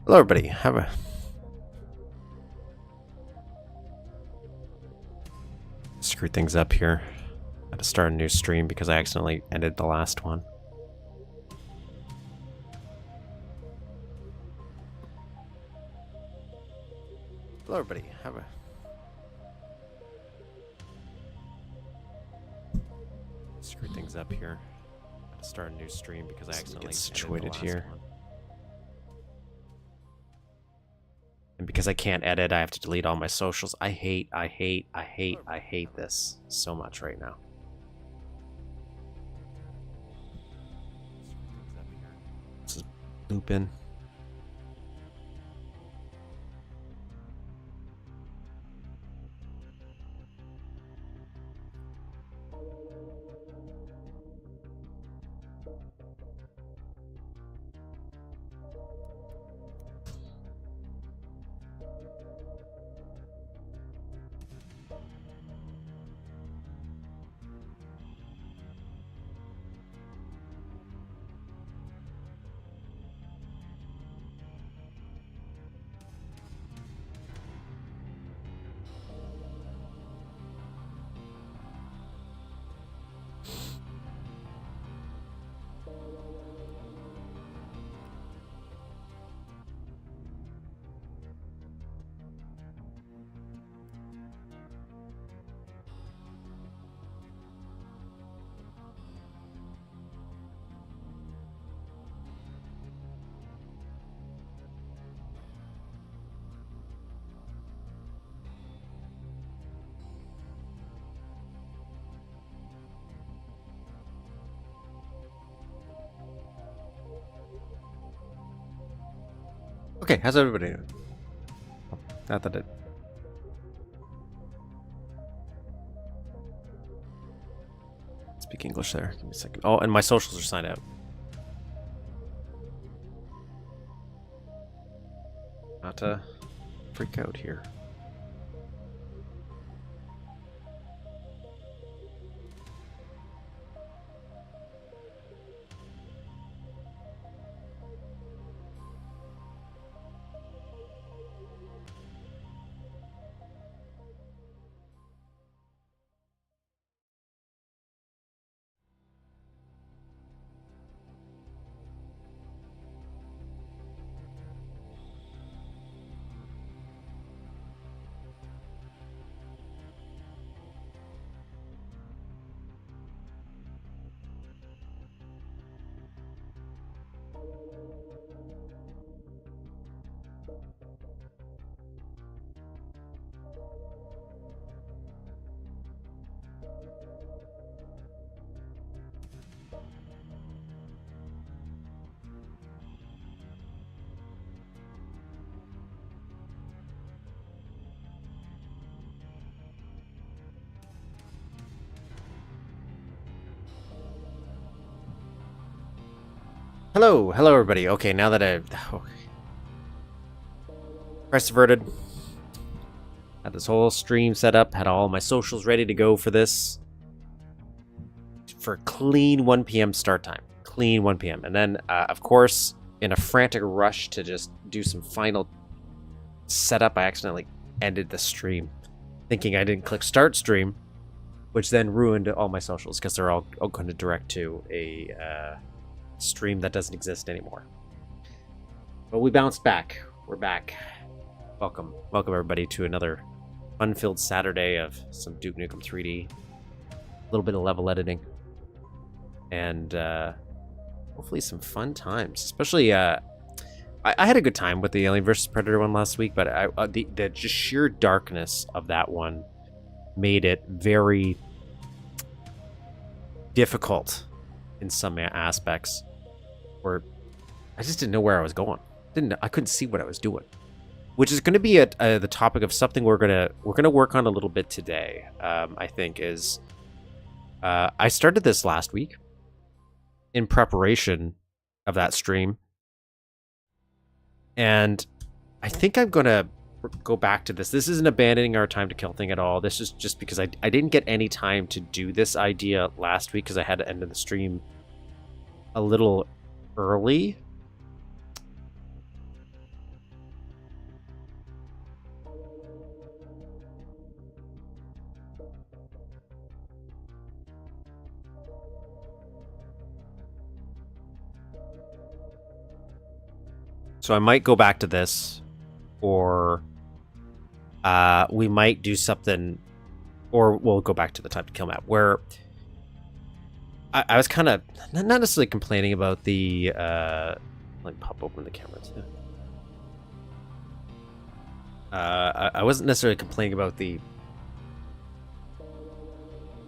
Hello everybody, have a screw things up here. I had to start a new stream because I accidentally ended the last one. Hello everybody, have a screw things up here. I had to start a new stream because I accidentally get ended situated the last here. one. And because I can't edit, I have to delete all my socials. I hate this so much right now. This is looping. Okay, how's everybody doing? Oh, not that it. Speak English there. Give me a second. Oh, and my socials are signed out. Not to freak out here. Hello everybody. Okay, now that I've press averted, had this whole stream set up, had all my socials ready to go for this, for clean 1 p.m. start time, clean 1 p.m. And then, of course, in a frantic rush to just do some final setup, I accidentally ended the stream, thinking I didn't click start stream, which then ruined all my socials because they're all going to direct to a stream that doesn't exist anymore. But we bounced back. We're back. Welcome everybody to another fun-filled Saturday of some Duke Nukem 3D, a little bit of level editing, and hopefully some fun times. Especially, I had a good time with the Alien vs Predator one last week, but the just sheer darkness of that one made it very difficult in some aspects, where I just didn't know where I was going. I couldn't see what I was doing, which is going to be the topic of something we're gonna work on a little bit today. I think is I started this last week in preparation of that stream, and I think I'm gonna go back to this. This isn't abandoning our time to kill thing at all. This is just because I didn't get any time to do this idea last week because I had to end the stream a little early. So I might go back to this, or we might do something, or we'll go back to the time to kill map, where I was kind of not necessarily complaining about the like pop open the camera too. I wasn't necessarily complaining about the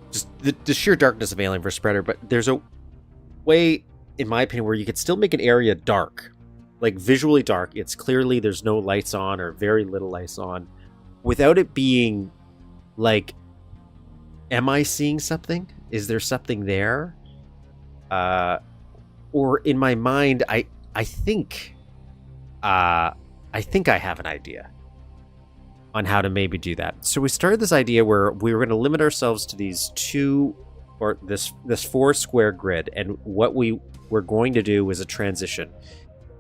just the sheer darkness of Alien vs Predator, but there's a way, in my opinion, where you could still make an area dark, like visually dark. It's clearly there's no lights on or very little lights on, without it being like, am I seeing something? Is there something there? Or in my mind, I think I have an idea on how to maybe do that. So we started this idea where we were going to limit ourselves to these two, or this 4 square grid, and what we were going to do was a transition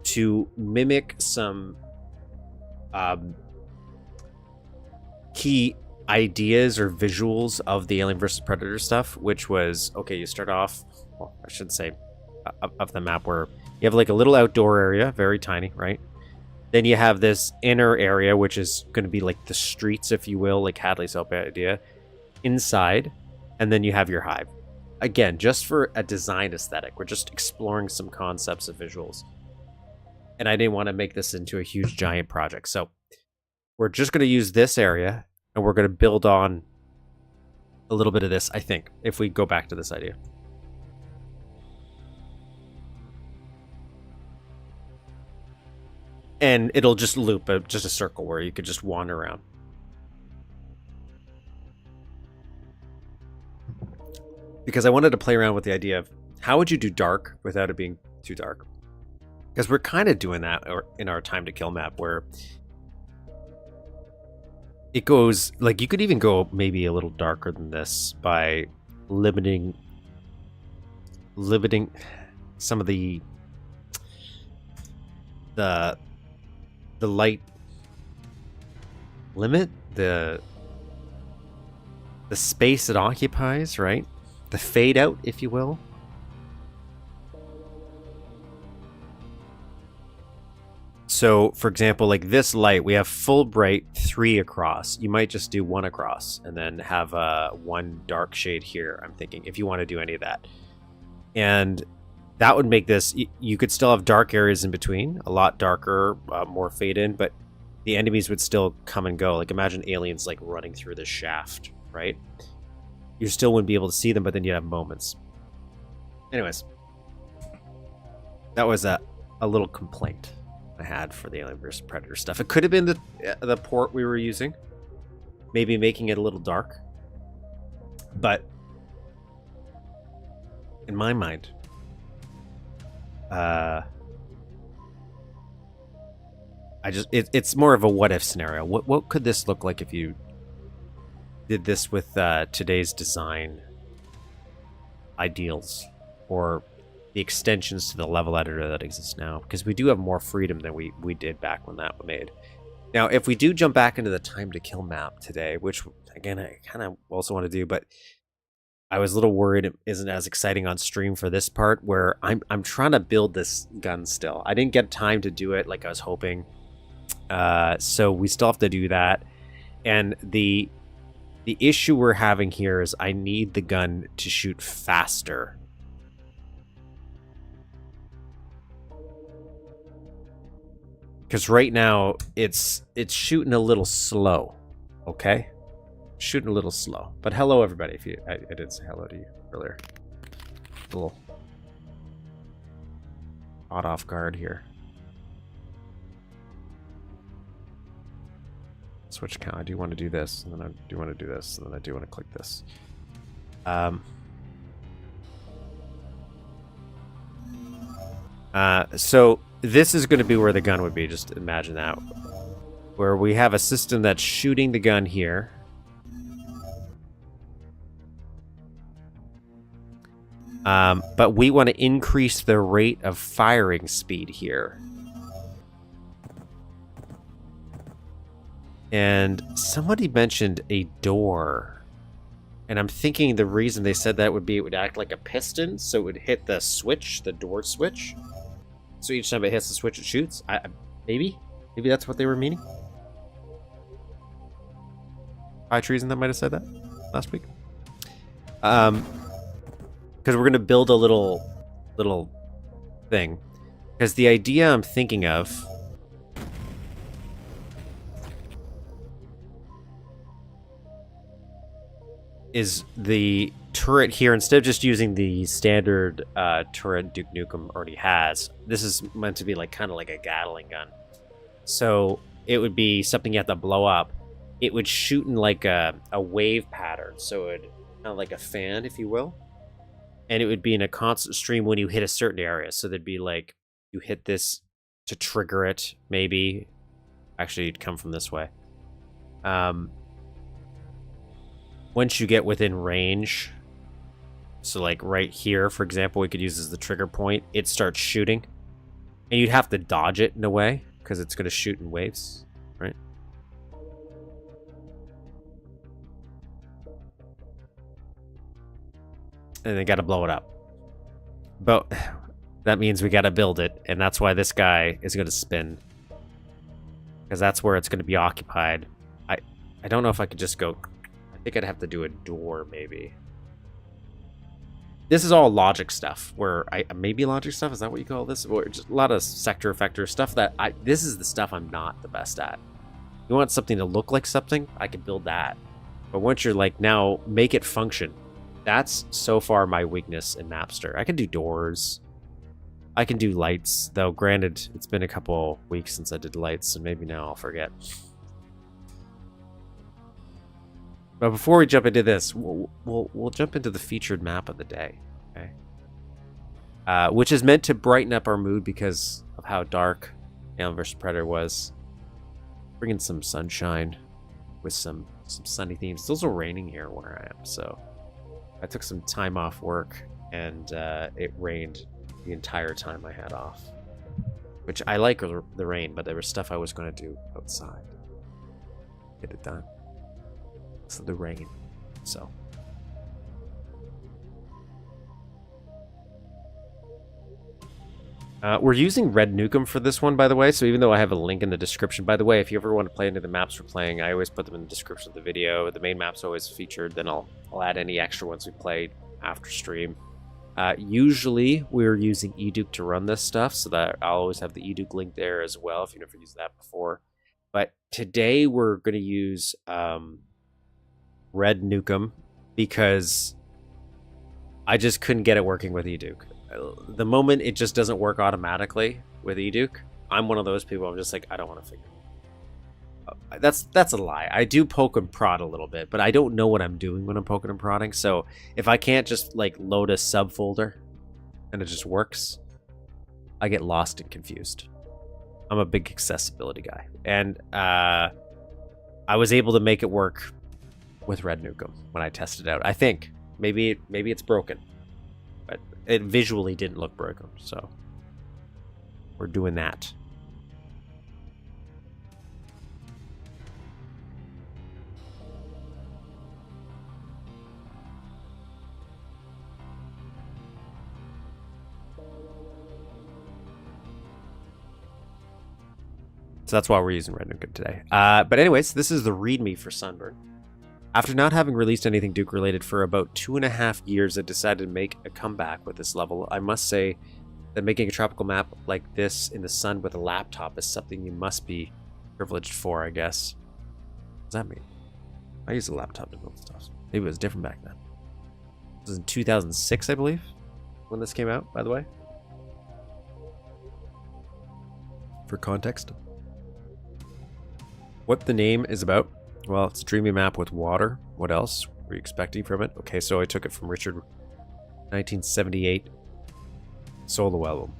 to mimic some key ideas or visuals of the Alien vs Predator stuff, which was, okay, you start off, well, I should say, of the map where you have like a little outdoor area, very tiny, right? Then you have this inner area, which is going to be like the streets, if you will, like Hadley's idea, inside, and then you have your hive. Again, just for a design aesthetic, we're just exploring some concepts of visuals. And I didn't want to make this into a huge giant project, so we're just going to use this area, and we're going to build on a little bit of this, I think, if we go back to this idea. And it'll just loop, just a circle where you could just wander around. Because I wanted to play around with the idea of how would you do dark without it being too dark? Because we're kind of doing that in our time to kill map, where it goes, like, you could even go maybe a little darker than this by limiting some of the light limit, the space it occupies, right? The fade out, if you will. So, for example, like this light, we have full bright 3 across. You might just do 1 across and then have 1 dark shade here, I'm thinking, if you want to do any of that. And that would make this, you could still have dark areas in between, a lot darker, more fade in, but the enemies would still come and go. Like, imagine aliens like running through this shaft, right? You still wouldn't be able to see them, but then you'd have moments. Anyways, that was a little complaint I had for the Alien vs Predator stuff. It could have been the port we were using, maybe making it a little dark, but in my mind, it's more of a what if scenario. What could this look like if you did this with today's design ideals, or the extensions to the level editor that exists now? Because we do have more freedom than we did back when that was made. Now, if we do jump back into the time to kill map today, which again I kind of also want to do, but I was a little worried it isn't as exciting on stream for this part, where I'm trying to build this gun still. I didn't get time to do it like I was hoping, so we still have to do that. And the issue we're having here is I need the gun to shoot faster. Because right now it's shooting a little slow, okay? Shooting a little slow. But hello, everybody. If you, I did say hello to you earlier. A little caught off guard here. Switch count. I do want to do this, and then I do want to do this, and then I do want to click this. So this is going to be where the gun would be. Just imagine that, where we have a system that's shooting the gun here. But we want to increase the rate of firing speed here. And somebody mentioned a door. And I'm thinking the reason they said that would be it would act like a piston, so it would hit the switch, the door switch. So each time it hits the switch, it shoots. Maybe that's what they were meaning. High Treason that might have said that last week. Because we're gonna build a little thing. Because the idea I'm thinking of is the turret here, instead of just using the standard turret Duke Nukem already has, this is meant to be like kind of like a Gatling gun. So it would be something you have to blow up. It would shoot in like a wave pattern, so it kind of like a fan, if you will. And it would be in a constant stream when you hit a certain area. So there'd be like, you hit this to trigger it, maybe. Actually, it'd come from this way. Once you get within range, so like right here, for example, we could use as the trigger point, it starts shooting. And you'd have to dodge it in a way, because it's going to shoot in waves, right? And they got to blow it up. But that means we got to build it, and that's why this guy is going to spin. Because that's where it's going to be occupied. I don't know if I could just go... I think I'd have to do a door, maybe. This is all logic stuff, where maybe logic stuff, is that what you call this? Or just a lot of sector effector stuff that this is the stuff I'm not the best at. You want something to look like something, I can build that. But once you're like, now make it function. That's so far my weakness in Mapster. I can do doors. I can do lights, though granted, it's been a couple weeks since I did lights, so maybe now I'll forget. But before we jump into this, we'll jump into the featured map of the day, okay? Which is meant to brighten up our mood because of how dark Alien vs. Predator was. Bringing some sunshine with some sunny themes. It's also raining here where I am, so I took some time off work, and it rained the entire time I had off. Which I like the rain, but there was stuff I was going to do outside. Get it done. So the rain. So. We're using Red Nukem for this one, by the way, so even though I have a link in the description, by the way, if you ever want to play any of the maps we're playing, I always put them in the description of the video. The main map's always featured, then I'll add any extra ones we played after stream. Usually, we're using eDuke to run this stuff, so that I'll always have the eDuke link there as well, if you've never used that before. But today, we're going to use Red Nukem, because I just couldn't get it working with eDuke. The moment it just doesn't work automatically with eDuke, I'm one of those people, I'm just like, I don't want to figure it out. That's a lie. I do poke and prod a little bit, but I don't know what I'm doing when I'm poking and prodding, so if I can't just like load a subfolder and it just works, I get lost and confused. I'm a big accessibility guy, and I was able to make it work with Red Nukem when I tested it out. I think maybe it's broken, but it visually didn't look broken, so we're doing that. So that's why we're using Red Nukem today. But anyways, this is the ReadMe for Sunburn. After not having released anything Duke related for about 2.5 years, I decided to make a comeback with this level. I must say that making a tropical map like this in the sun with a laptop is something you must be privileged for, I guess. What does that mean? I use a laptop to build stuff. Maybe it was different back then. This was in 2006, I believe, when this came out, by the way. For context. What the name is about? Well, it's a dreamy map with water. What else were you expecting from it? Okay, so I took it from Richard 1978 solo album.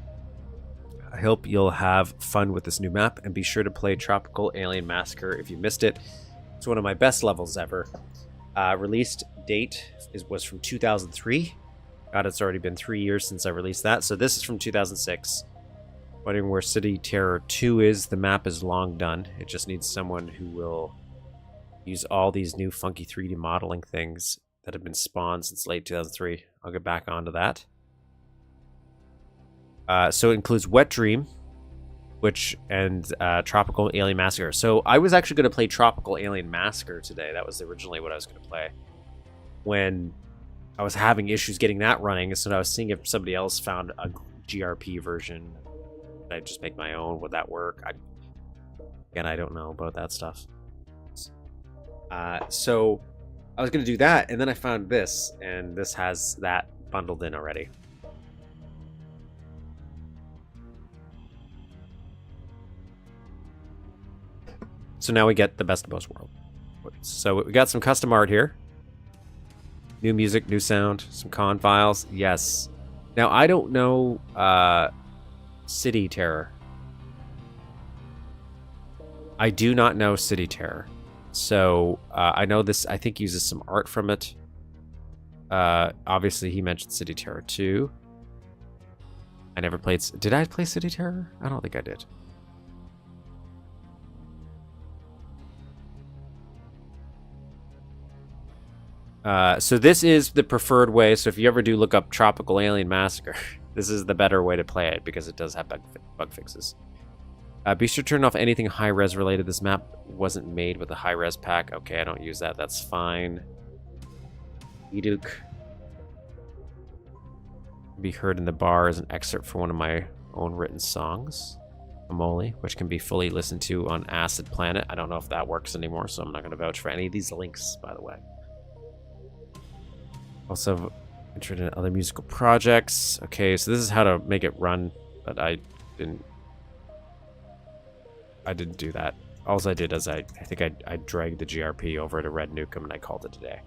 I hope you'll have fun with this new map, and be sure to play Tropical Alien Massacre if you missed it. It's one of my best levels ever. Released date was from 2003. God, it's already been 3 years since I released that. So this is from 2006. Wondering where City Terror 2 is? The map is long done. It just needs someone who will use all these new funky 3D modeling things that have been spawned since late 2003. I'll get back onto that. So it includes Wet Dream, and Tropical Alien Massacre. So I was actually going to play Tropical Alien Massacre today. That was originally what I was going to play. When I was having issues getting that running, so I was seeing if somebody else found a GRP version. I'd just make my own. Would that work? Again, I don't know about that stuff. So I was going to do that, and then I found this, and this has that bundled in already. So now we get the best of both worlds. So we got some custom art here. New music, new sound, some con files. Yes. Now I don't know City Terror. I do not know City Terror. So I know this, I think, uses some art from it. Obviously he mentioned City Terror 2. I never played... Did I play City Terror? I don't think I did. So this is the preferred way. So if you ever do look up Tropical Alien Massacre, this is the better way to play it because it does have bug fixes. Be sure to turn off anything high-res related. This map wasn't made with a high-res pack. Okay, I don't use that. That's fine. Duke. Be heard in the bar as an excerpt from one of my own written songs, Amoli, which can be fully listened to on Acid Planet. I don't know if that works anymore, so I'm not going to vouch for any of these links, by the way. Also, interested in other musical projects. Okay, so this is how to make it run, but I didn't do that. All I did is I think I dragged the GRP over to Red Nukem and I called it a day.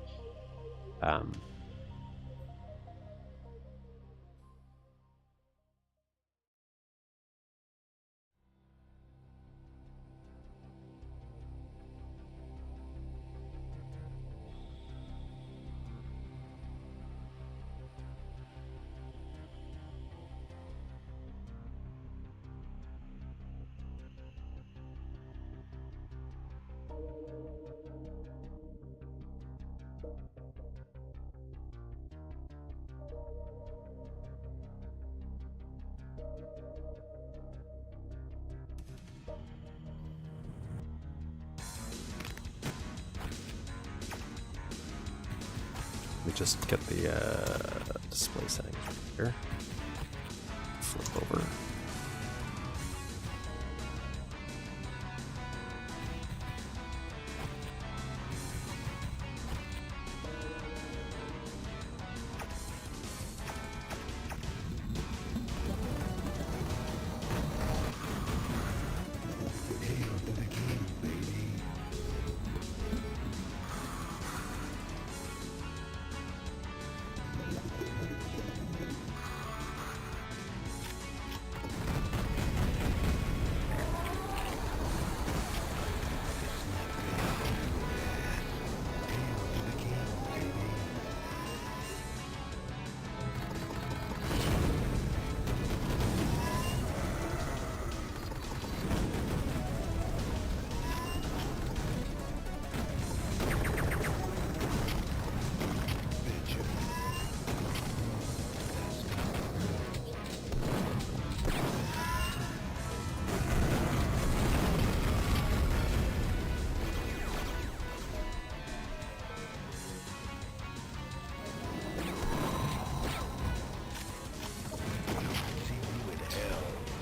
Let me just get the display settings here. Flip over.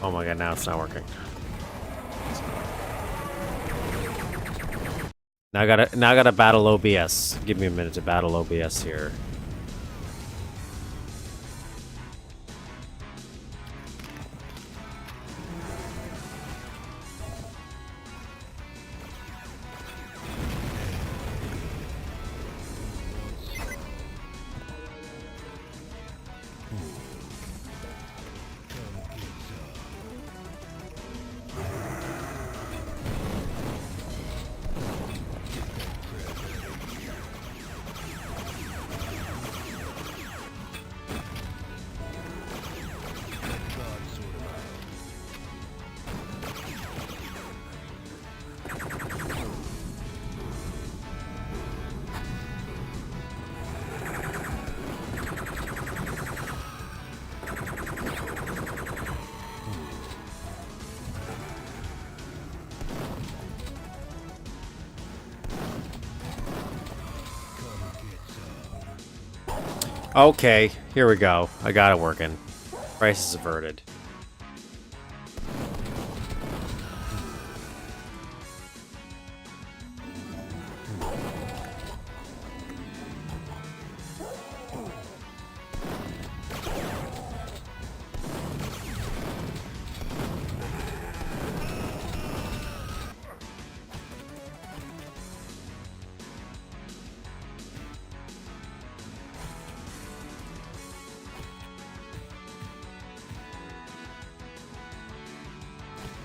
Oh my god, now it's not working. Now I gotta battle OBS. Give me a minute to battle OBS here. Okay, here we go. I got it working. Crisis averted.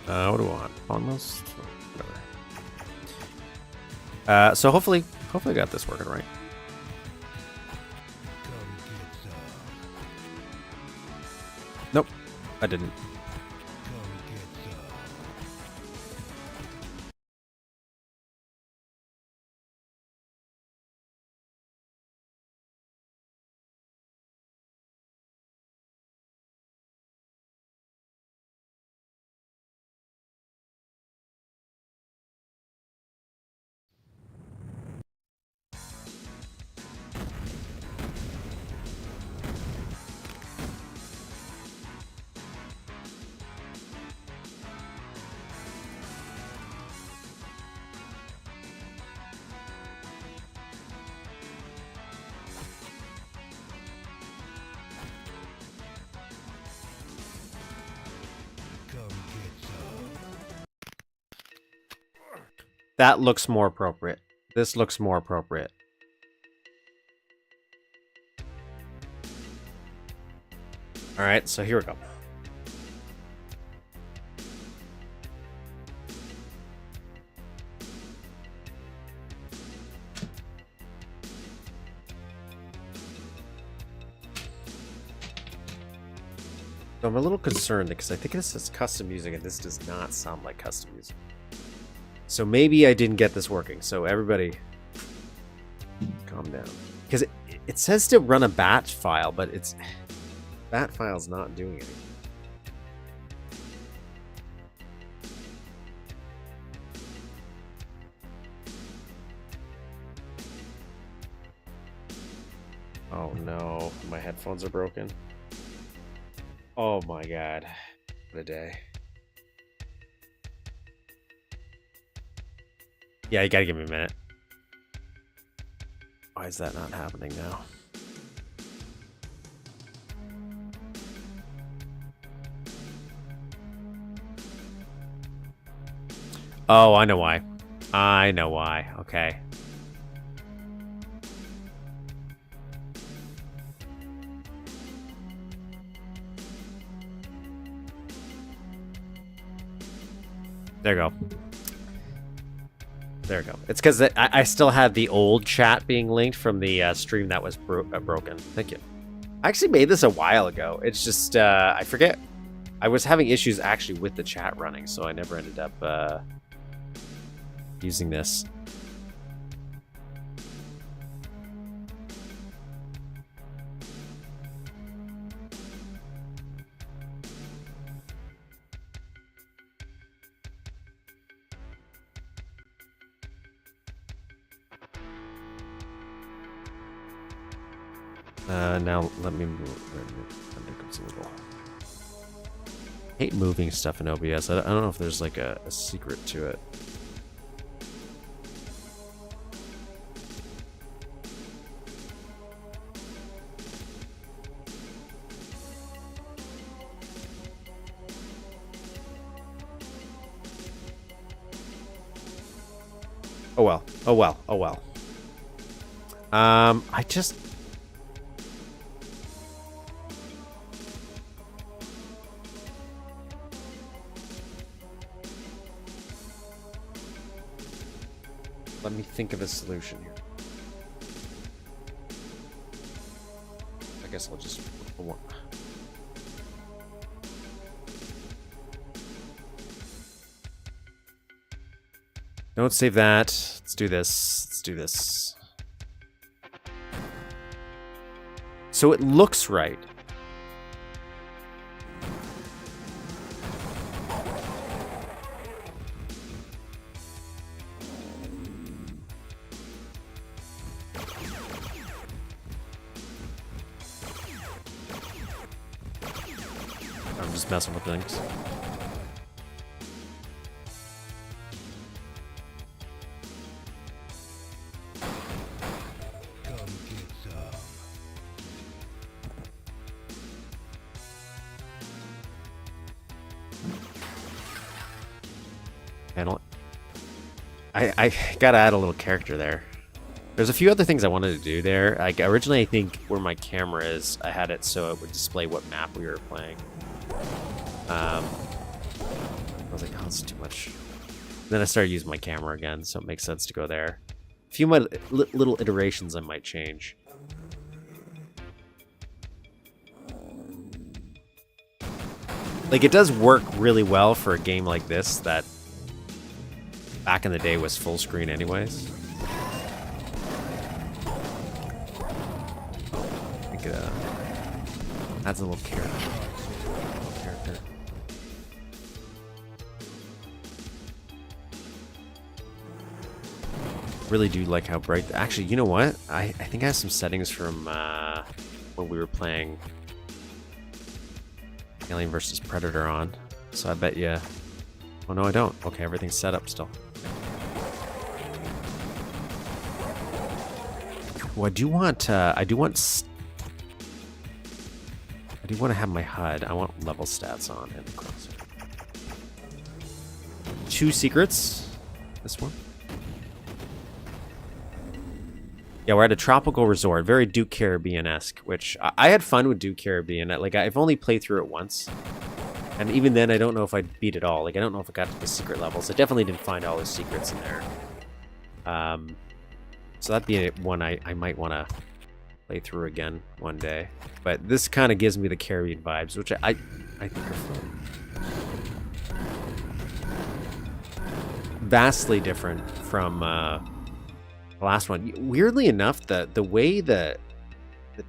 What do I want? Almost? Whatever. So hopefully I got this working right. Nope, I didn't. That looks more appropriate. This looks more appropriate. Alright, so here we go. So I'm a little concerned because I think this is custom music and this does not sound like custom music. So maybe I didn't get this working. So everybody, calm down. Because it says to run a batch file, but it's bat file's not doing anything. Oh no, my headphones are broken. Oh my god, what a day. Yeah, you gotta give me a minute. Why is that not happening now? Oh, I know why. I know why. Okay. There you go. There we go. It's because I still had the old chat being linked from the stream that was broken. Thank you. I actually made this a while ago. It's just, I forget. I was having issues actually with the chat running, so I never ended up using this. Now let me move under consumable. Hate moving stuff in OBS. I don't know if there's like a secret to it. Oh well. Oh well. Oh well. I just. Let me think of a solution here. I guess I'll just... Don't save that. Let's do this. Let's do this. So it looks right. I'm just messing with things. I gotta add a little character there. There's a few other things I wanted to do there. Like originally, I think where my camera is, I had it so it would display what map we were playing. I was like, oh, that's too much. Then I started using my camera again, so it makes sense to go there. A few of my little iterations I might change. Like, it does work really well for a game like this that back in the day was full screen anyways. I think it adds a little character. Really do like how bright. Actually, you know what? I think I have some settings from when we were playing Alien vs. Predator on. So I bet you. Oh no, I don't. Okay, everything's set up still. Well, I do want to have my HUD. I want level stats on and crosshair. 2 secrets. This one. Yeah, we're at a tropical resort, very Duke Caribbean-esque, which I had fun with Duke Caribbean. Like, I've only played through it once, and even then, I don't know if I beat it all. Like, I don't know if I got to the secret levels. I definitely didn't find all the secrets in there. So that'd be one I might want to play through again one day. But this kind of gives me the Caribbean vibes, which I think are fun. Vastly different from the last one. Weirdly enough, the way the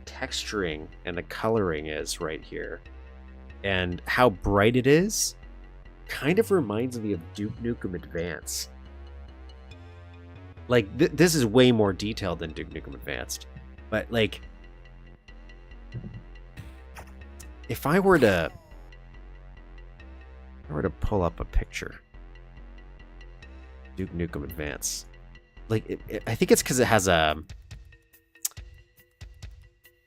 texturing and the coloring is right here, and how bright it is, kind of reminds me of Duke Nukem Advance. Like, this is way more detailed than Duke Nukem Advanced. But, like, if I were to pull up a picture, Duke Nukem Advance, like, I think it's because it has a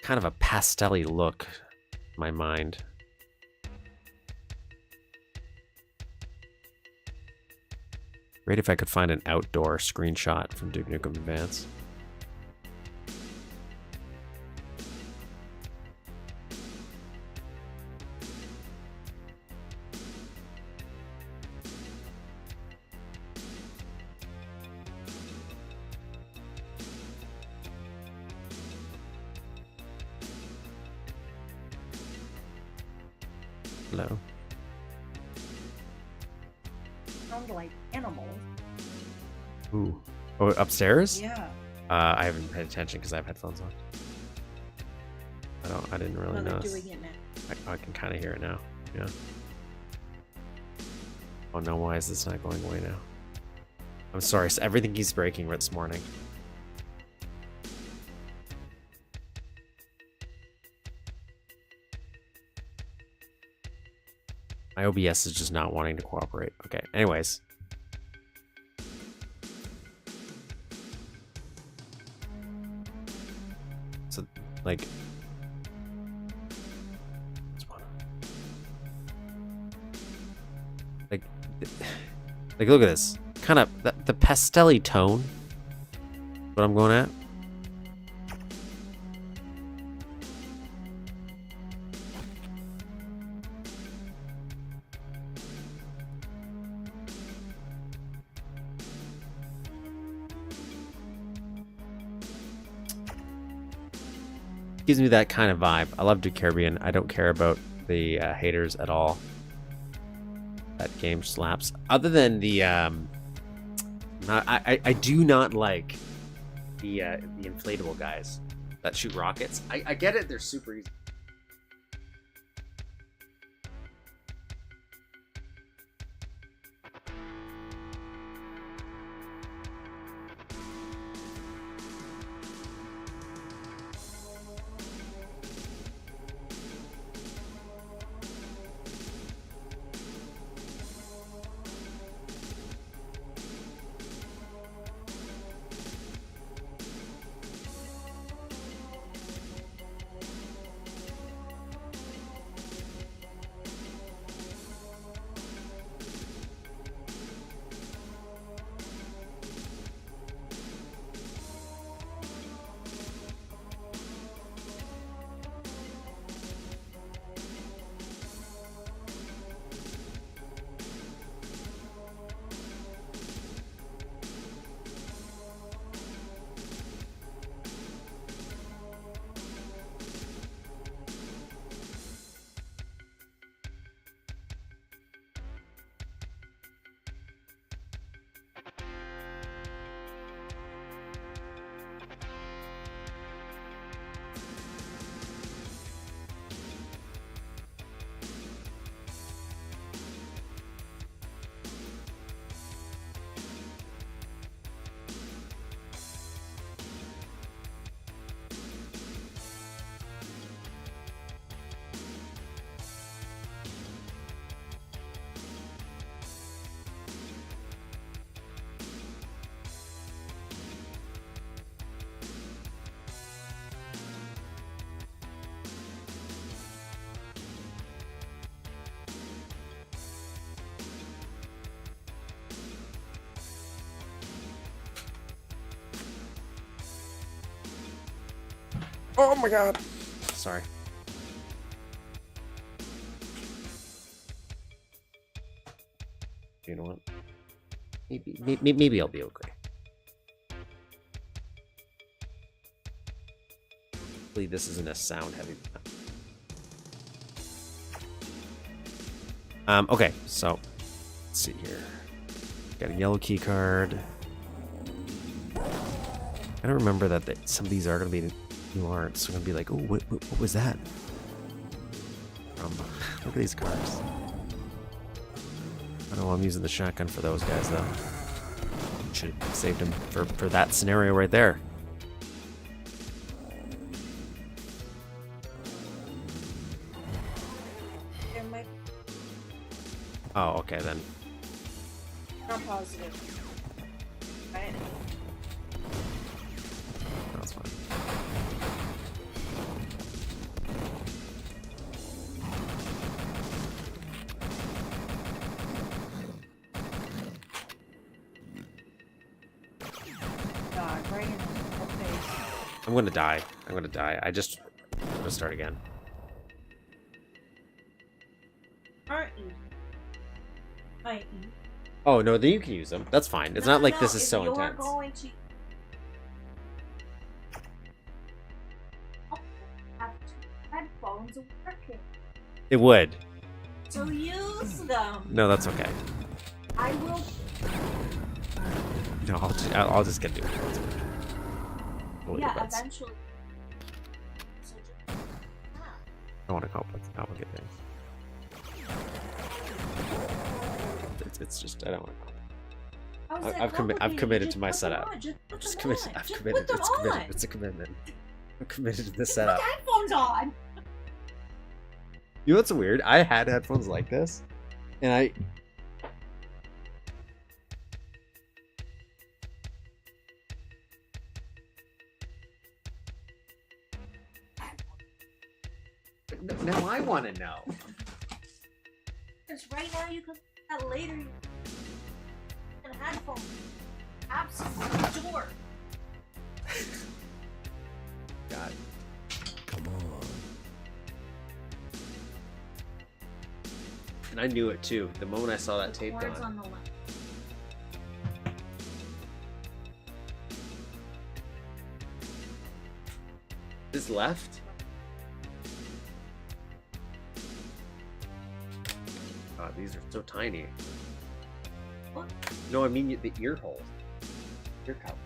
kind of a pastel-y look in my mind. Great if I could find an outdoor screenshot from Duke Nukem Advance. Hello. Sound like animals. Ooh. Oh, upstairs? Yeah. I haven't paid attention because I have headphones on. I didn't really They're notice. doing it now. I can kind of hear it now. Yeah. Oh no, why is this not going away now? I'm sorry, so everything keeps breaking this morning. My OBS is just not wanting to cooperate. Okay, anyways. So, like... Like, look at this. Kind of, the pastel-y tone. What I'm going at. Gives me that kind of vibe. I love Duke Caribbean. I don't care about the haters at all. That game slaps. Other than the, I do not like the inflatable guys that shoot rockets. I get it; they're super easy. Oh my god. Sorry. You know what? Maybe I'll be okay. Hopefully this isn't a sound heavy. Okay, so let's see here. Got a yellow key card. I don't remember that some of these are gonna be new art, so I'm gonna be like, oh, what was that? Look at these cards. I don't know, I'm using the shotgun for those guys though. Should have saved him for that scenario right there. There might Oh, okay then. not positive. Right? That's fine. God, right in the face. I'm gonna die. I'm gonna die. I'm gonna start again. Aren't you? Aren't you? Oh no, then you can use them. That's fine. It's not like this is if so you're intense. Going to have two headphones working. It would. So use them. No, that's okay. I will. No, I'll just get to it. We'll Yeah, do that. eventually. So just, I want to complicate things. It's just I don't want to. I've committed to my setup. Just committed. I've committed. It's committed. It's a commitment. I'm committed to this setup. Put headphones on. You know what's weird? I had headphones like this, and I. Now I want to know. Because right now you can put that later. And headphones. Absolutely door. God. Come on. And I knew it too. The moment I saw that taped Words on. on the left. This left? God, these are so tiny. What? No, I mean the ear holes. Ear cups.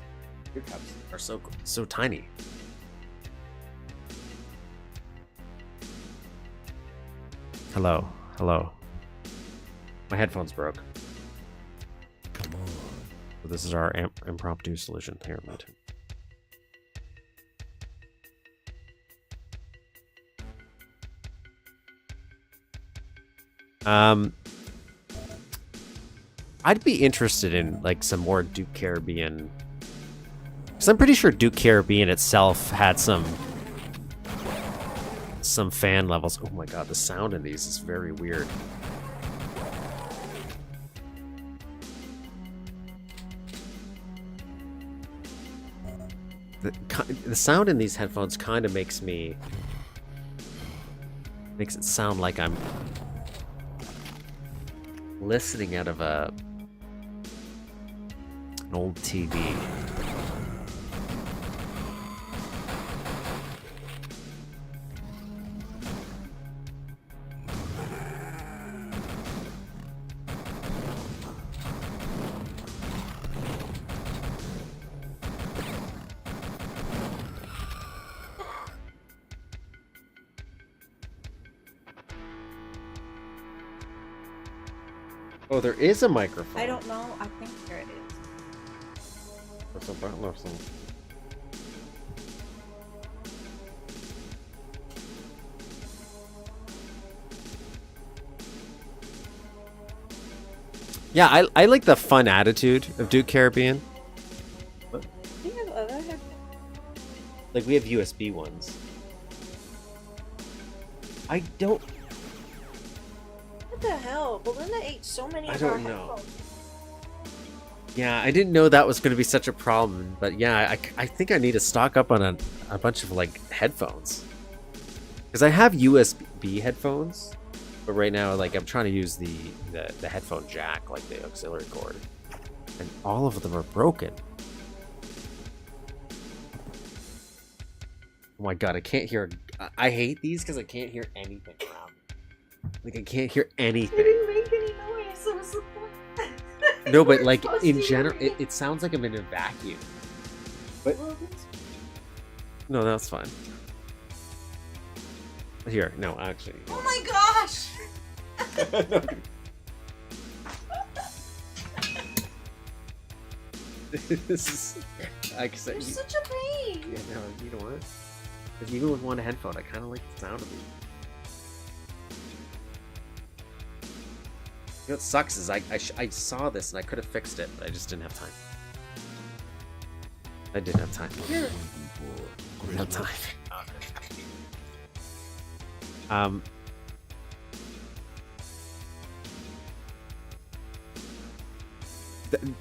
Ear cups are so tiny. Hello. Hello. My headphones broke. Come on. So this is our impromptu solution. Here, my turn. I'd be interested in like some more Duke Caribbean, because I'm pretty sure Duke Caribbean itself had some fan levels. Oh my god, the sound in these is very weird. The sound in these headphones kind of makes it sound like I'm listening out of an old TV. Oh, there is a microphone. I don't know. I think there it is. There's a button or something. Yeah, I like the fun attitude of Duke Caribbean. Do you have other headphones? Like, we have USB ones. I don't... What the hell? Belinda ate so many I of our don't know. headphones. Yeah, I didn't know that was going to be such a problem, but yeah, I think I need to stock up on a bunch of like headphones. Because I have USB headphones, but right now like I'm trying to use the headphone jack, like the auxiliary cord. And all of them are broken. Oh my god, I can't hear. I hate these because I can't hear anything around me. Like, I can't hear It anything. didn't make any noise, so what's the point? No, but We're like, supposed in to general, hear it sounds like I'm in a vacuum. But Well, that's- no, that's fine. Here, no, actually. Oh my gosh! This is. Like I said, You're such a pain! yeah, no, you know what? Because even with one headphone, I kind of like the sound of it. You know what sucks is I saw this and I could have fixed it, but I just didn't have time. I didn't have time. Here. I didn't have time.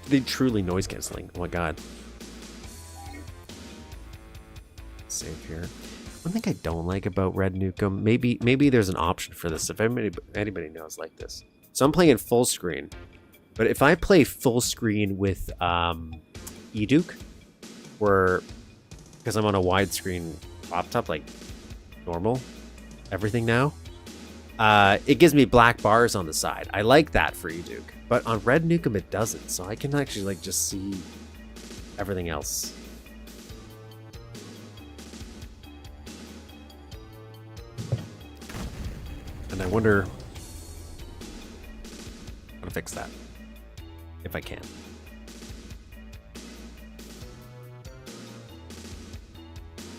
They truly noise canceling. Oh my god. Save here. One thing I don't like about Red Nukem, maybe there's an option for this if anybody knows like this. So I'm playing in full screen, but if I play full screen with Duke, where because I'm on a widescreen laptop like normal, everything now, it gives me black bars on the side. I like that for Duke, but on Red Nukem it doesn't, so I can actually like just see everything else. And I wonder how to fix that, if I can.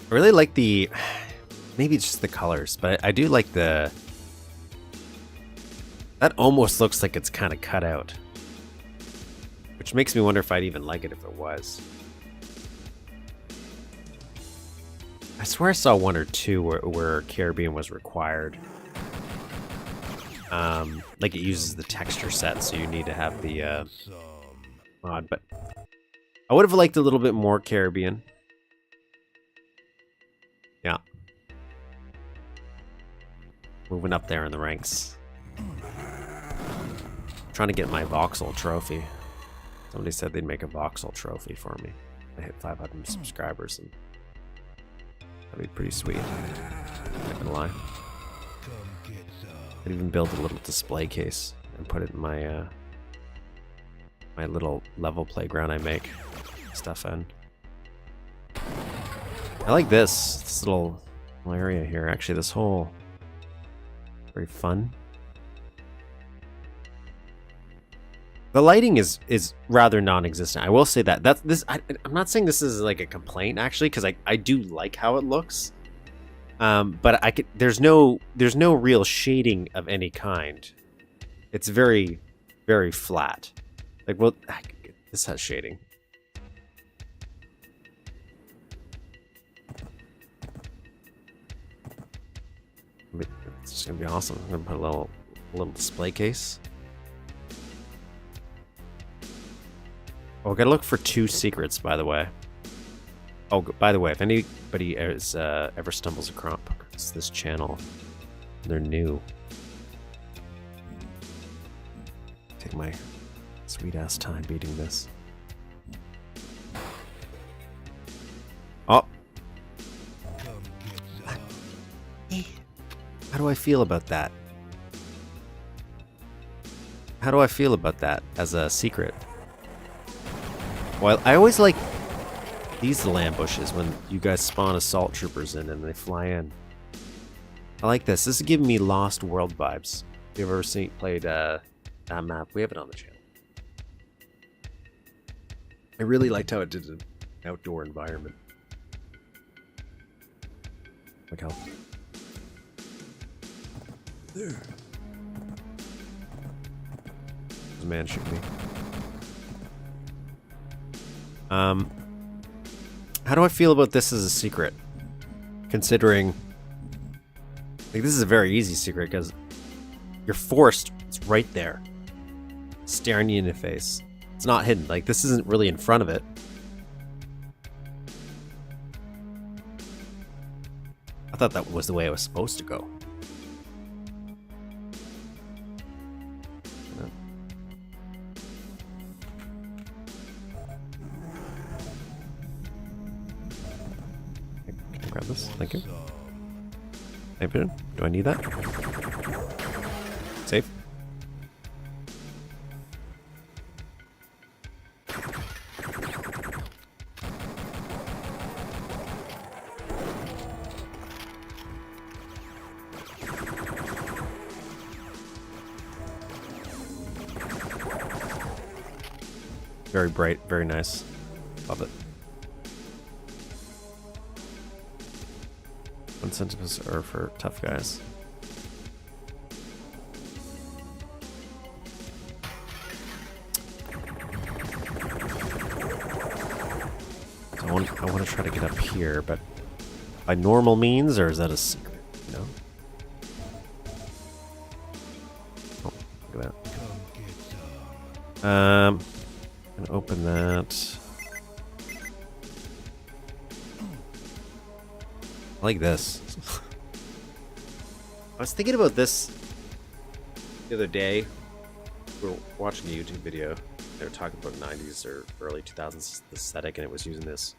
I really like the, maybe it's just the colors, but I do like the, that almost looks like it's kind of cut out. Which makes me wonder if I'd even like it if it was. I swear I saw one or two where Caribbean was required. Like it uses the texture set, so you need to have the mod, but I would have liked a little bit more Caribbean. Yeah. Moving up there in the ranks. Trying to get my voxel trophy. Somebody said they'd make a voxel trophy for me. I hit 500 subscribers, and that'd be pretty sweet. Not gonna lie. I'd even build a little display case and put it in my my little level playground I make stuff in. I like this little area here. Actually, this whole very fun. The lighting is rather non-existent. I will say that. That's this. I'm not saying this is like a complaint actually, because I do like how it looks. But I could. There's no real shading of any kind. It's very, very flat. Like, well, this has shading. It's just gonna be awesome. I'm gonna put a little display case. Oh, I gotta look for 2 secrets, by the way. Oh, by the way, if anybody is, ever stumbles across this channel, they're new. Take my sweet ass time beating this. Oh! How do I feel about that? How do I feel about that as a secret? Well, I always like these little ambushes when you guys spawn assault troopers in and they fly in. I like this. This is giving me Lost World vibes. If you've ever played that map, we have it on the channel. I really liked how it did an outdoor environment. Look how... There. There's a man shooting me. How do I feel about this as a secret? Considering, like, this is a very easy secret because you're forced. It's right there, staring you in the face. It's not hidden. Like, this isn't really in front of it. I thought that was the way it was supposed to go. Can I grab this? Thank you. Maybe. Do I need that? Safe. Very bright, very nice. Love it. Incentives are for tough guys. So I want to try to get up here, but by normal means, or is that a secret? No. Oh, look at that. And open that. I like this. I was thinking about this the other day. We were watching a YouTube video. They were talking about 90s or early 2000s aesthetic, and it was using this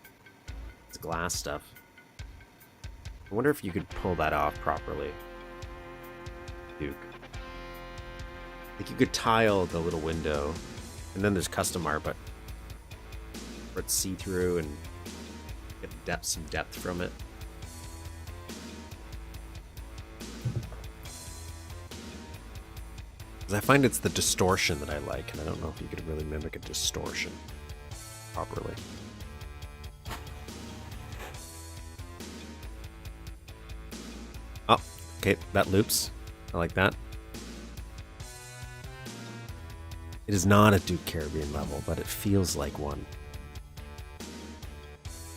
glass stuff. I wonder if you could pull that off properly, Duke. Like, you could tile the little window, and then there's custom art, but where it's see-through and get some depth from it. Because I find it's the distortion that I like, and I don't know if you could really mimic a distortion properly. Oh, okay, that loops. I like that. It is not a Duke Caribbean level, but it feels like one.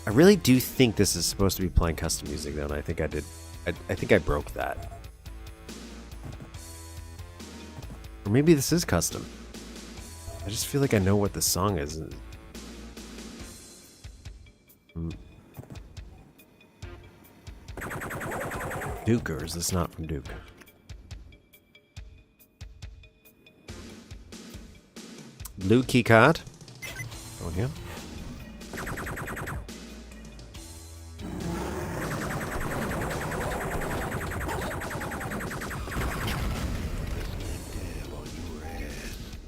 I really do think this is supposed to be playing custom music, though, and I think I did. I think I broke that. Or maybe this is custom. I just feel like I know what this song is. Duke, or is this not from Duke? Blue key card. Go in here.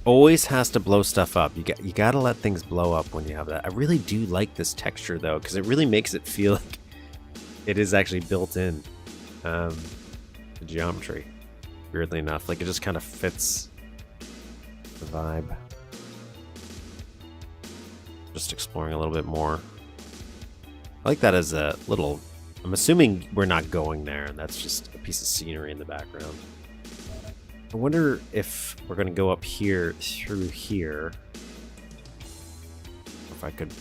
Always has to blow stuff up. You gotta let things blow up when you have that. I really do like this texture though, because it really makes it feel like it is actually built in the geometry. Weirdly enough, like it just kind of fits the vibe. Just exploring a little bit more. I like that as a little. I'm assuming we're not going there, and that's just a piece of scenery in the background. I wonder if we're going to go up here through here. If I could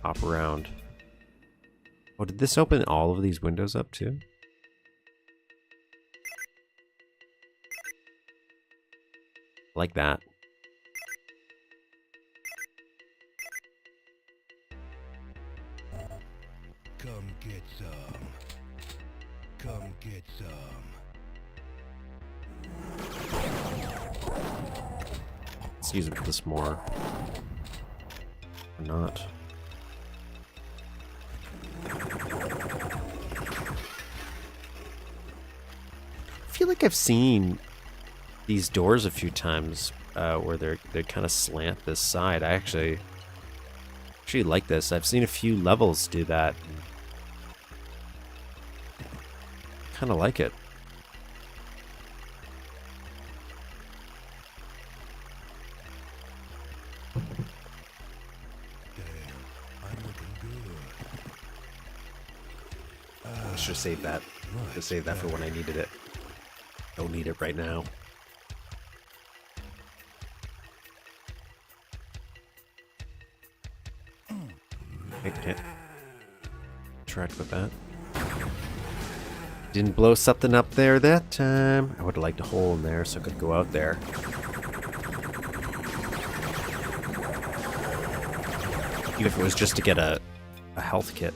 hop around. Oh, did this open all of these windows up too? Like that. Come get some. Come get some. Let's use this more. Or not. I feel like I've seen these doors a few times where they kind of slant this side. I actually like this. I've seen a few levels do that. Kind of like it. I should save that. I should save that for when I needed it. Don't need it right now. I can't interact with that. Didn't blow something up there that time. I would have liked a hole in there so I could go out there. Even if it was just to get a health kit.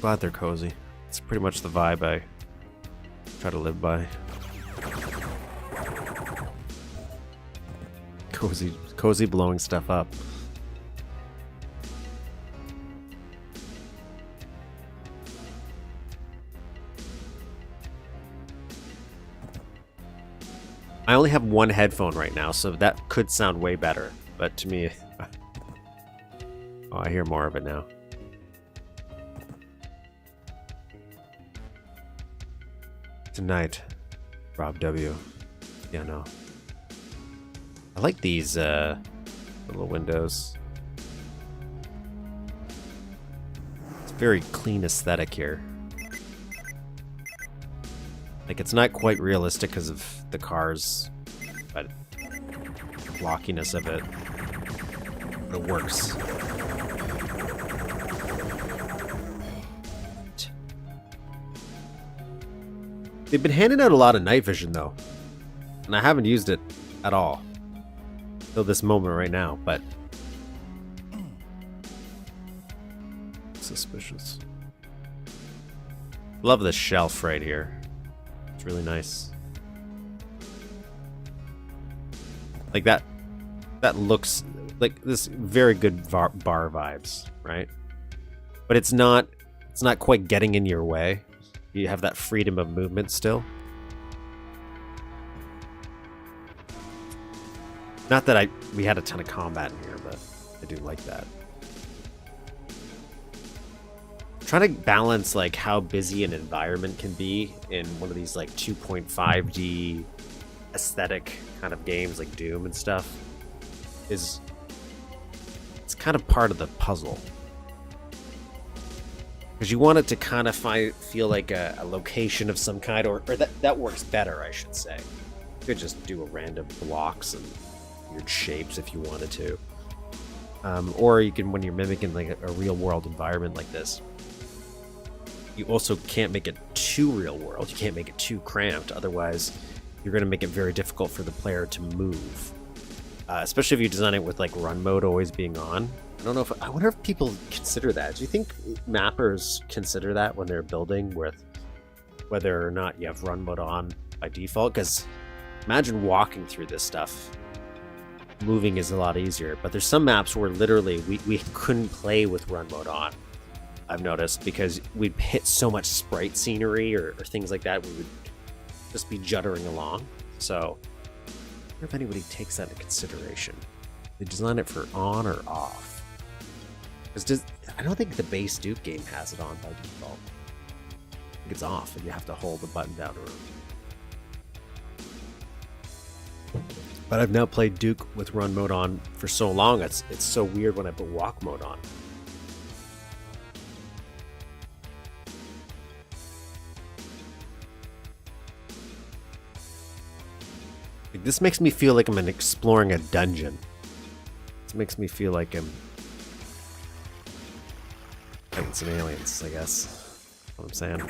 Glad they're cozy. It's pretty much the vibe I try to live by. Cozy blowing stuff up. I only have one headphone right now, so that could sound way better. But to me, oh, I hear more of it now. Tonight, Rob W. Yeah, no. I like these little windows. It's a very clean aesthetic here. Like, it's not quite realistic because of the cars, but the blockiness of it, it works. They've been handing out a lot of night vision, though, and I haven't used it at all till this moment right now, but suspicious. Love this shelf right here. It's really nice. Like that looks like this very good bar vibes, right? But it's not quite getting in your way. You have that freedom of movement still. Not that we had a ton of combat in here, but I do like that. I'm trying to balance like how busy an environment can be in one of these like 2.5D aesthetic kind of games like Doom and stuff. It's kind of part of the puzzle. Because you want it to kind of feel like a location of some kind, or that works better, I should say. You could just do a random blocks and weird shapes if you wanted to. Or you can, when you're mimicking like a real world environment like this, you also can't make it too real world. You can't make it too cramped, otherwise you're going to make it very difficult for the player to move. Especially if you design it with like run mode always being on. I wonder if people consider that. Do you think mappers consider that when they're building with whether or not you have run mode on by default? Because imagine walking through this stuff. Moving is a lot easier, but there's some maps where literally we couldn't play with run mode on, I've noticed, because we'd hit so much sprite scenery or things like that, we would just be juddering along. So I wonder if anybody takes that into consideration. They design it for on or off. Because I don't think the base Duke game has it on by default. I think it's off and you have to hold the button down to move. But I've now played Duke with run mode on for so long, it's so weird when I put walk mode on. Like, this makes me feel like I'm exploring a dungeon. This makes me feel like I'm fighting some aliens, I guess. That's what I'm saying.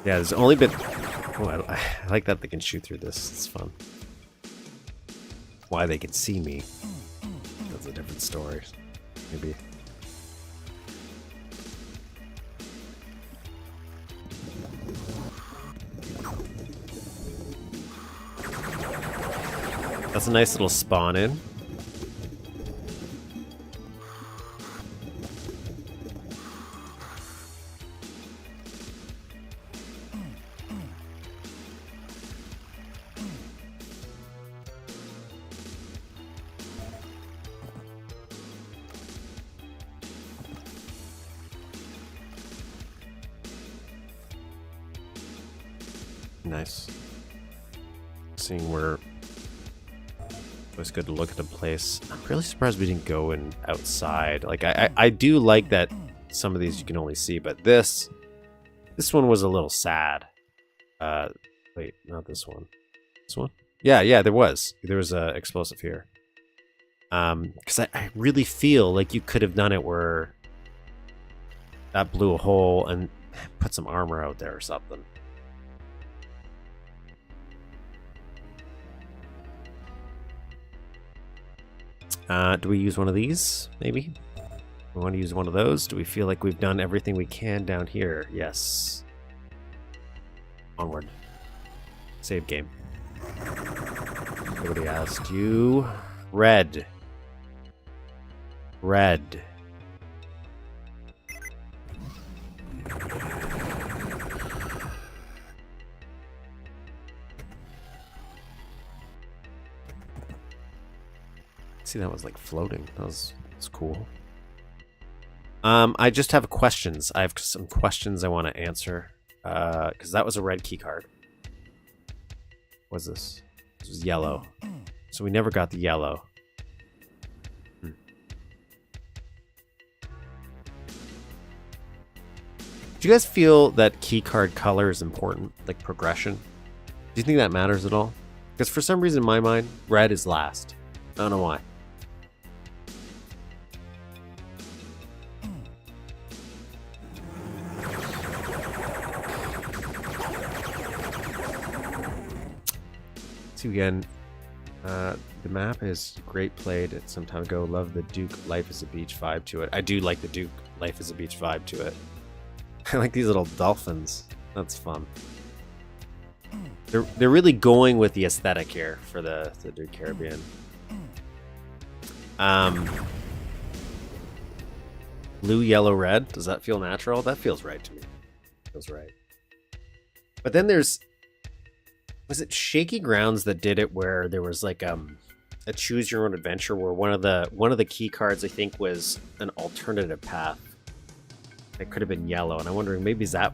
Yeah, there's only been... Oh, I like that they can shoot through this. It's fun. Why they can see me, that's a different story. Maybe. That's a nice little spawn in. Nice. Seeing where it was good to look at the place. I'm really surprised we didn't go in outside. Like I do like that some of these you can only see, but this one was a little sad. Wait, not this one. This one? Yeah, there was a explosive here. Because I really feel like you could have done it where that blew a hole and put some armor out there or something. Do we use one of these? Maybe? We want to use one of those? Do we feel like we've done everything we can down here? Yes. Onward. Save game. Nobody asked you. Red. Red. See, that was like floating. That's cool. I just have questions. I have some questions I want to answer. Because that was a red key card. What was this? This was yellow. So we never got the yellow. Do you guys feel that key card color is important? Like progression? Do you think that matters at all? Because for some reason in my mind, red is last. I don't know why. Again, the map is great, played it some time ago. Love the Duke Life is a Beach vibe to it. I do like the Duke Life is a Beach vibe to it. I like these little dolphins. That's fun. They're really going with the aesthetic here for the Duke Caribbean. Blue, yellow, red. Does that feel natural? That feels right to me. Feels right. But then there's... Was it Shaky Grounds that did it where there was like a choose your own adventure where one of the key cards I think was an alternative path. It could have been yellow, and I'm wondering maybe is that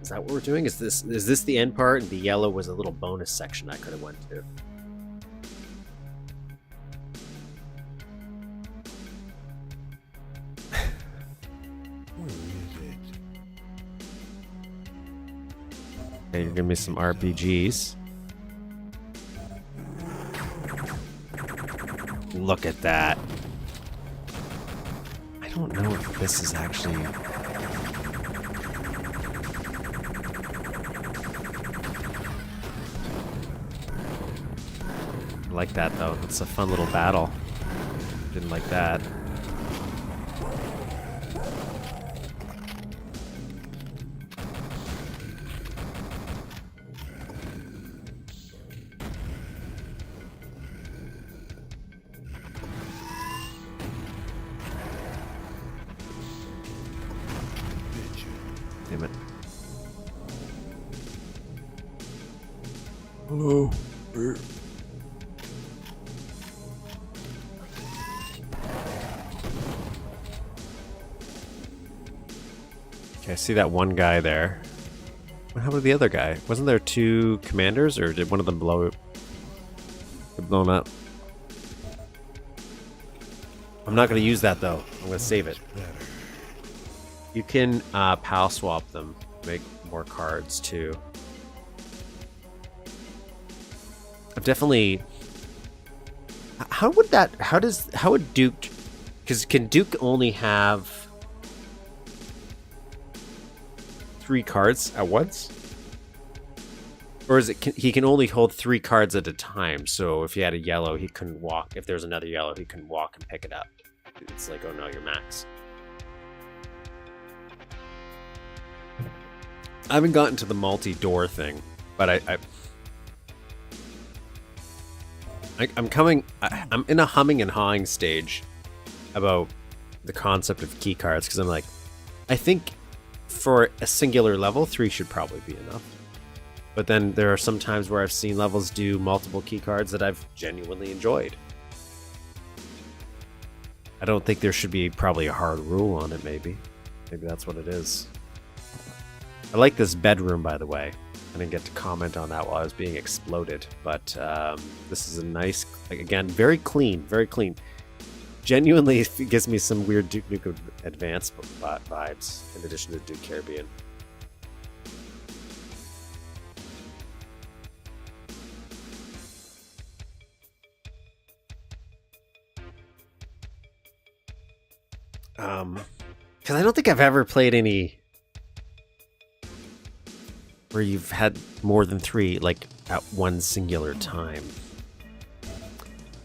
what we're doing? Is this the end part and the yellow was a little bonus section I could have went to? Okay, you're giving me some RPGs. Look at that. I don't know if this is actually... I like that though. It's a fun little battle. Didn't like that. Damn it. Hello. Okay, I see that one guy there. What happened to the other guy? Wasn't there two commanders, or did one of them get blown up? I'm not going to use that though. I'm going to save it. You can PAL swap them, make more cards too. I've definitely... How would Duke... Because can Duke only have 3 cards at once? Or is it he can only hold 3 cards at a time, so if he had a yellow, he couldn't walk. If there's another yellow, he couldn't walk and pick it up. It's like, oh no, you're max. I haven't gotten to the multi-door thing, but I'm in a humming and hawing stage about the concept of key cards, because I'm like, I think for a singular level, 3 should probably be enough. But then there are some times where I've seen levels do multiple key cards that I've genuinely enjoyed. I don't think there should be probably a hard rule on it, maybe. Maybe that's what it is. I like this bedroom, by the way. I didn't get to comment on that while I was being exploded, but this is a nice, like, again, very clean, very clean. Genuinely, it gives me some weird Duke Nukem Advanced vibes, in addition to Duke Caribbean. Because I don't think I've ever played any where you've had more than 3, like, at one singular time.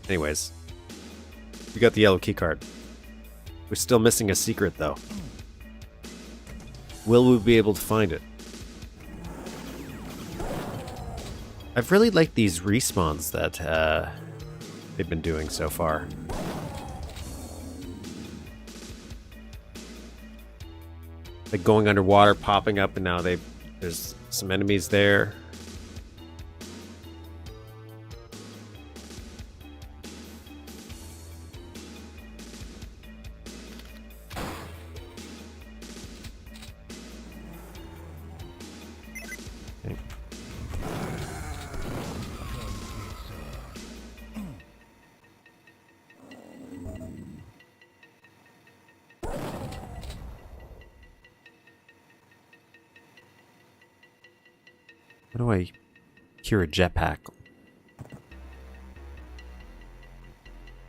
Anyways, we got the yellow key card. We're still missing a secret, though. Will we be able to find it? I've really liked these respawns that they've been doing so far. Like going underwater, popping up, and now there's some enemies there. How do I hear a jetpack?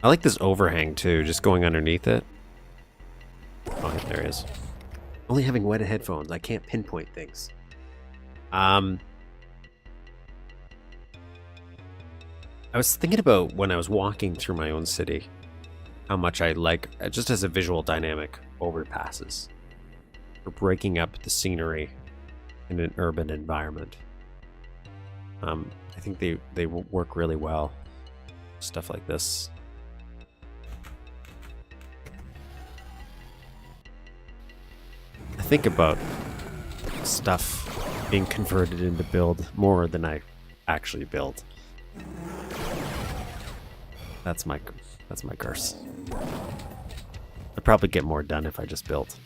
I like this overhang too, just going underneath it. Oh, there it is. Only having wet headphones, I can't pinpoint things. I was thinking about when I was walking through my own city, how much I like, just as a visual dynamic, overpasses. For breaking up the scenery in an urban environment. I think they work really well. Stuff like this. I think about stuff being converted into build more than I actually build. That's my curse. I'd probably get more done if I just built.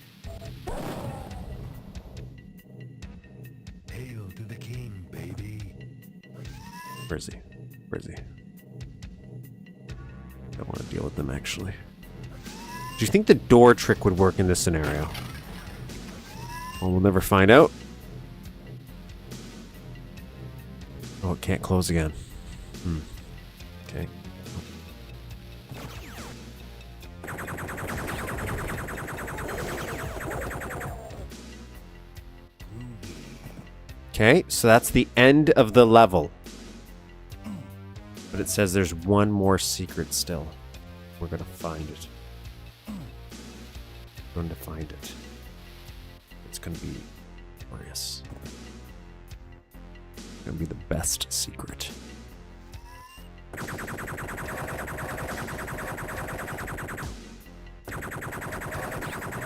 Hail to the king, baby. Where is he? Where is he? Don't want to deal with them, actually. Do you think the door trick would work in this scenario? Well, we'll never find out. Oh, it can't close again. Okay. Okay, so that's the end of the level. But it says there's one more secret still. We're gonna find it. We're going to find it. It's gonna be glorious. It's gonna be the best secret.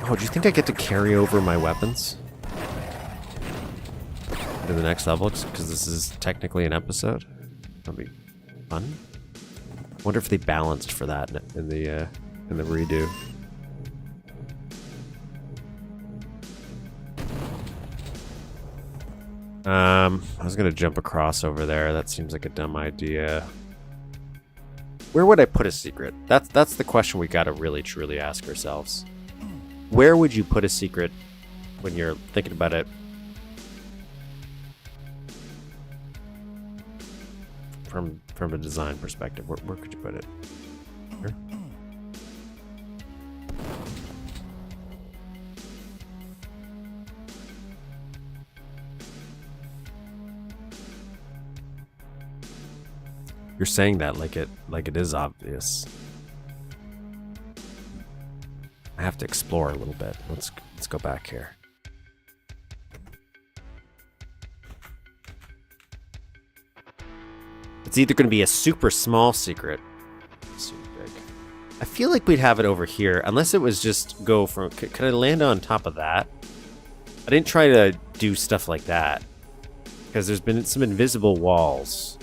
Oh, do you think I get to carry over my weapons to the next level? Because this is technically an episode. That'll be fun. Wonder if they balanced for that in the redo. I was gonna jump across over there. That seems like a dumb idea. Where would I put a secret? That's the question we gotta really truly ask ourselves. Where would you put a secret when you're thinking about it from a design perspective? Where could you put it? Here? You're saying that like it is obvious. I have to explore a little bit. Let's go back here. It's either going to be a super small secret, super big. I feel like we'd have it over here, unless it was just go from. Could I land on top of that? I didn't try to do stuff like that because there's been some invisible walls.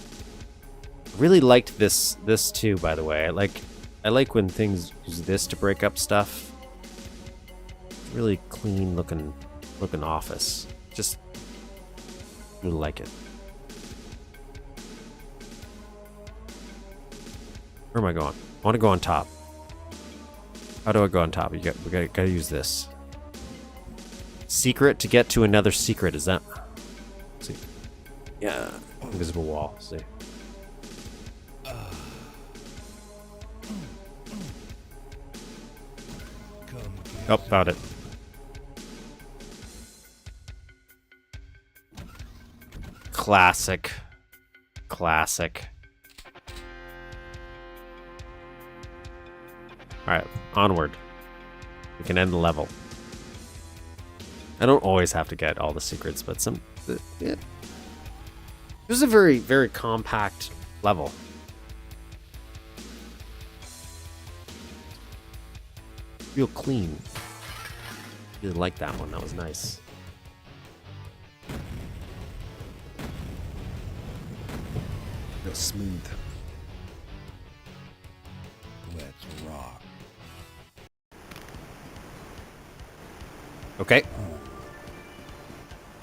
I really liked this too, by the way. I like when things use this to break up stuff. Really clean looking office. Just really like it. Where am I going? I want to go on top. How do I go on top? We gotta use this. Secret to get to another secret, is that? Let's see. Yeah. Invisible wall. Let's see. Oh, found it. Classic. Classic. Alright, onward. We can end the level. I don't always have to get all the secrets, but some... It was a very, very compact level. Real clean. Really like that one. That was nice. Real smooth. Let's rock. Okay.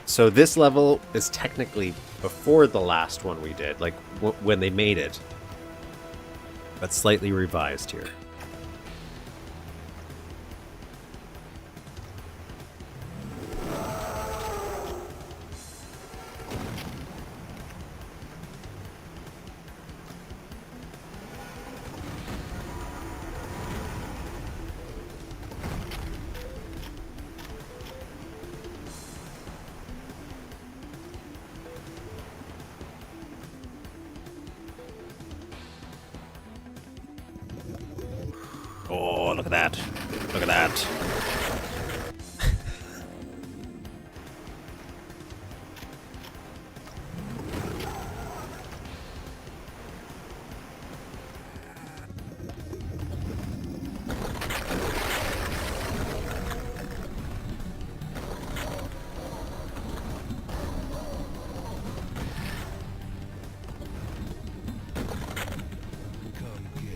So this level is technically before the last one we did, like when they made it, but slightly revised here. Oh, look at that. Look at that.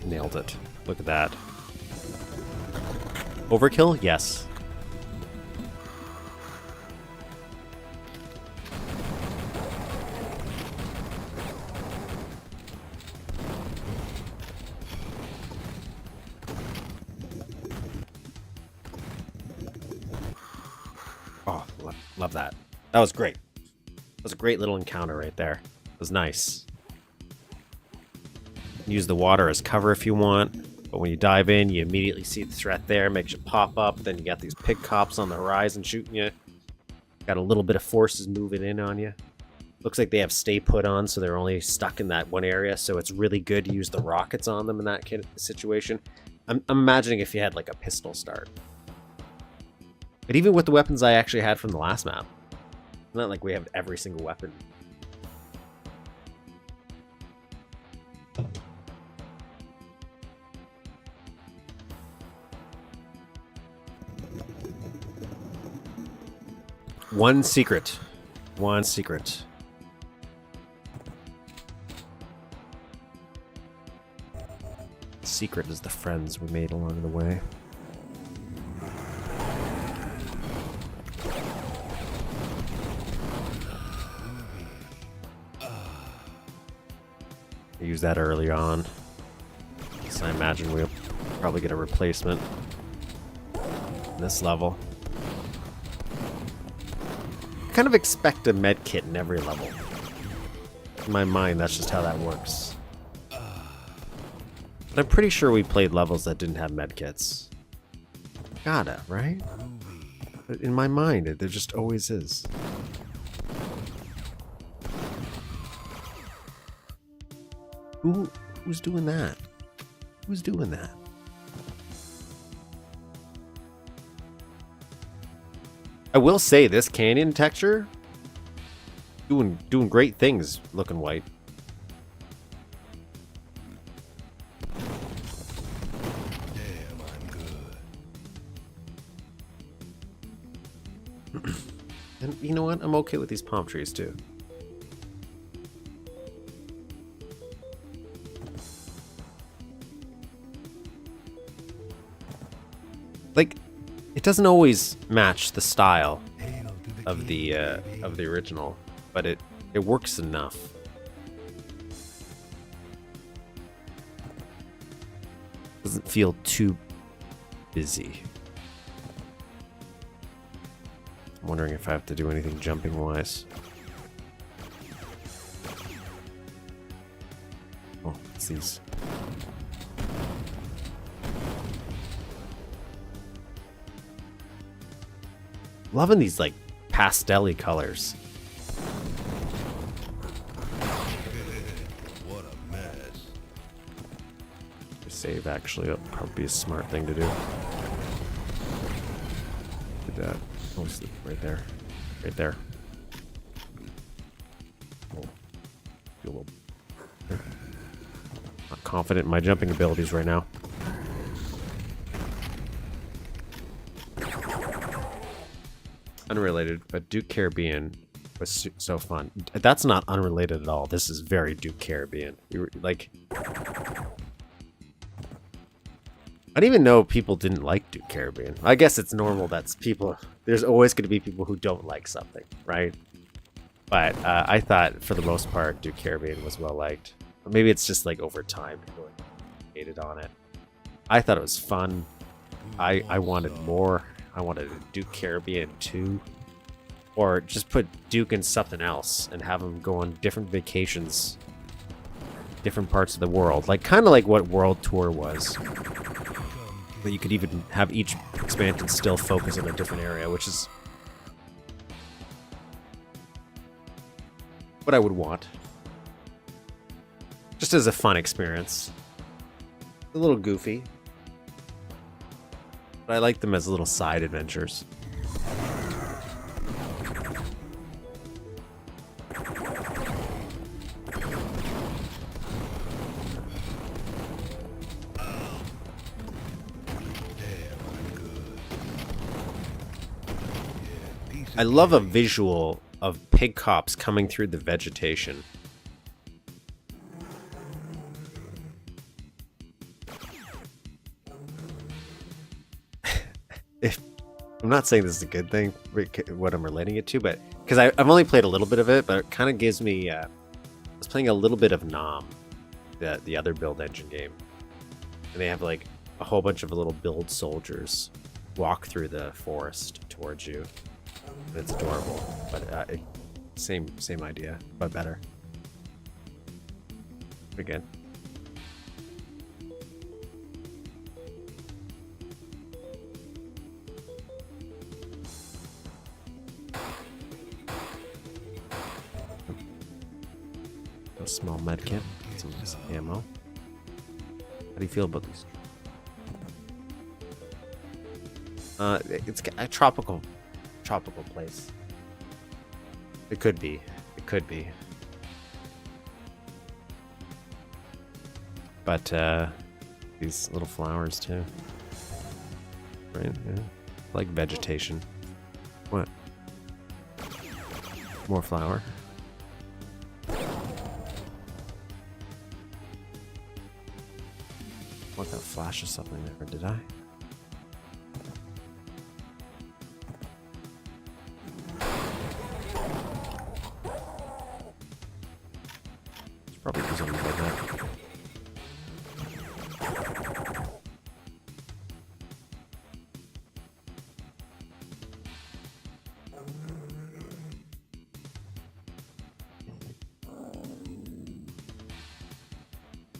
Nailed it. Look at that. Overkill? Yes. Oh, love that. That was great. That was a great little encounter right there. It was nice. Use the water as cover if you want. But when you dive in, you immediately see the threat there, makes you pop up. Then you got these pig cops on the horizon shooting you. Got a little bit of forces moving in on you. Looks like they have stay put on, so they're only stuck in that one area. So it's really good to use the rockets on them in that situation. I'm imagining if you had like a pistol start. But even with the weapons I actually had from the last map, it's not like we have every single weapon. One secret. One secret. The secret is the friends we made along the way. I used that early on. So I imagine we'll probably get a replacement in this level. Kind of expect a med kit in every level. In my mind, that's just how that works. But I'm pretty sure we played levels that didn't have med kits. Gotta, right? But in my mind, there just always is. Who's doing that? Who's doing that? I will say this canyon texture doing great things looking white. Damn, I'm good. And you know what? I'm okay with these palm trees too. Like, it doesn't always match the style of the original, but it works enough. Doesn't feel too busy. I'm wondering if I have to do anything jumping wise. Oh, it's these. Loving these like pastel-y colors. Save, actually. That'll probably be a smart thing to do. Do that. Oh, right there. Right there. Oh. Feel a little... Not confident in my jumping abilities right now. Unrelated, but Duke Caribbean was so fun. That's not unrelated at all. This is very Duke Caribbean. You were, like... I didn't even know people didn't like Duke Caribbean. I guess it's normal that's people... There's always going to be people who don't like something, right? But I thought, for the most part, Duke Caribbean was well-liked. Maybe it's just, like, over time, people hated on it. I thought it was fun. I wanted more. I wanted a Duke Caribbean 2. Or just put Duke in something else and have him go on different vacations. Different parts of the world. Like, kind of like what World Tour was. But you could even have each expansion still focus on a different area, which is what I would want. Just as a fun experience. A little goofy. But I like them as little side adventures. I love a visual of pig cops coming through the vegetation. I'm not saying this is a good thing, what I'm relating it to, but because I've only played a little bit of it, but it kind of gives me. I was playing a little bit of Nom, the other build engine game, and they have like a whole bunch of little build soldiers walk through the forest towards you. It's adorable, but same idea, but better. Again. A small med kit, some ammo. How do you feel about these? It's a tropical place. It could be. It could be. But these little flowers too. Right? Yeah. Like vegetation. What? More flower. What, that flash of something there, did I? Probably because I'm like that.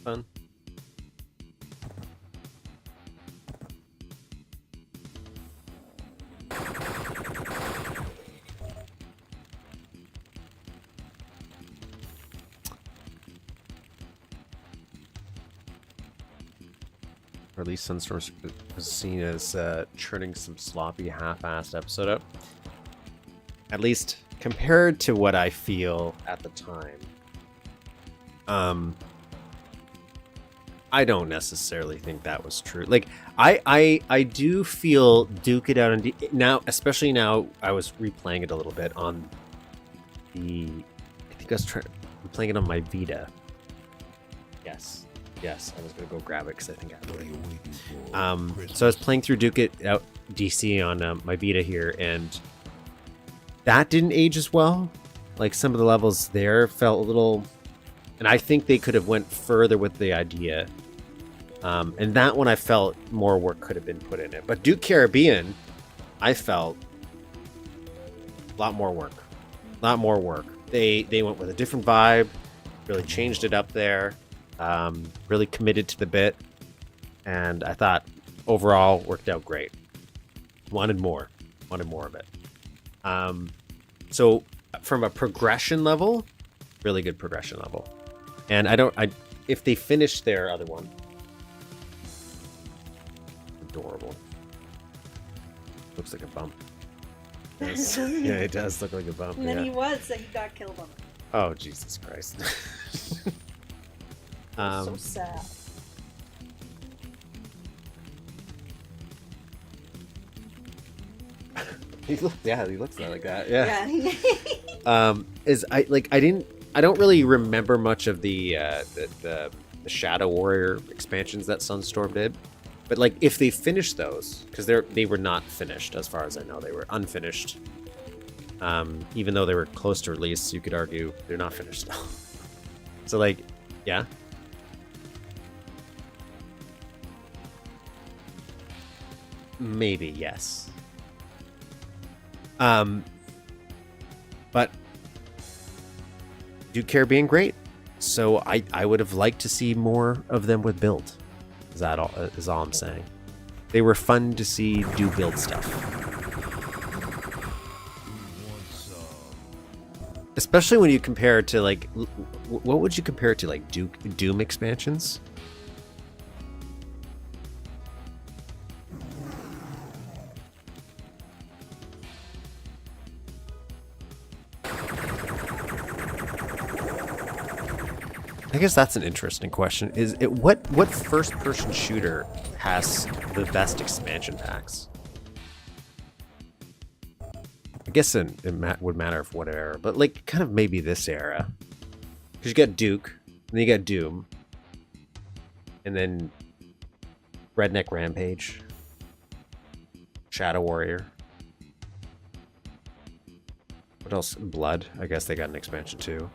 Fun. Or at least Sunstorm was seen as churning some sloppy, half-assed episode up. At least compared to what I feel at the time. I don't necessarily think that was true. Like, I do feel Duke it out, and now, especially now, I was replaying it a little bit on the. I think I was playing it on my Vita. Yes, I was gonna go grab it because I think I have it. So I was playing through Duke It Out DC on my Vita here, and that didn't age as well. Like, some of the levels there felt a little, and I think they could have went further with the idea. And that one I felt more work could have been put in it. But Duke Caribbean, I felt a lot more work. They went with a different vibe, really changed it up there. Really committed to the bit, and I thought overall worked out great. Wanted more of it. So from a progression level, really good progression level. And if they finish their other one, adorable. Looks like a bump. Yes. Yeah, it does look like a bump. And then Yeah. he got killed on it. Oh, Jesus Christ. So sad. He looks like that. Yeah. Yeah. I don't really remember much of the Shadow Warrior expansions that Sunstorm did, but like if they finished those, because they were not finished as far as I know, they were unfinished. Even though they were close to release, you could argue they're not finished. So like, yeah. Maybe, yes. But Duke Caribbean, great. So I would have liked to see more of them with build. Is all I'm saying. They were fun to see do build stuff. Especially when you compare it to like, what would you compare it to, like Doom expansions? I guess that's an interesting question. What first-person shooter has the best expansion packs? I guess it would matter if what era, but like kind of maybe this era, because you got Duke, and then you got Doom, and then Redneck Rampage, Shadow Warrior. What else? Blood. I guess they got an expansion too.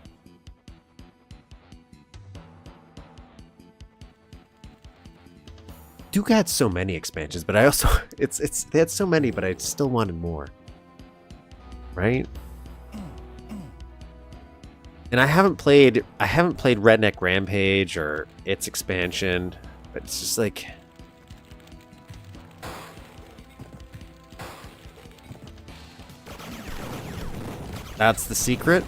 Duke had so many expansions, but I also they had so many, but I still wanted more. Right? And I haven't played Redneck Rampage or its expansion, but it's just like that's the secret.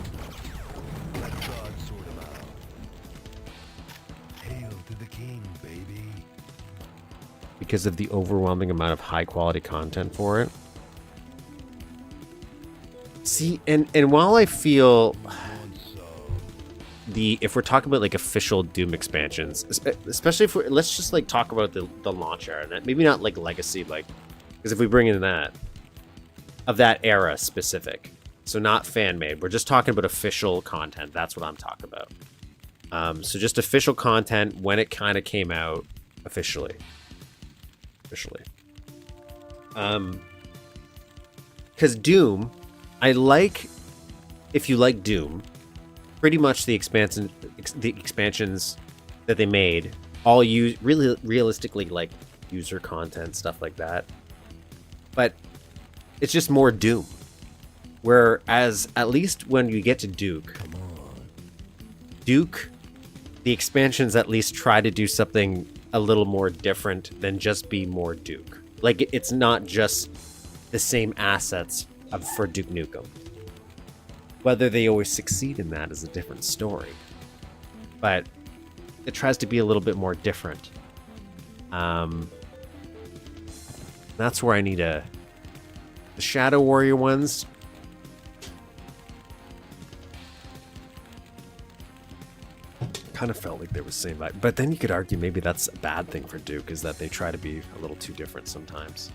Because of the overwhelming amount of high quality content for it. See, and while I feel if we're talking about like official Doom expansions, especially if let's just like talk about the launch era, and maybe not like legacy, like, because if we bring in that of that era specific, so not fan made, we're just talking about official content. That's what I'm talking about. So just official content when it kind of came out officially. Because Doom, I like, if you like Doom, pretty much the expansions that they made all use really realistically like user content, stuff like that, but it's just more Doom. Whereas at least when you get to Duke, the expansions at least try to do something a little more different than just be more Duke. Like, it's not just the same assets for Duke Nukem. Whether they always succeed in that is a different story. But it tries to be a little bit more different. That's where I need the Shadow Warrior ones. Kind of felt like they were the same vibe, but then you could argue maybe that's a bad thing for Duke, is that they try to be a little too different sometimes.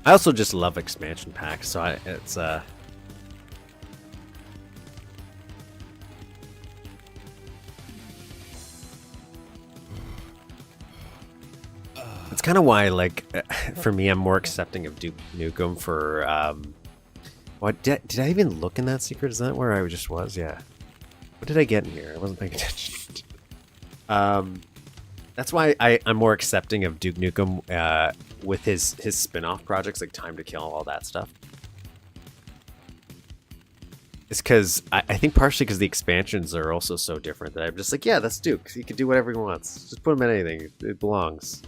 I also just love expansion packs, so it's kind of why, like, for me, I'm more accepting of Duke Nukem for what did I even look in that secret? Is that where I just was? Yeah. What did I get in here? I wasn't paying attention. That's why I'm more accepting of Duke Nukem with his spin-off projects like Time to Kill, all that stuff. It's because I think partially because the expansions are also so different that I'm just like, yeah, that's Duke. He can do whatever he wants. Just put him in anything. It belongs.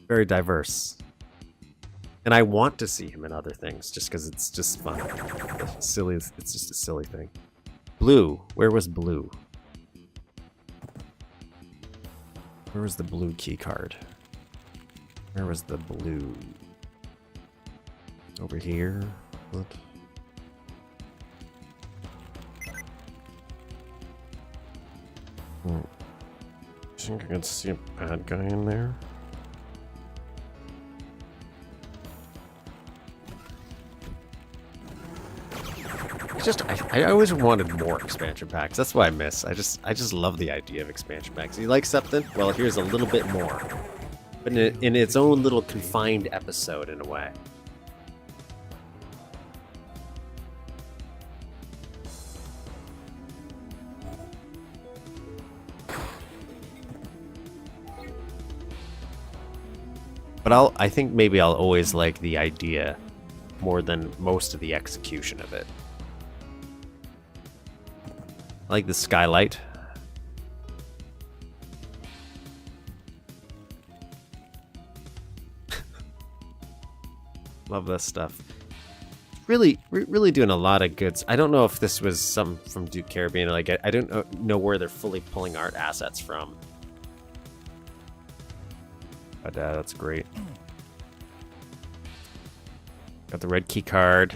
Very diverse. And I want to see him in other things just because it's just fun. Silly. It's just a silly thing. Blue. Where was Blue? Where was the blue key card? Where was the blue? Over here? What? Hmm. I think I can see a bad guy in there. I always wanted more expansion packs. That's what I miss. I just love the idea of expansion packs. You like something? Well, here's a little bit more, but in its own little confined episode in a way. But I think maybe I'll always like the idea more than most of the execution of it. I like the skylight. Love this stuff. Really doing a lot of goods. I don't know if this was some from Duke Caribbean. Like I don't know where they're fully pulling art assets from. But that's great. Got the red key card.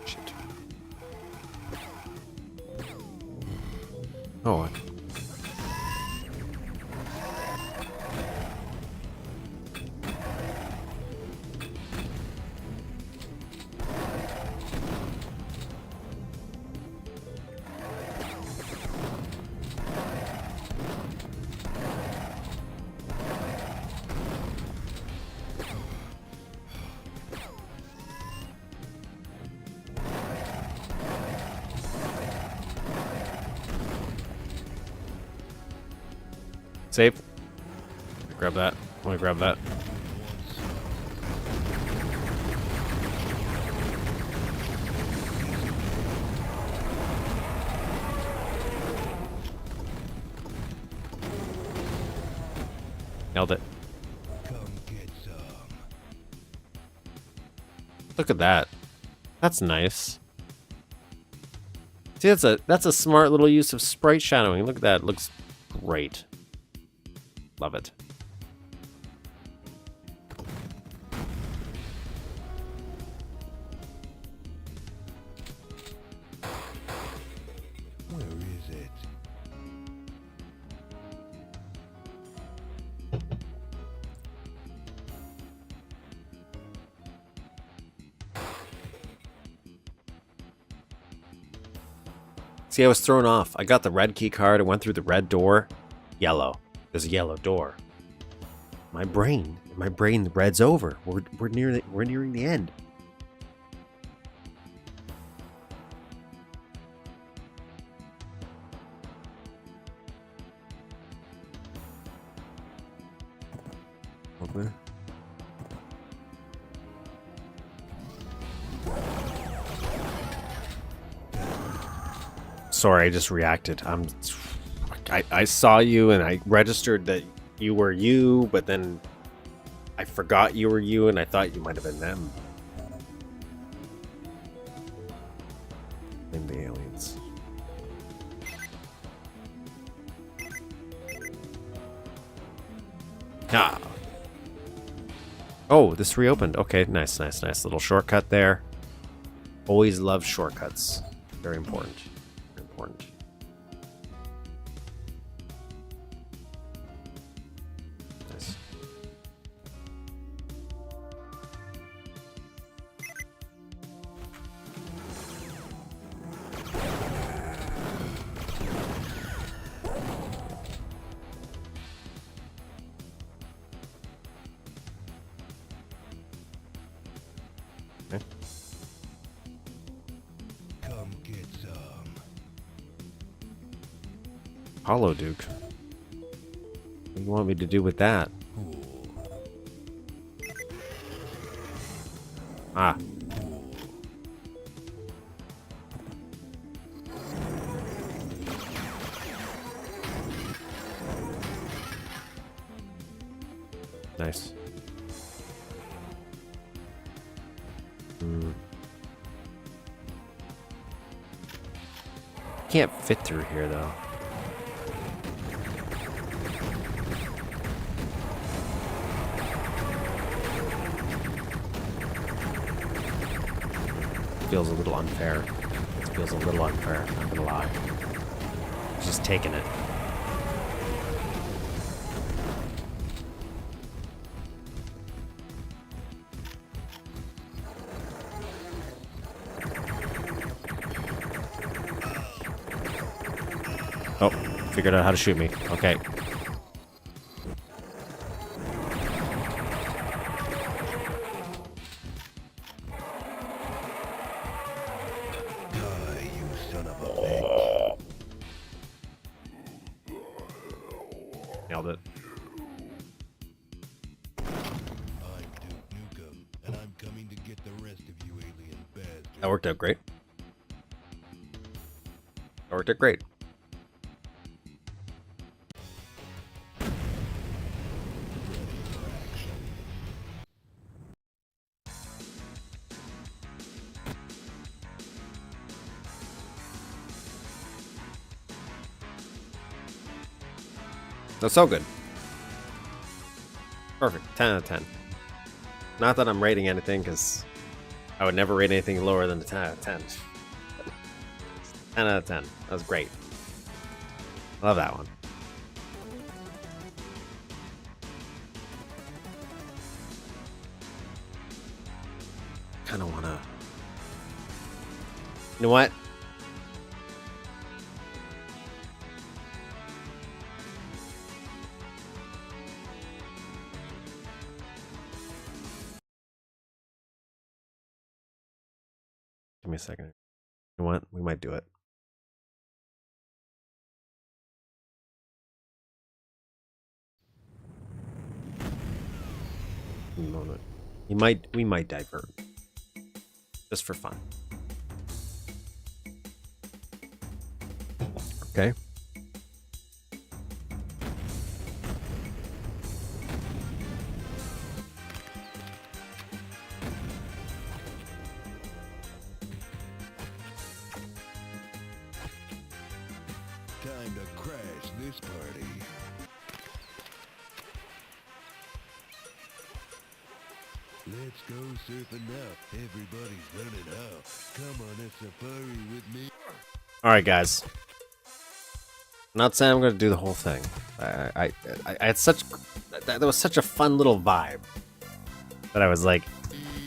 Shit. Oh. Save. Grab that. I want to grab that. Nailed it. Come get some. Look at that. That's nice. See, that's a smart little use of sprite shadowing. Look at that. It looks great. Love it. Where is it? See, I was thrown off. I got the red key card. I went through the red door. Yellow. There's a yellow door. My brain, the red's over. We're nearing the end. Okay. Sorry, I just reacted. I saw you and I registered that you were you, but then I forgot you were you and I thought you might have been them. And the aliens. Ah. Oh, this reopened. Okay, nice. Little shortcut there. Always love shortcuts. Very important. Very important. Nice. Okay. Come get some. Hollow Duke. What do you want me to do with that? Ah. Nice. Can't fit through here though. Feels a little unfair. It feels a little unfair, not gonna lie. Just taking it. Oh, figured out how to shoot me. Okay. Die, you son of a bitch. Nailed it. I'm Duke Nukem, and I'm coming to get the rest of you alien bastards. That worked out great. That worked out great. That's so good. Perfect. 10 out of 10. Not that I'm rating anything, because I would never rate anything lower than a 10 out of 10. 10 out of 10. That was great. Love that one. Kind of want to... You know what? Give me a second. You know what? We might do it. Moment. We might divert. Just for fun. Okay. Time to crash this party. Let's go surfing now. Everybody's running out. Come on a safari with me. Alright, guys. I'm not saying I'm going to do the whole thing. I had such... That was such a fun little vibe. That I was like,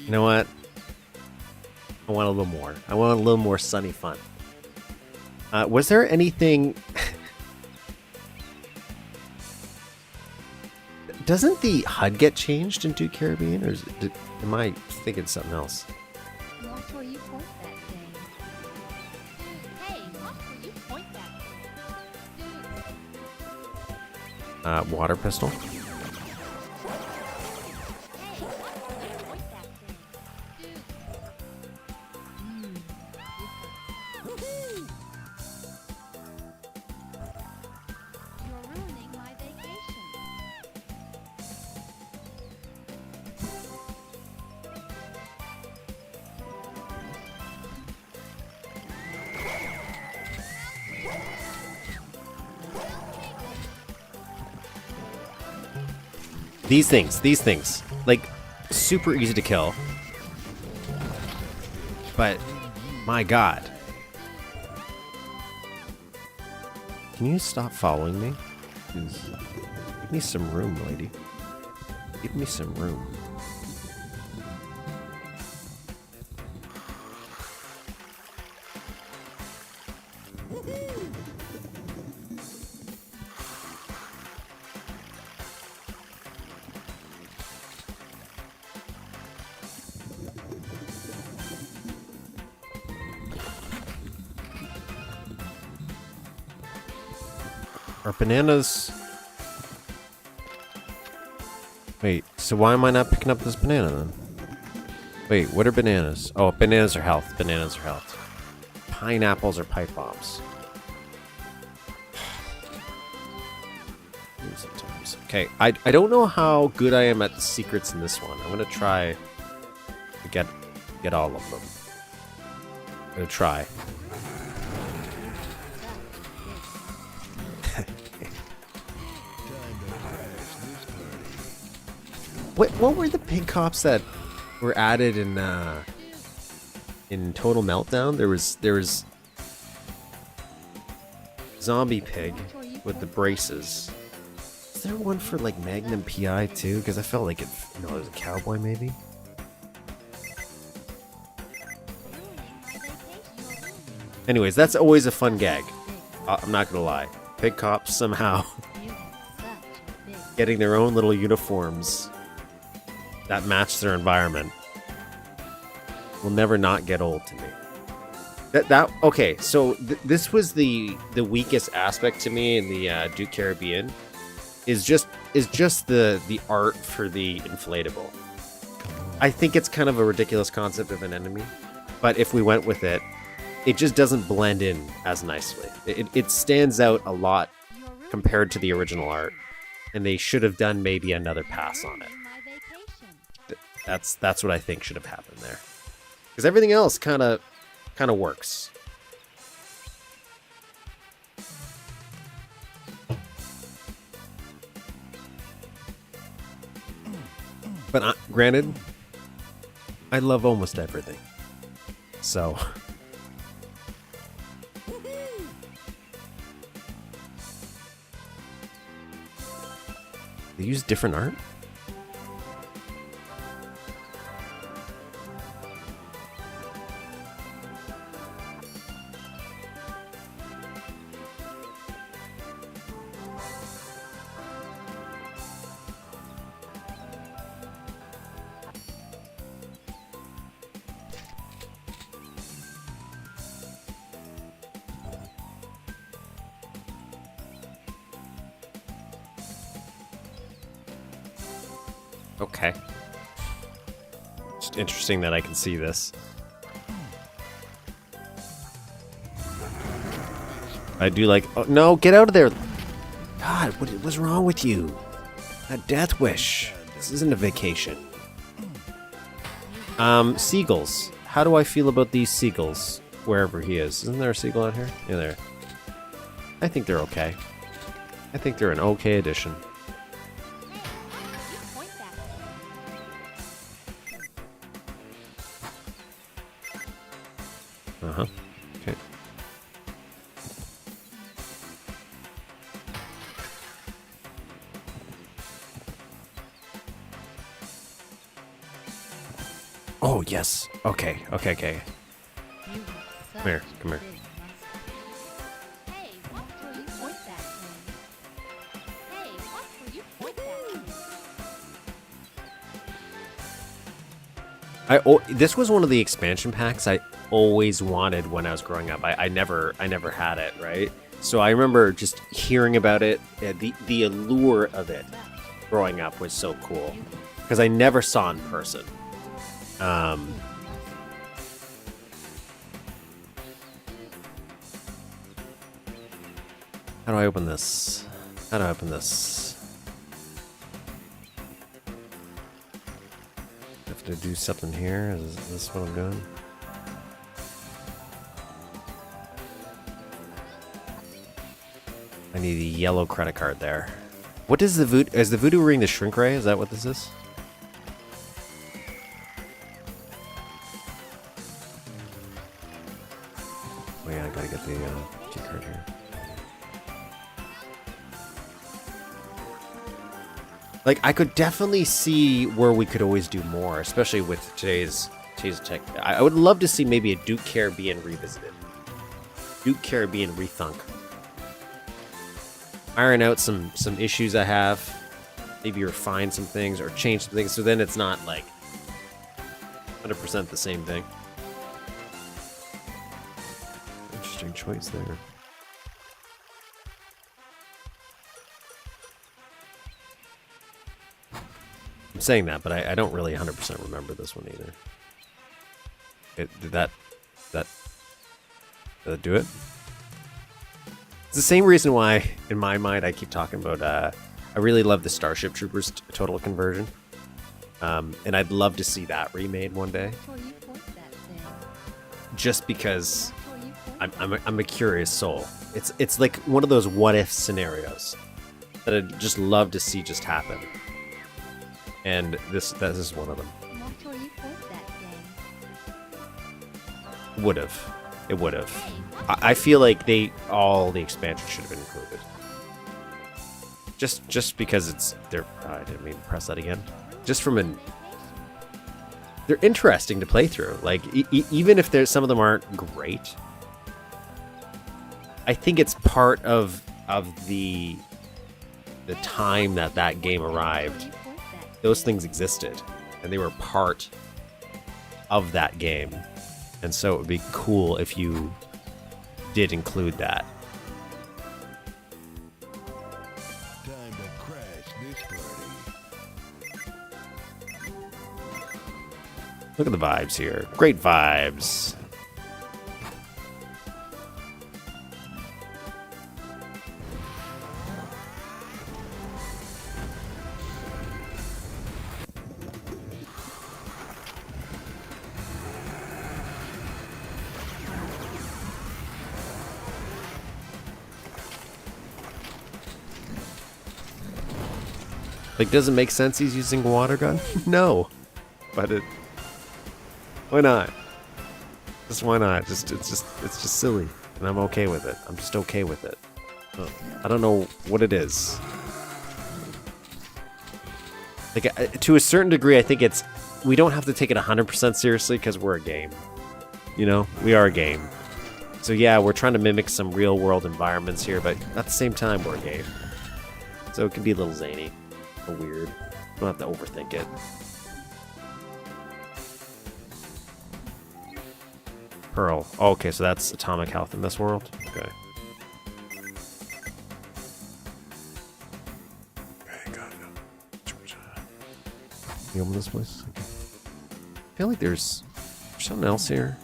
you know what? I want a little more. I want a little more sunny fun. Was there anything... Doesn't the HUD get changed in Duke Caribbean? Or am I thinking something else? Watch where you point that thing. Hey, watch where you point that thing. Water pistol. Hey, watch where you point that thing. You're ruining my vacation. These things, like, super easy to kill. But, my god. Can you stop following me? Please. Give me some room, lady. Give me some room. Are bananas... Wait, so why am I not picking up this banana then? Wait, what are bananas? Oh, bananas are health. Bananas are health. Pineapples are pipe bombs. Sometimes. Okay, I don't know how good I am at the secrets in this one. I'm gonna try to get get all of them. I'm gonna try. What were the pig cops that were added in Total Meltdown? There was zombie pig with the braces. Is there one for like Magnum PI too? Because I felt like it. No, it was a cowboy maybe. Anyways, that's always a fun gag. I'm not gonna lie. Pig cops somehow getting their own little uniforms that match their environment will never not get old to me. Okay, so this was the weakest aspect to me in the Duke Caribbean is just the art for the inflatable. I think it's kind of a ridiculous concept of an enemy, but if we went with it, it just doesn't blend in as nicely. It stands out a lot compared to the original art, and they should have done maybe another pass on it. That's what I think should have happened there, because everything else kind of works. But granted, I love almost everything, so. They use different art? Okay. Just interesting that I can see this. I do like... Oh, no, get out of there! God, what's wrong with you? A death wish. This isn't a vacation. Seagulls. How do I feel about these seagulls? Wherever he is. Isn't there a seagull out here? Yeah, there. I think they're okay. I think they're an okay addition. Uh-huh. Okay. Oh, yes. Okay. Okay. Come here. Come here. Hey, watch where you point that thing. Hey, watch where you point that thing. This was one of the expansion packs I always wanted when I was growing up. I never had it, right? So I remember just hearing about it. The allure of it growing up was so cool because I never saw it in person. How do I open this? How do I open this? I have to do something here. Is this what I'm doing? I need a yellow credit card there. What is the voodoo? Is the voodoo ring the shrink ray? Is that what this is? Oh yeah, I gotta get the key card here. Like, I could definitely see where we could always do more, especially with today's tech. I would love to see maybe a Duke Caribbean revisited. Duke Caribbean rethunk. Iron out some issues I have. Maybe refine some things or change some things, so then it's not like 100% the same thing. Interesting choice there. I'm saying that, but I don't really 100% remember this one either. Did that do it? It's the same reason why, in my mind, I keep talking about, I really love the Starship Troopers total conversion. And I'd love to see that remade one day. Watch where you point that just because Watch where you point I'm a curious soul. It's like one of those what if scenarios that I'd just love to see just happen. And this is one of them. that. Watch where you point that thing. Would have. It would have. Hey, watch I feel like all the expansion should have been included. Just because it's they're I didn't mean to press that again. Just from an they're interesting to play through. Like even if there's some of them aren't great, I think it's part of the time that game arrived. Those things existed, and they were part of that game, and so it would be cool if you did include that. Time to crash this party. Look at the vibes here. Great vibes. Like, does it make sense he's using a water gun? No. But why not? Just why not? It's just silly. And I'm okay with it. I'm just okay with it. I don't know what it is. Like, to a certain degree, I think we don't have to take it 100% seriously because we're a game. You know? We are a game. So yeah, we're trying to mimic some real world environments here, but at the same time, we're a game. So it can be a little zany. Weird. Don't have to overthink it. Pearl. Oh, okay, so that's atomic health in this world? Okay. Okay, got it. You open this place? Okay. I feel like there's something else here.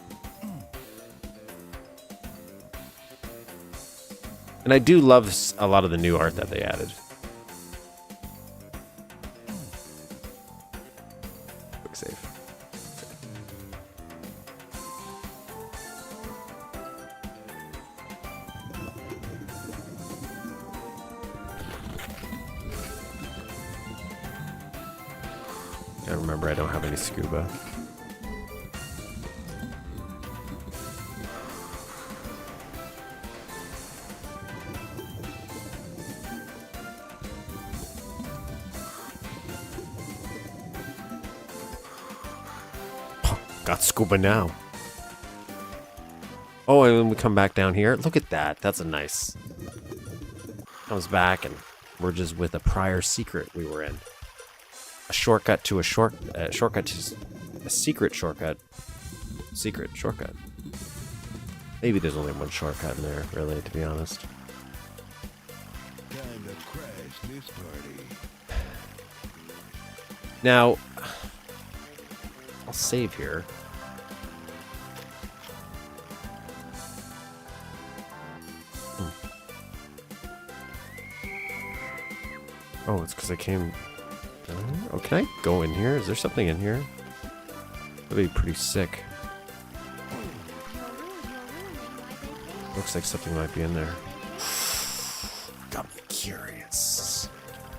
And I do love a lot of the new art that they added. Save. I remember I don't have any scuba. Got scuba now. Oh, and when we come back down here, look at that. That's a nice. Comes back and merges with a prior secret we were in. A shortcut to a shortcut to a secret shortcut. Secret shortcut. Maybe there's only one shortcut in there, really, to be honest. Time to crash this party. Now, I'll save here. Oh, it's because I came down here? Oh, can I go in here? Is there something in here? That'd be pretty sick. Looks like something might be in there. Got me curious.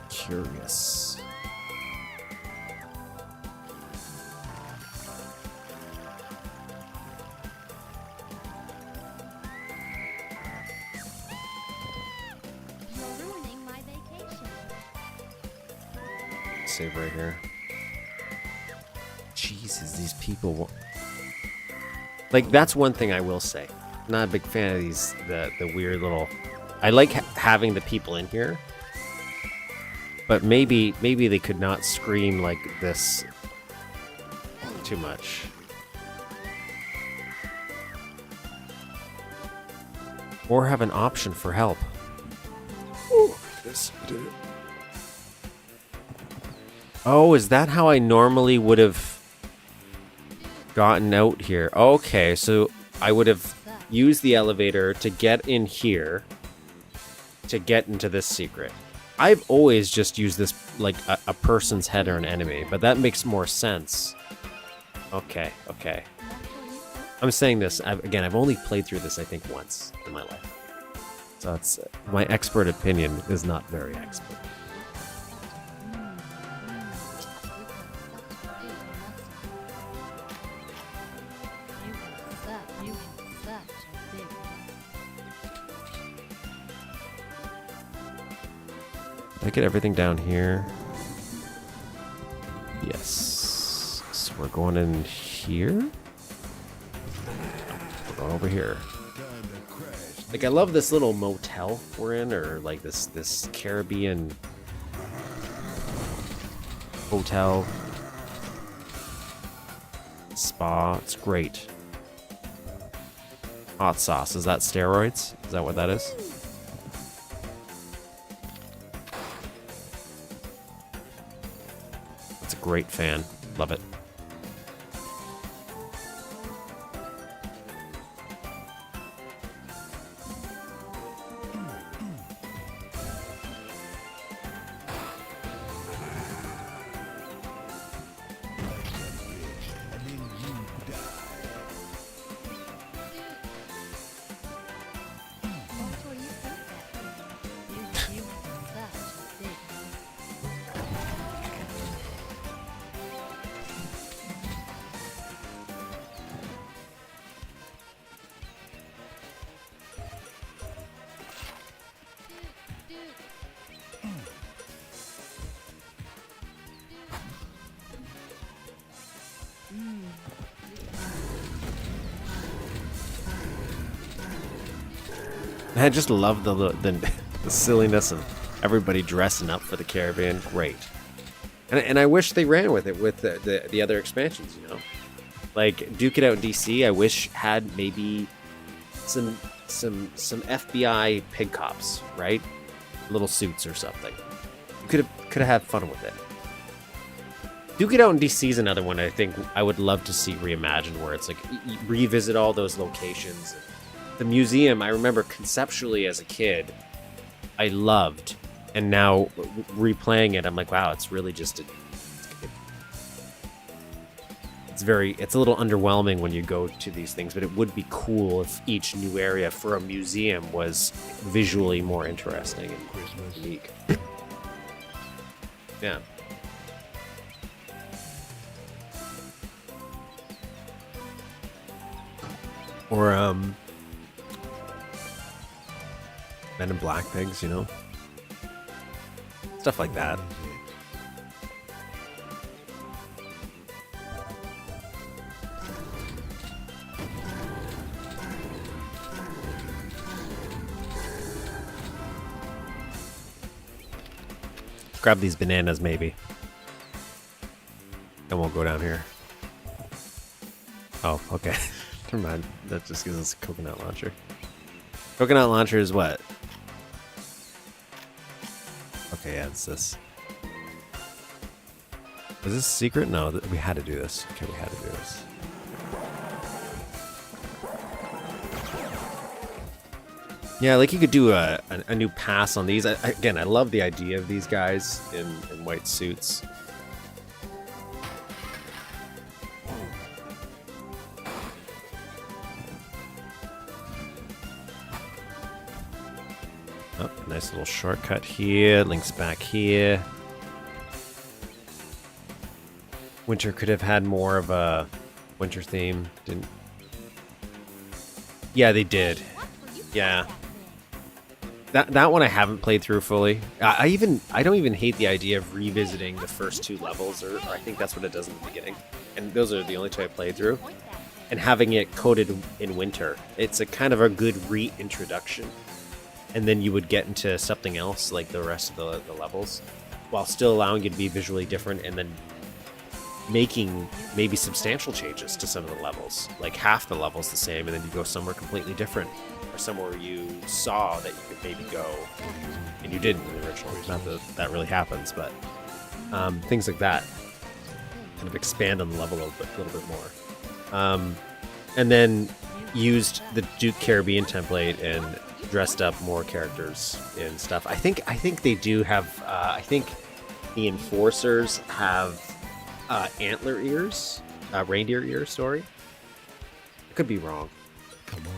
Curious. You're ruining my vacation. Save right here. Jesus, these people. Like, that's one thing I will say. Not a big fan of these, the weird little. I like having the people in here, but maybe they could not scream like this too much. Or have an option for help. Oh, this did it. Oh, is that how I normally would have gotten out here? Okay, so I would have used the elevator to get in here to get into this secret. I've always just used this like a person's head or an enemy, but that makes more sense. Okay, okay. Watch where you point I'm saying this, again, I've only played through this, I think, once in my life. So it's, my expert opinion is not very expert. Did I get everything down here? Yes. So we're going in here? We're going over here. Like, I love this little motel we're in, or like this Caribbean hotel spa. It's great. Hot sauce. Is that steroids? Is that what that is? It's a great fan. Love it. I just love the silliness of everybody dressing up for the Caribbean. Great, and I wish they ran with it with the other expansions. You know, like Duke It Out in DC. I wish had maybe some FBI pig cops, right? Little suits or something. Could have had fun with it. Duke It Out in DC is another one I think I would love to see reimagined, where it's like revisit all those locations. The museum, I remember conceptually as a kid, I loved, and now replaying it, I'm like, wow, it's really just it's a little underwhelming when you go to these things, but it would be cool if each new area for a museum was visually more interesting and unique. Yeah. Or Men in Black pigs, you know? Stuff like that. Grab these bananas, maybe. And we'll go down here. Oh, okay. Never mind. That just gives us a coconut launcher. Coconut launcher is what? Okay, yeah, it's this. Is this secret? No, we had to do this. Okay, we had to do this. Yeah, like you could do a new pass on these. Again, I love the idea of these guys in white suits. Oh, nice little shortcut here. Links back here. Winter could have had more of a winter theme. Didn't. Yeah, they did. Yeah. That one I haven't played through fully. I don't even hate the idea of revisiting the first two levels, or I think that's what it does in the beginning. And those are the only two I played through. And having it coded in winter, it's a kind of a good reintroduction. And then you would get into something else, like the rest of the levels, while still allowing you to be visually different, and then making maybe substantial changes to some of the levels. Like half the level's the same, and then you go somewhere completely different. Or somewhere you saw that you could maybe go, and you didn't in the original. Not that that really happens, but things like that kind of expand on the level a little bit more. And then used the Duke Caribbean template and dressed up more characters and stuff. I think they do have. I think the enforcers have antler ears, reindeer ears. Sorry. I could be wrong. Come on.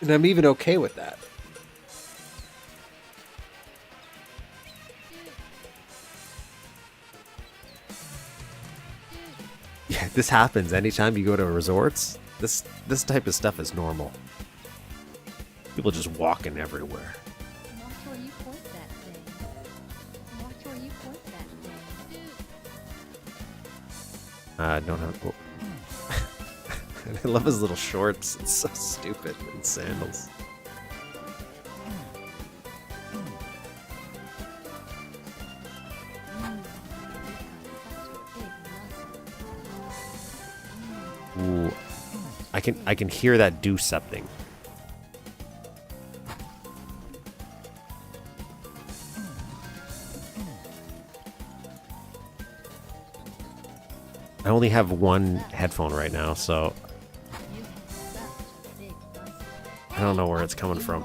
And I'm even okay with that. Yeah, this happens anytime you go to resorts. This type of stuff is normal. People just walking everywhere. Watch where you point that thing. Watch where you point that thing. I don't have. Oh. I love his little shorts. It's so stupid. And sandals. Ooh, I can hear that do something. I only have one headphone right now, so I don't know where it's coming from.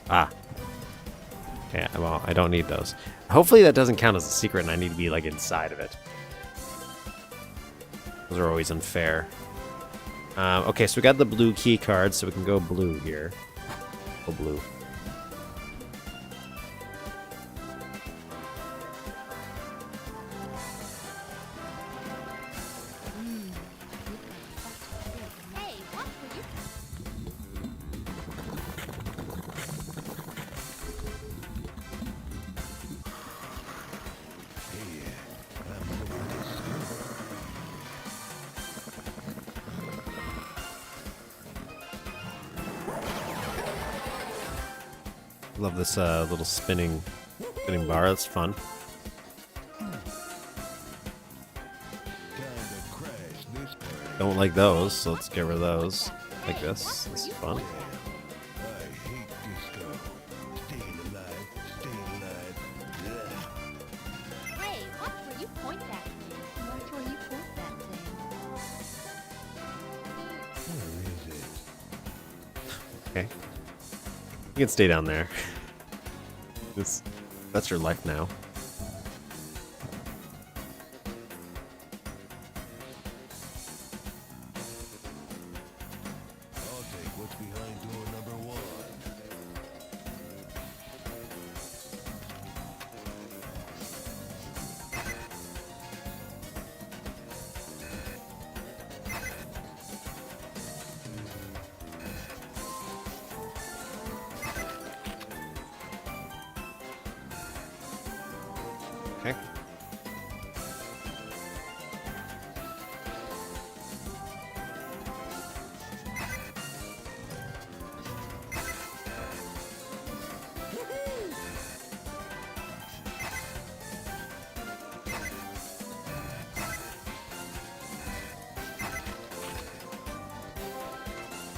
Ah. Okay, well, I don't need those. Hopefully that doesn't count as a secret and I need to be, like, inside of it. Those are always unfair. Okay, so we got the blue key card, so we can go blue here. Go blue. Hey, watch where you Love this little spinning bar. That's fun. Don't like those, so let's get rid of those. Like this. This is fun. I hate disco. Staying alive, staying alive. Ugh. Hey, watch where you point that thing. Watch where you point that thing. Where is it? Okay. You can stay down there. That's your life now. I'll take what's behind door number 1. Okay.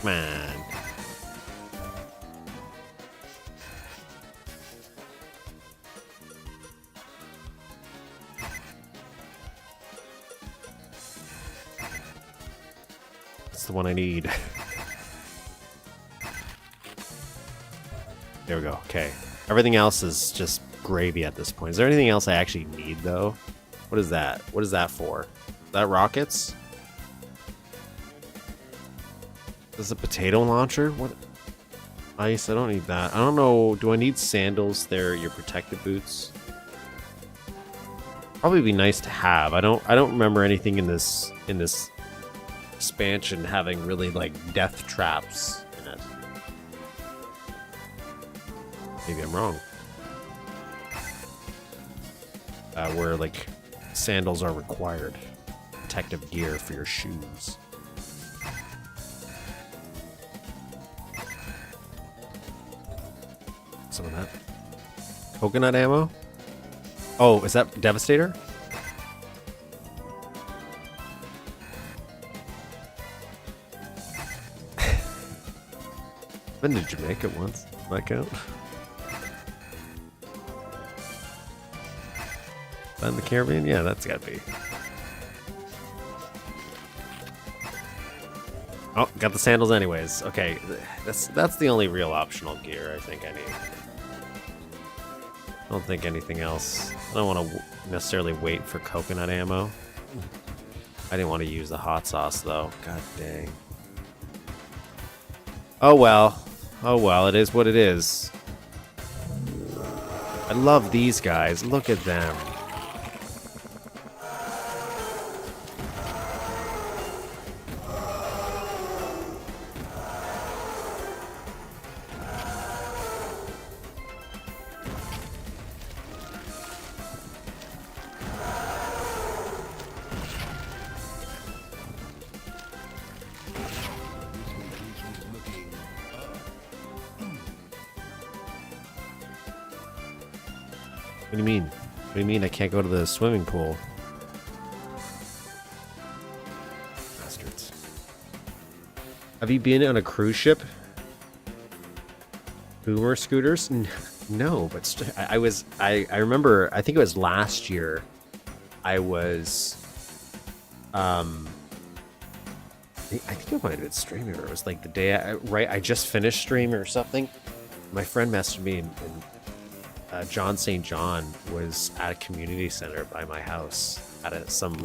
Man. That's the one I need. There we go. Okay. Everything else is just gravy at this point. Is there anything else I actually need, though? What is that? What is that for? Is that rockets? This is a potato launcher? What? Ice? I don't need that. I don't know. Do I need sandals? They're your protective boots. Probably be nice to have. I don't remember anything in this expansion having really like death traps in it. Maybe I'm wrong. Where like sandals are required. Protective gear for your shoes. Some of that. Coconut ammo? Oh, is that Devastator? Been to Jamaica once. Does that count? In the Caribbean? Yeah, that's gotta be. Oh, got the sandals anyways. Okay, that's the only real optional gear I think I need. I don't think anything else. I don't want to necessarily wait for coconut ammo. I didn't want to use the hot sauce though. God dang. Oh well. Oh well, it is what it is. I love these guys. Look at them. What do you mean? What do you mean I can't go to the swimming pool? Bastards. Have you been on a cruise ship? Boomer scooters? No, but I remember, I think it was last year, I was, I think it might have been streaming, or it was like the day, I just finished streaming or something. My friend messaged me and John St. John was at a community center by my house at some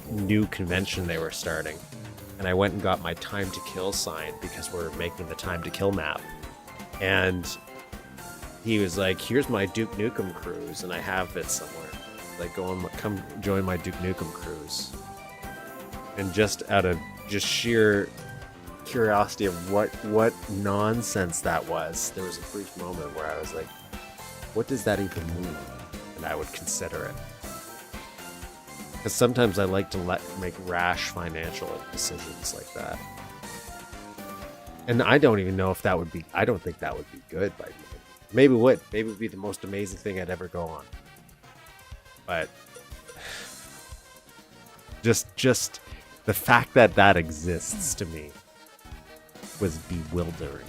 new convention they were starting. And I went and got my time to kill sign because we're making the time to kill map. And he was like, here's my Duke Nukem cruise, and I have it somewhere. Like, come join my Duke Nukem cruise. And just out of just sheer curiosity of what nonsense that was, there was a brief moment where I was like, what does that even mean? And I would consider it. Because sometimes I like to make rash financial decisions like that. And I don't even know if that would be, I don't think that would be good by me. Maybe it would. Maybe it would be the most amazing thing I'd ever go on. But just the fact that that exists to me was bewildering.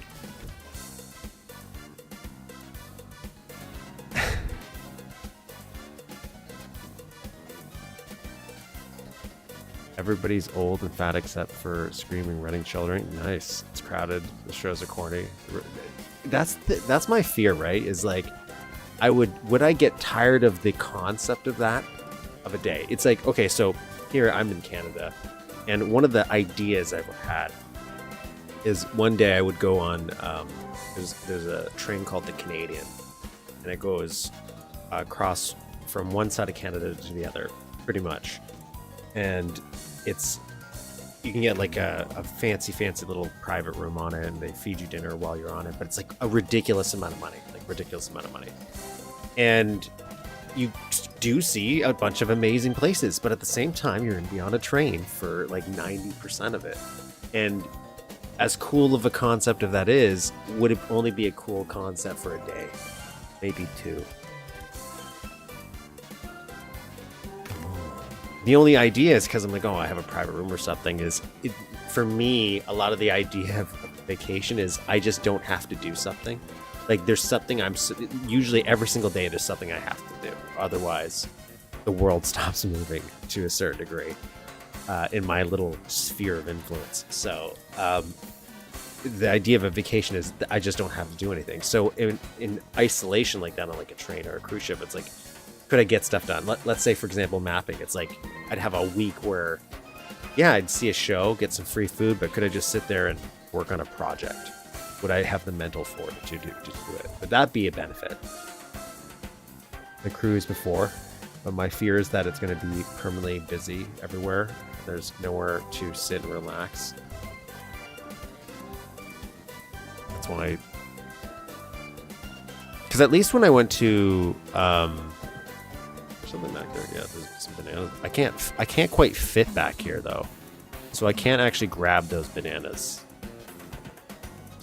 Everybody's old and fat except for screaming, running children. Nice. It's crowded. The shows are corny. That's my fear, right? Is like, would I get tired of the concept of that of a day? It's like, okay, so here I'm in Canada, and one of the ideas I've had is one day I would go on. There's a train called the Canadian, and it goes across from one side of Canada to the other, pretty much. And you can get like a fancy little private room on it, and they feed you dinner while you're on it, but it's like a ridiculous amount of money. And you do see a bunch of amazing places, but at the same time, you're going to be on a train for like 90% of it. And as cool of a concept of that is, would it only be a cool concept for a day? Maybe two. The only idea is because I'm like, oh, I have a private room or something. For me, a lot of the idea of vacation is I just don't have to do something. Like, there's something usually every single day there's something I have to do. Otherwise, the world stops moving to a certain degree in my little sphere of influence. So the idea of a vacation is I just don't have to do anything. So in isolation like that on like a train or a cruise ship, it's like, could I get stuff done? Let's say, for example, mapping. It's like I'd have a week where, yeah, I'd see a show, get some free food, but could I just sit there and work on a project? Would I have the mental fortitude to do it? Would that be a benefit? The cruise before, but my fear is that it's going to be permanently busy everywhere. There's nowhere to sit and relax. That's why. Because at least when I went to something back there, yeah, there's some bananas. I can't quite fit back here though, so I can't actually grab those bananas.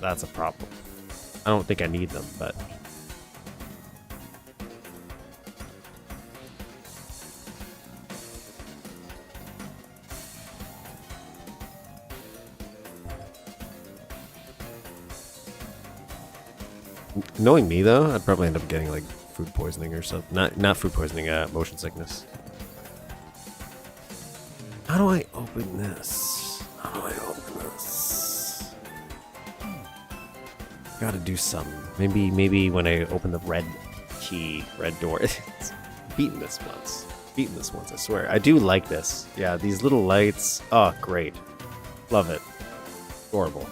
That's a problem. I don't think I need them, but knowing me though, I'd probably end up getting like food poisoning or something. Not food poisoning, motion sickness. How do I open this? Gotta do something. Maybe when I open the red key, red door. It's beaten this once. Beaten this once, I swear. I do like this. Yeah, these little lights. Oh, great. Love it. Adorable.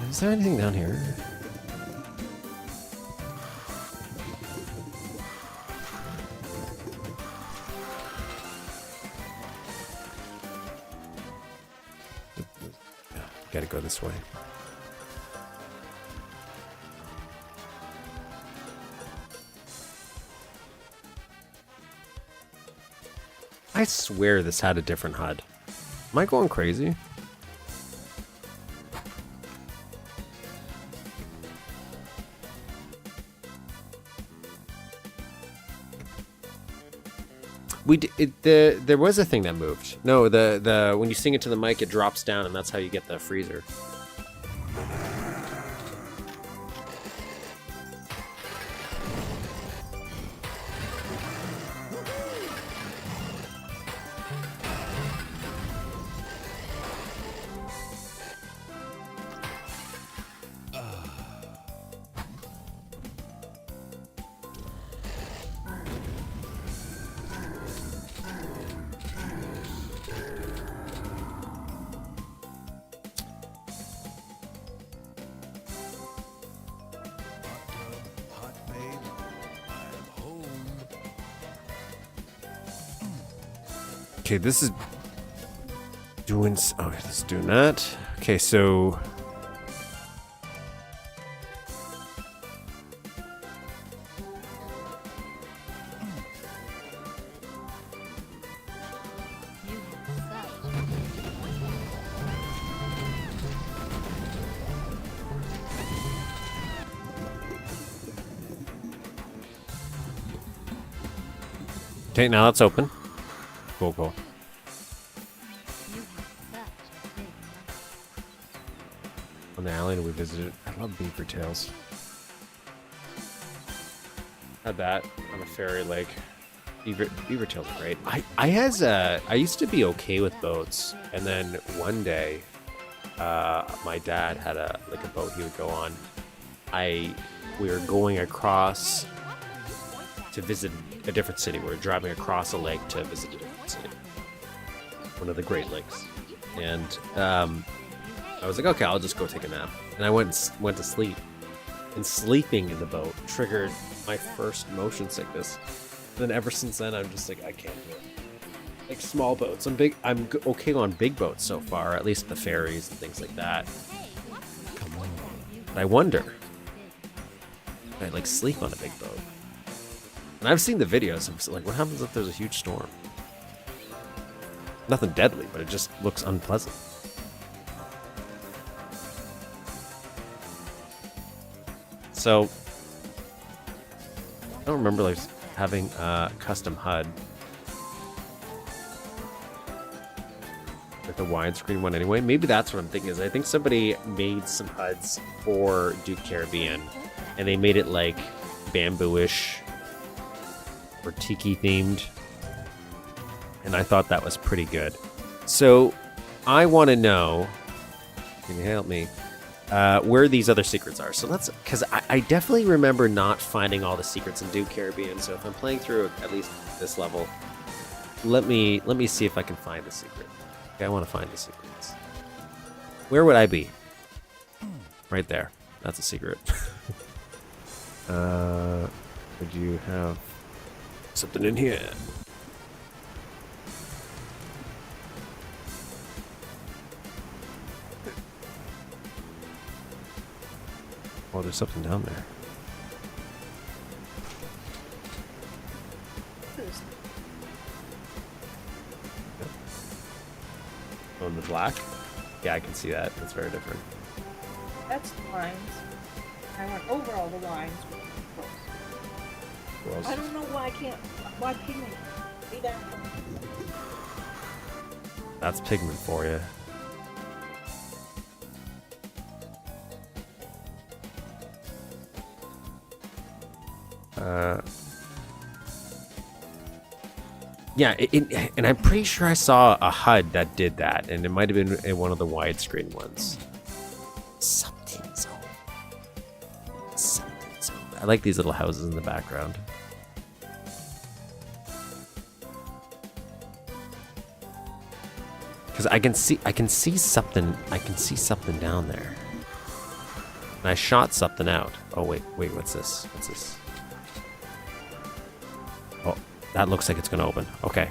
Is there anything down here? Gotta go this way. I swear this had a different HUD. Am I going crazy? There was a thing that moved. No, the when you sing it to the mic, it drops down, and that's how you get the freezer. Okay, this is doing. Oh, this is doing that. Okay, so. Okay, now that's open. Cool, cool. On the island we visited, I love beaver tails. Had that on a fairy lake. Beaver tails are great. I used to be okay with boats, and then one day, my dad had a boat he would go on. We were going across to visit a different city. We were driving across a lake to visit a different city, one of the Great Lakes, and I was like, okay, I'll just go take a nap, and I went to sleep, and sleeping in the boat triggered my first motion sickness. And then ever since then, I'm just like, I can't do it. Like small boats, I'm okay on big boats so far, at least the ferries and things like that. Come on. But I wonder, if I like sleep on a big boat. And I've seen the videos. I'm like, what happens if there's a huge storm? Nothing deadly, but it just looks unpleasant. So, I don't remember like having a custom HUD. Like the widescreen one anyway. Maybe that's what I'm thinking is I think somebody made some HUDs for Duke Caribbean, and they made it like bamboo-ish or tiki themed, and I thought that was pretty good. So I want to know, can you help me, where these other secrets are? So let's, because I definitely remember not finding all the secrets in Duke Caribbean. So if I'm playing through at least this level, let me see if I can find the secret. Okay, I want to find the secrets. Where would I be? Right there. That's a secret. Would you have something in here? Oh, there's something down there. Oh, in the black? Yeah, I can see that. That's very different. That's the lines. I went over all the lines. I don't know why I can't. Why pigment? Be down. That's pigment for you. Yeah, and I'm pretty sure I saw a HUD that did that, and it might have been in one of the widescreen ones. Something zone. Something zone. I like these little houses in the background. Because I can see something down there. And I shot something out. Oh wait, what's this? What's this? Oh, that looks like it's gonna open. Okay.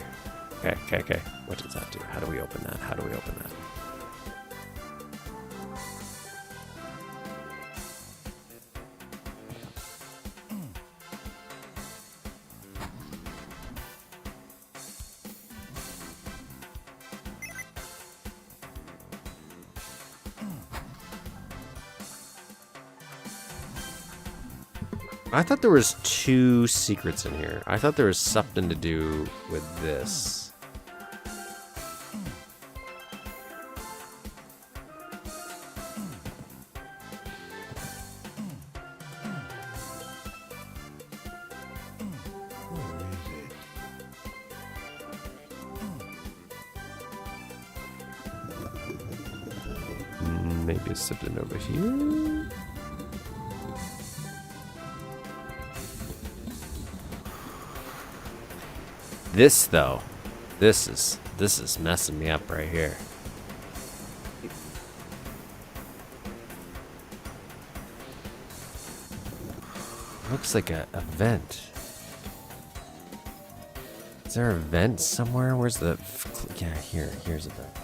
Okay. What does that do? How do we open that? How do we open that? I thought there was 2 secrets in here. I thought there was something to do with this. Where is it? Maybe it's something over here. This though, this is messing me up right here. Looks like a vent. Is there a vent somewhere? Where's the? Yeah, here's a vent.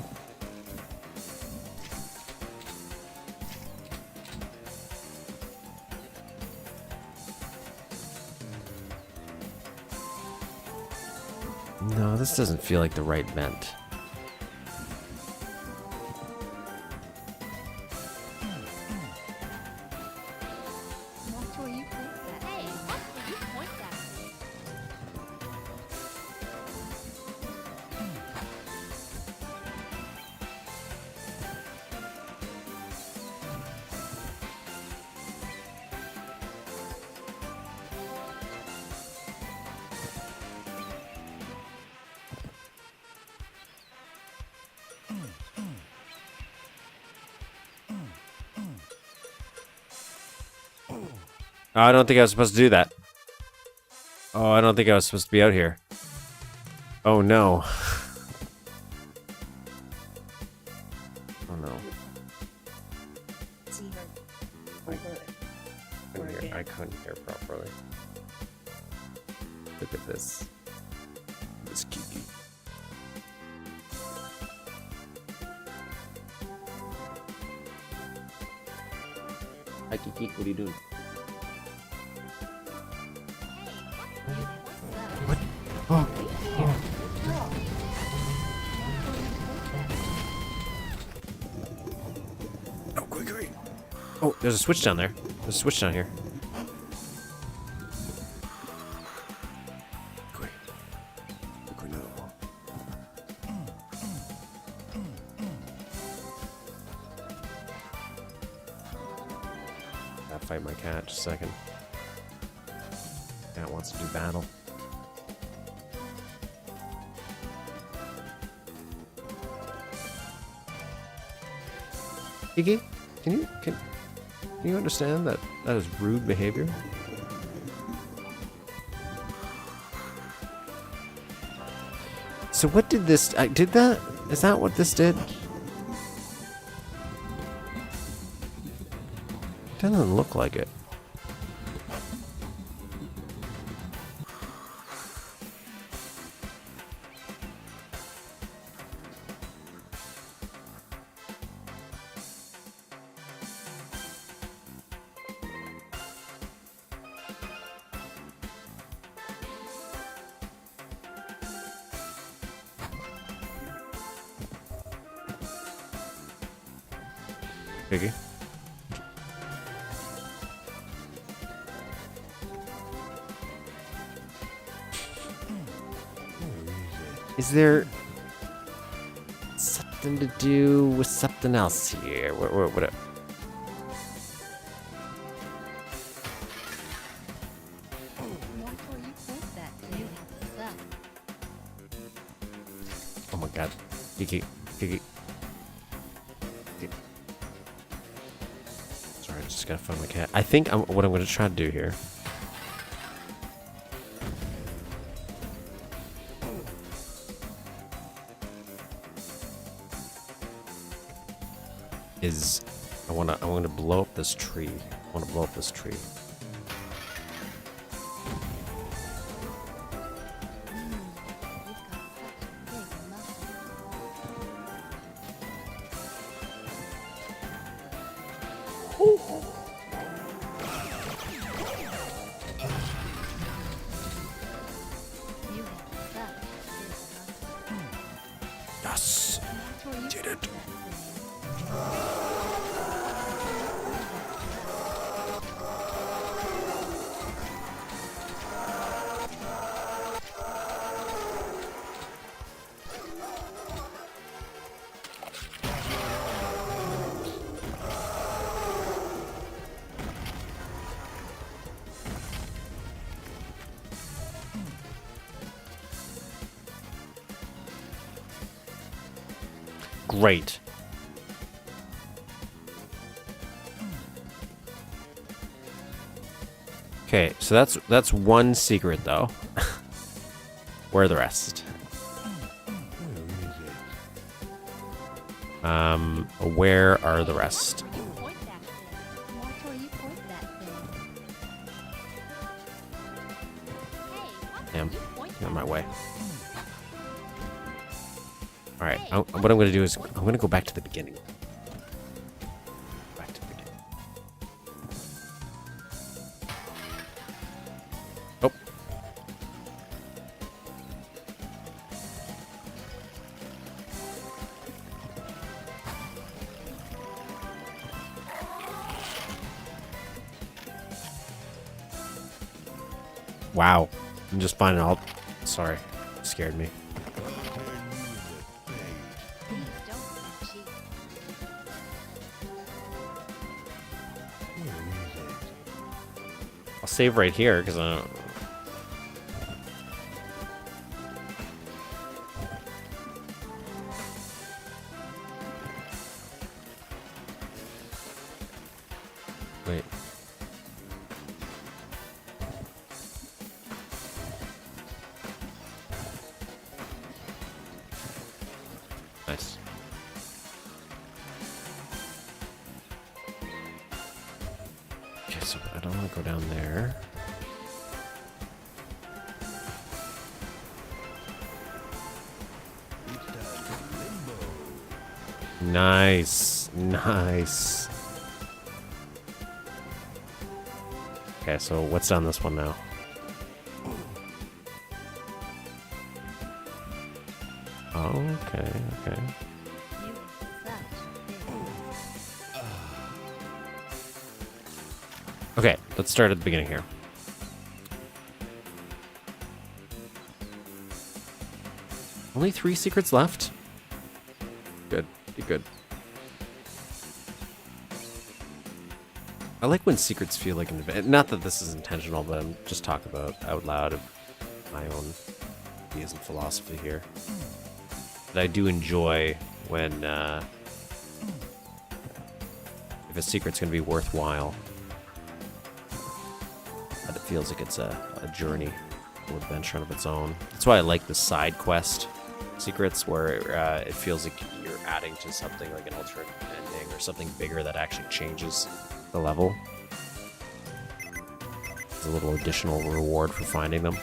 No, this doesn't feel like the right vent. Watch where you point that. Hey, watch where you point that. Oh, I don't think I was supposed to do that. Oh, I don't think I was supposed to be out here. Oh no. Oh no. See her. I couldn't hear properly. Look at this. This Kiki. Hi Kiki, what are you doing? What? Oh. Oh, quick. Oh, there's a switch down there. There's a switch down here. Quick. No. Gotta fight my cat. Just a second. Cat wants to do battle. Kiki, can you understand that that is rude behavior? So what did this? Did that? Is that what this did? Doesn't look like it. Kiki. Is there something to do with something else here? What? Watch where you point that. You suck. Oh my god. Kiki. Sorry, I just gotta find my cat. I think what I'm gonna try to do here is I want to blow up this tree. I want to blow up this tree. Yes, did it. Great. Okay, so that's one secret though. Where are the rest? Where are the rest? Point that thing. Watch where you point that thing. Hey, watch where Damn, you point get out of my that way. thing. All right, what I'm going to do is I'm going to go back to the beginning. Back to the beginning. Oh. Wow. I'm just finding all... Sorry. Scared me. Please don't be cheap. I'll save right here because I don't... Wait. Nice. Okay, so I don't want to go down there. Nice. Nice. Okay, so what's on this one now? Oh, okay, okay. You are such a big Okay, let's start at the beginning here. Only 3 secrets left? Good, be good. I like when secrets feel like an adventure. Not that this is intentional, but I'm just talking about out loud of my own ideas and philosophy here. But I do enjoy when if a secret's going to be worthwhile, that it feels like it's a journey, an adventure of its own. That's why I like the side quest secrets, where it feels like you're adding to something like an alternate ending or something bigger that actually changes the level. There's a little additional reward for finding them.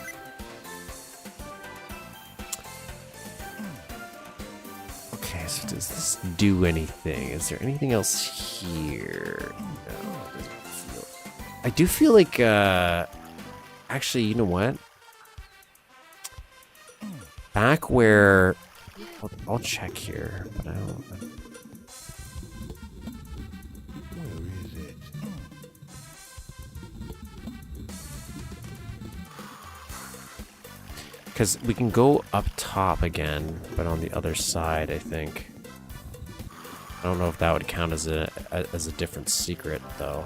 Okay, so does this do anything? Is there anything else here? No, it doesn't feel... I do feel like, actually, you know what? Back where... I'll check here, but I don't... Where is it? Because we can go up top again, but on the other side, I think. I don't know if that would count as a different secret, though.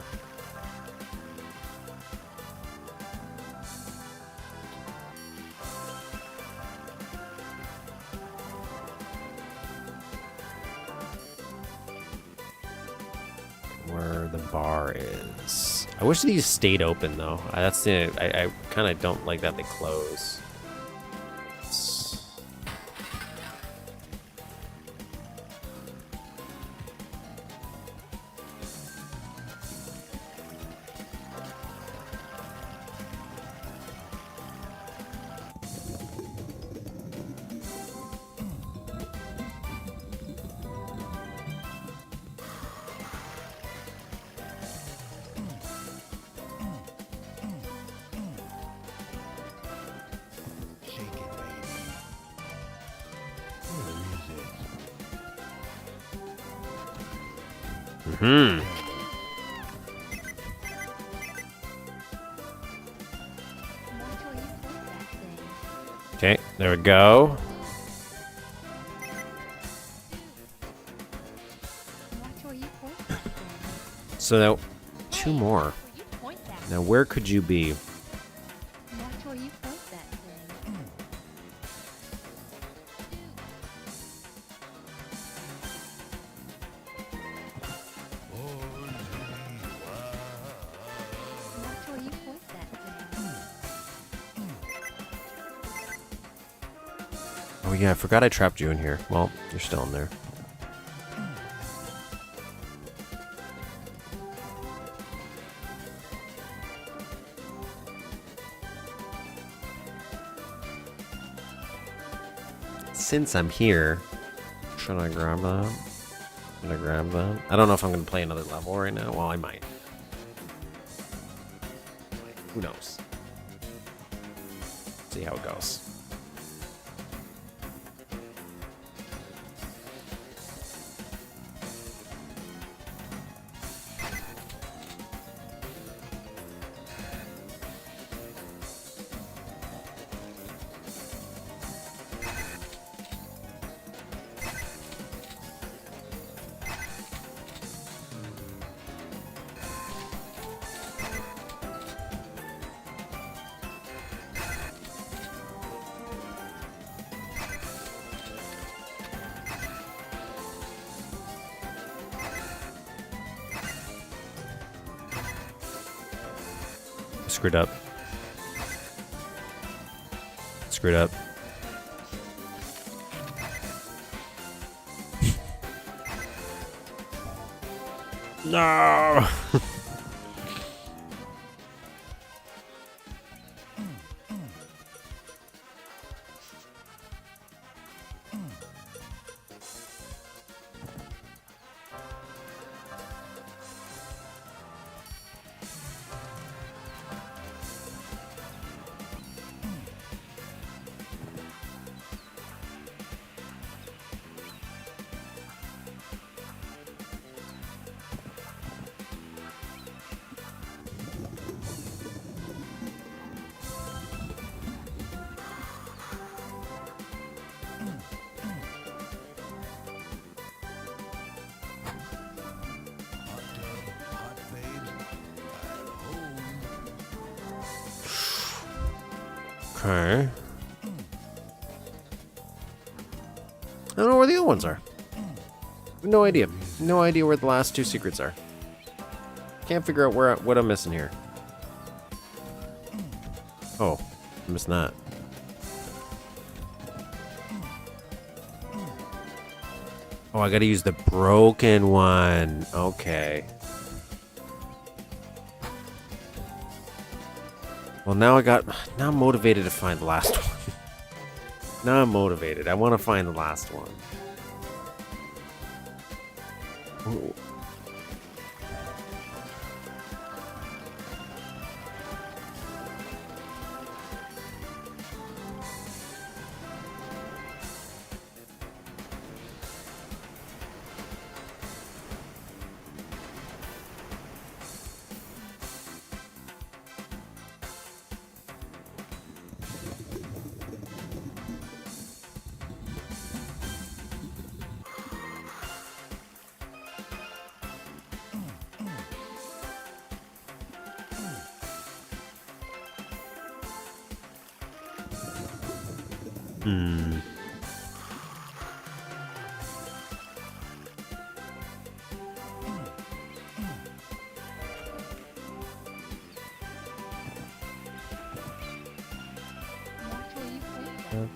Where the bar is. I wish these stayed open, though. That's the I kind of don't like that they close. Mm-hmm. Watch where you point that thing. Okay, there we go. Watch where you point that thing. So now, two more. Where you point that Now, where could you be? Watch where you point that thing. Watch where you point that thing. Oh yeah, I forgot I trapped you in here. Well, you're still in there. Since I'm here, should I grab that? Should I grab that? I don't know if I'm going to play another level right now. Well, I might. Who knows? See how it goes. Screwed up. Screwed up. No! Okay. I don't know where the other ones are. No idea. No idea where the last two secrets are. Can't figure out what I'm missing here. Oh, I missed that. Oh, I gotta use the broken one. Okay. Well, now I'm motivated to find the last one. Now I'm motivated. I want to find the last one. Ooh. Hmm.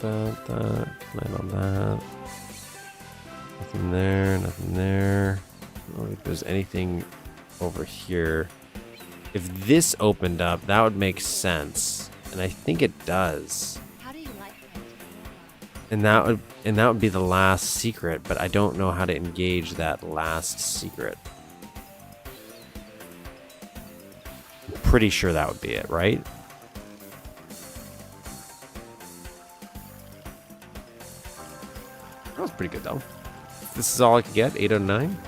That. Land on that. Nothing there. Nothing there. I don't know if there's anything over here. If this opened up, that would make sense, and I think it does. How do you like that? And that would be the last secret, but I don't know how to engage that last secret. I'm pretty sure that would be it, right? That was pretty good though. This is all I could get, 8 out of 9.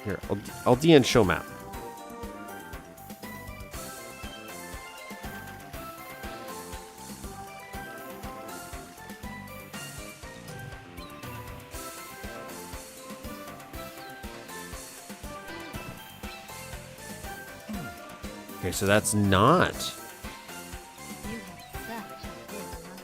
Here, I'll DN show map. Okay, so that's not. You have such a big muscle.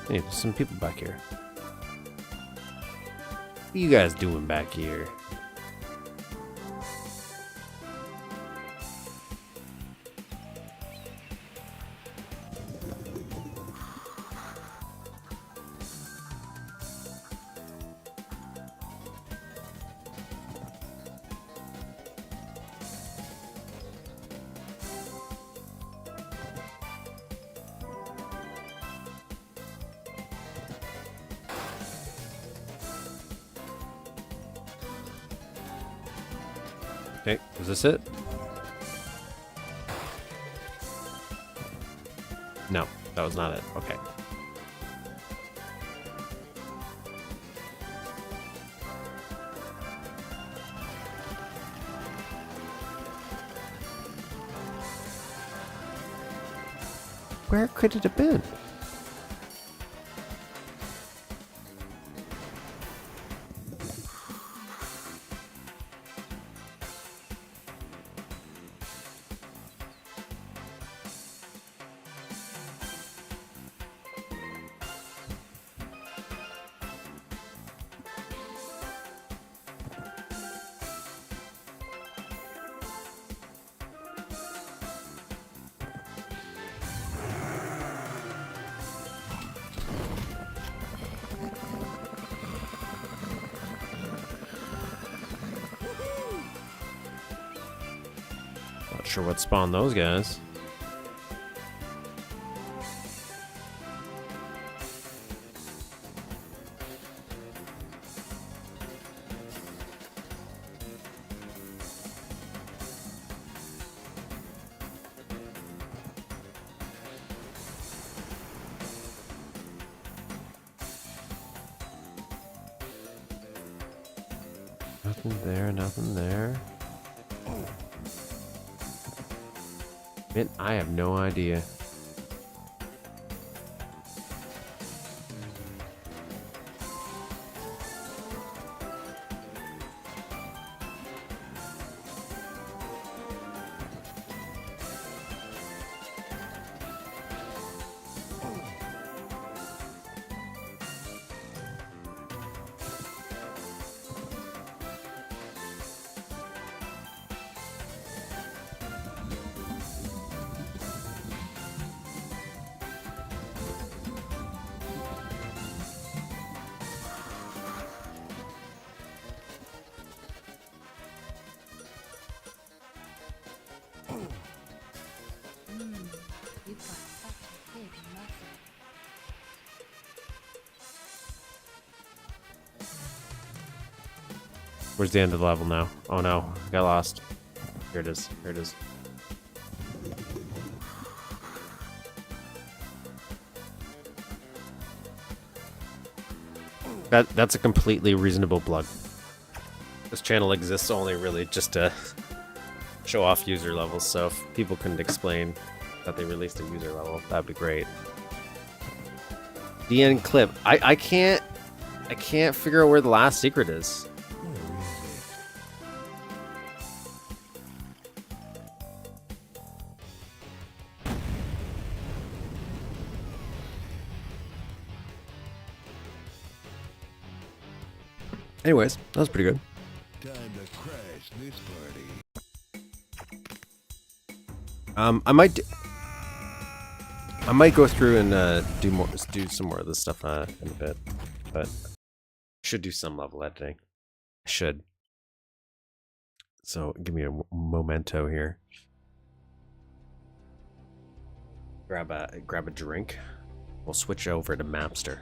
Hey, there's some people back here. What are you guys doing back here? Okay, is this it? No, that was not it. Okay. Where could it have been? Not sure what spawned those guys. Nothing there, nothing there. Man, I have no idea. You've got such a big muscle. Where's the end of the level now? Oh no, I got lost. Here it is. Here it is. That's a completely reasonable plug. This channel exists only really just to show off user levels, so if people couldn't explain that they released a user level, that'd be great. The end clip. I can't figure out where the last secret is. Where is Anyways, that was pretty good. it? Time to crash this party. I might go through and do some more of this stuff in a bit, but should do some level editing. I should. So give me a memento here. Grab a drink. We'll switch over to Mapster.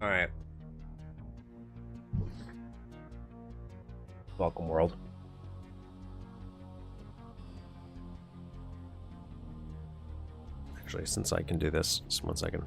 Alright. Welcome, world. Actually, since I can do this, just 1 second.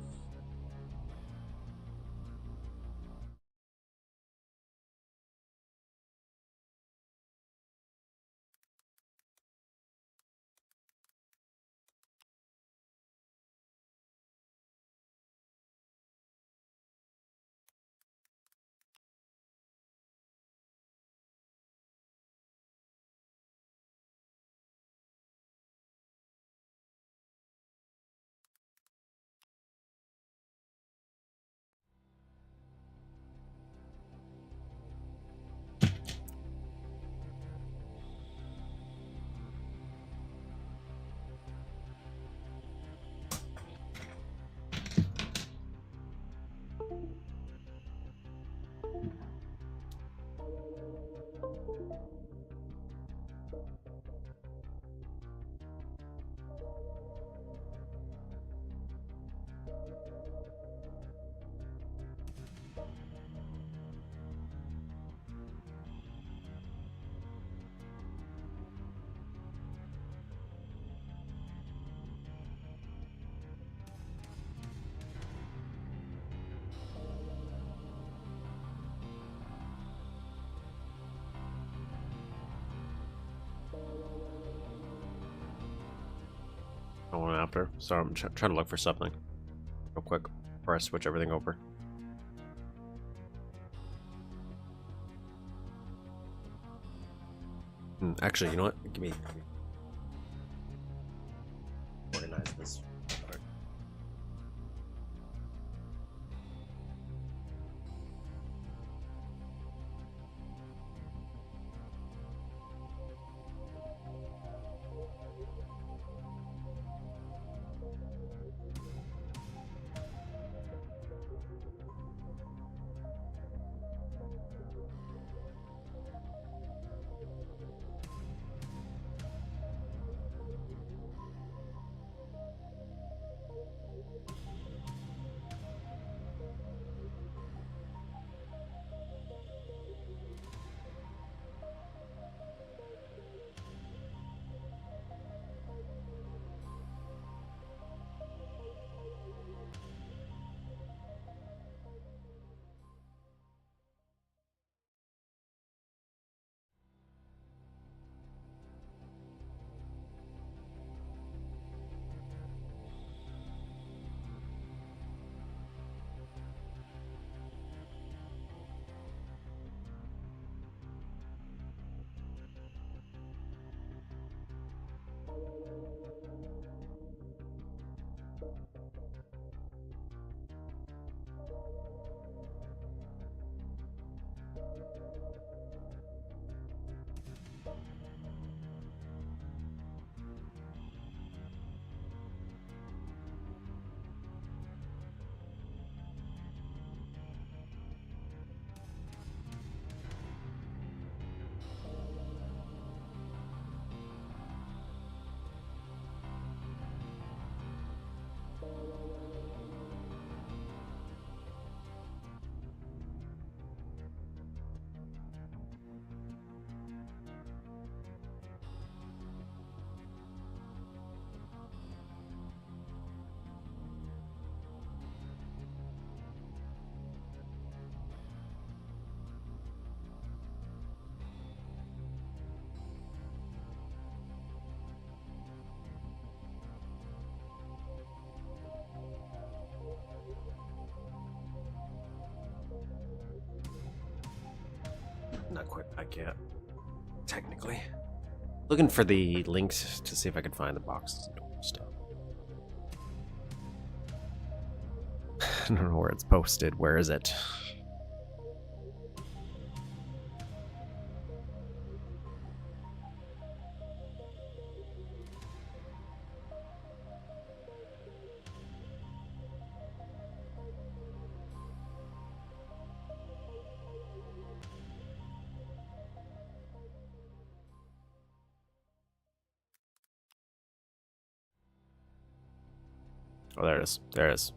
Going after. Sorry, I'm trying to look for something real quick before I switch everything over. Actually, you know what? Give me organize this. Alright. Not quite back yet, technically. Looking for the links to see if I can find the boxes and stuff. I don't know where it's posted. Where is it? Oh, there it is. There it is.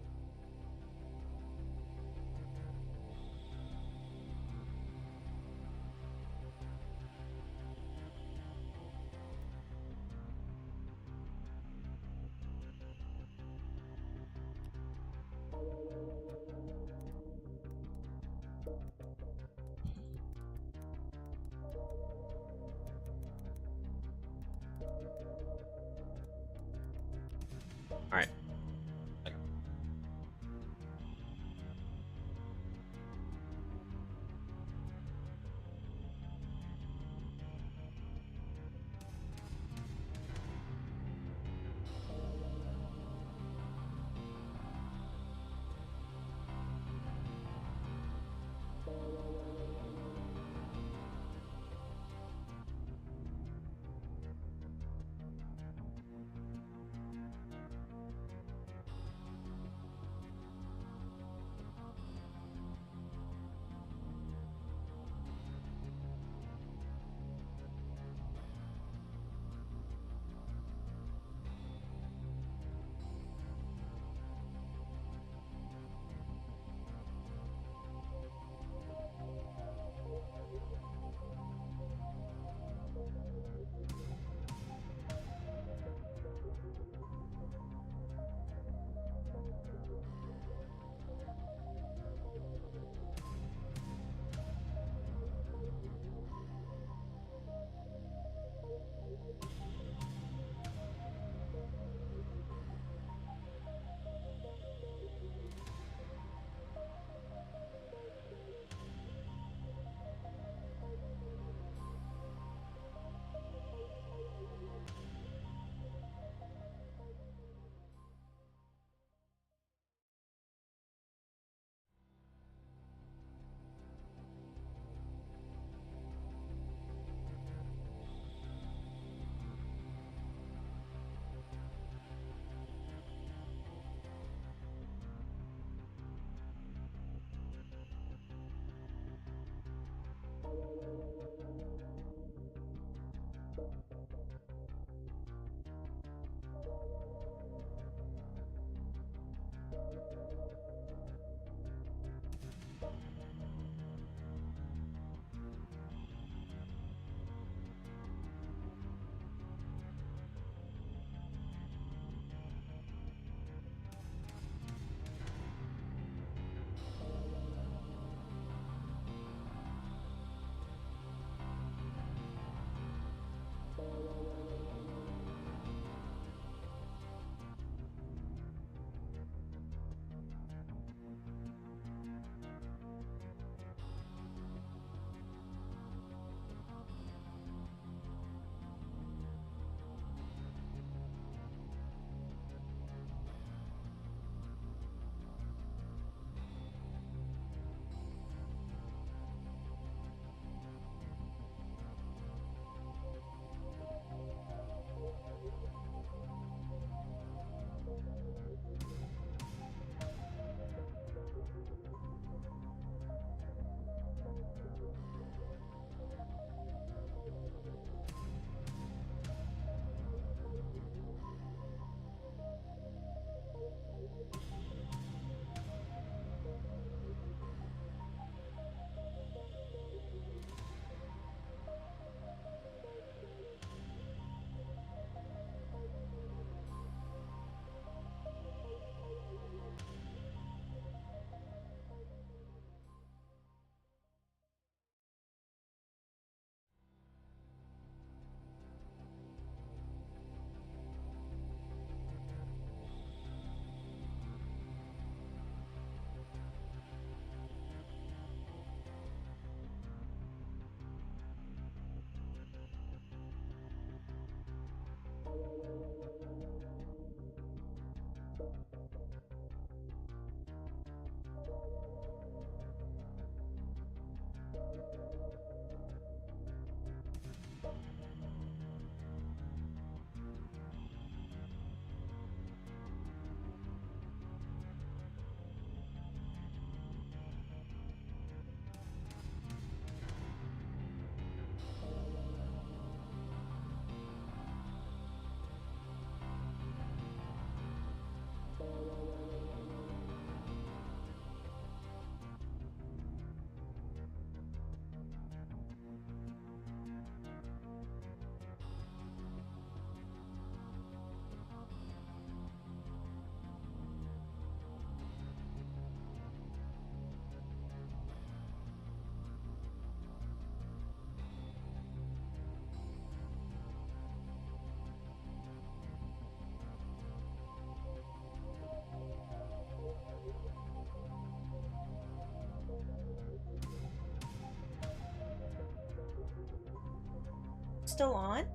still on?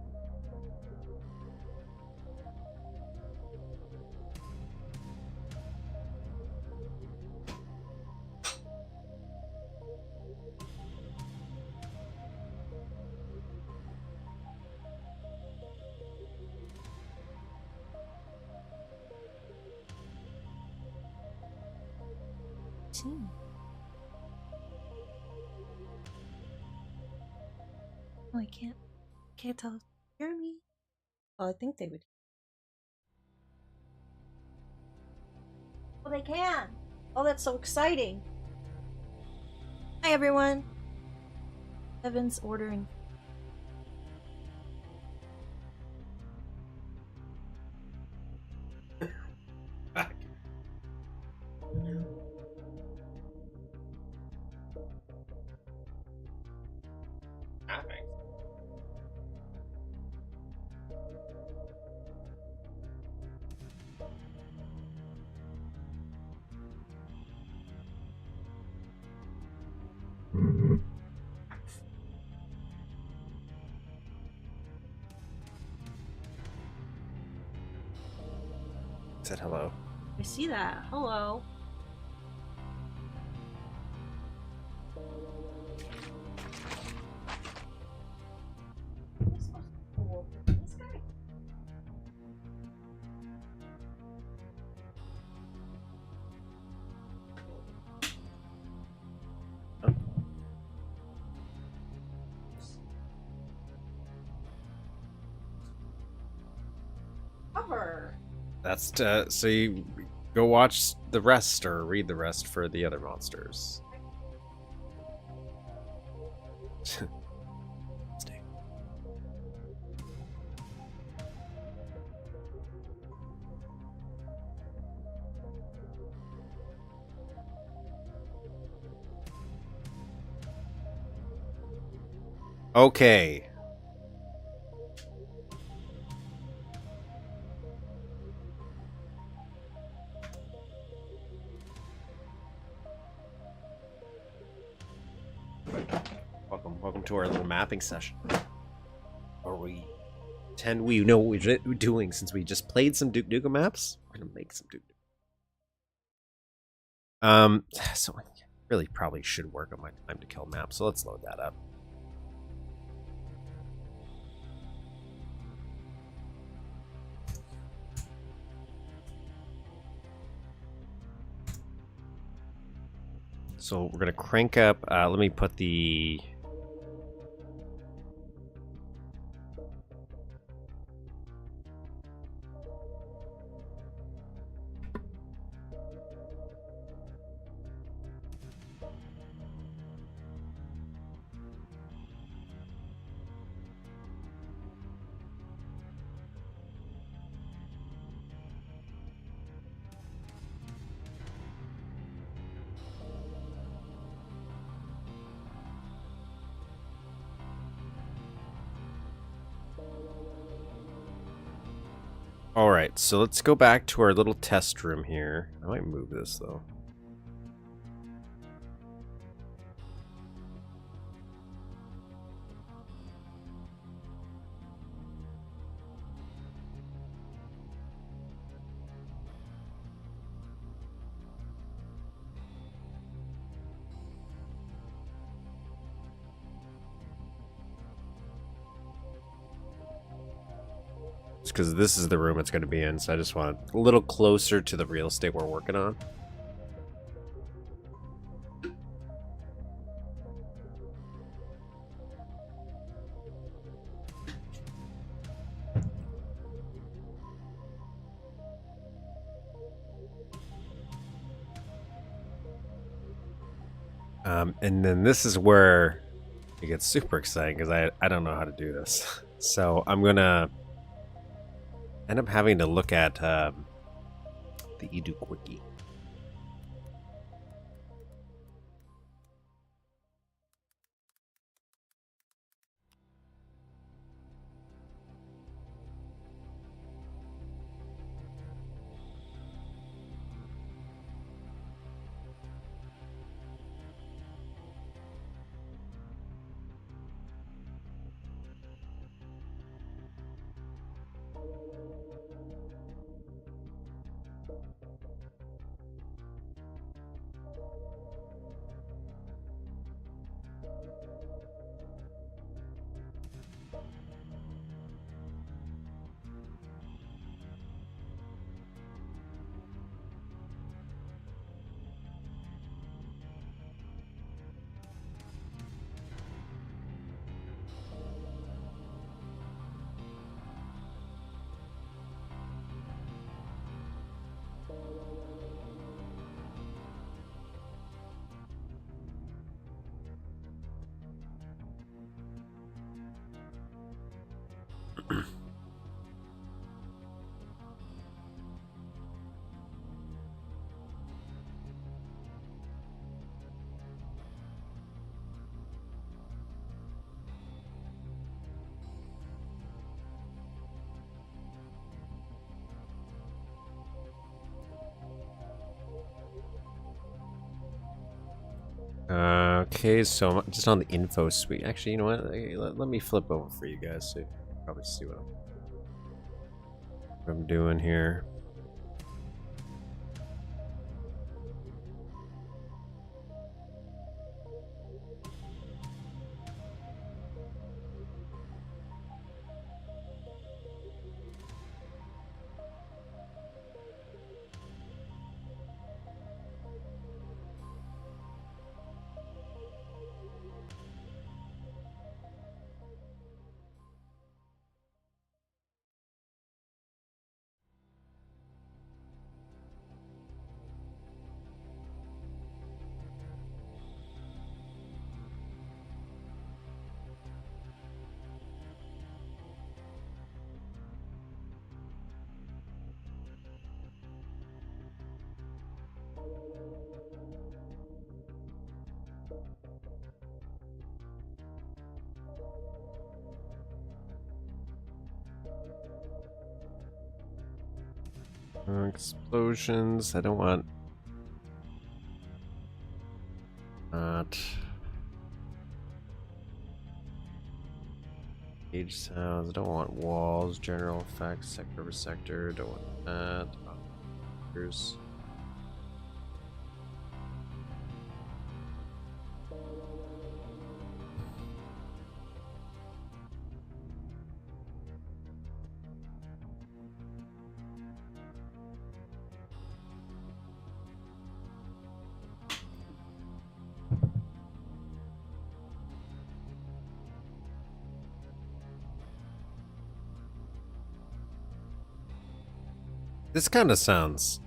Oh, I can't tell. Hear me? Well, I think they would. Oh, they can. Oh, that's so exciting. Hi, everyone. Evan's ordering. Said hello. I see that. Hello. This guy. Cover. That's so you go watch the rest or read the rest for the other monsters. Stay. Okay. Welcome to our little mapping session. Or we know what we're doing since we just played some Duke Nukem maps. We're gonna make some Duke Nukem. So I really probably should work on my time to kill map. So let's load that up. So we're gonna crank up. Let me put the. Alright, so let's go back to our little test room here. I might move this though. Because this is the room it's going to be in, so I just want it a little closer to the real estate we're working on. And then this is where it gets super exciting because I don't know how to do this. So I'm going to end up having to look at the eDuke wiki. Okay, so I'm just on the info suite. Actually, you know what? Let me flip over for you guys so you can probably see what I'm doing here. Explosions. I don't want that. Cage sounds. I don't want walls. General effects. Sector over sector. Don't want that. Here's. This kind of sounds.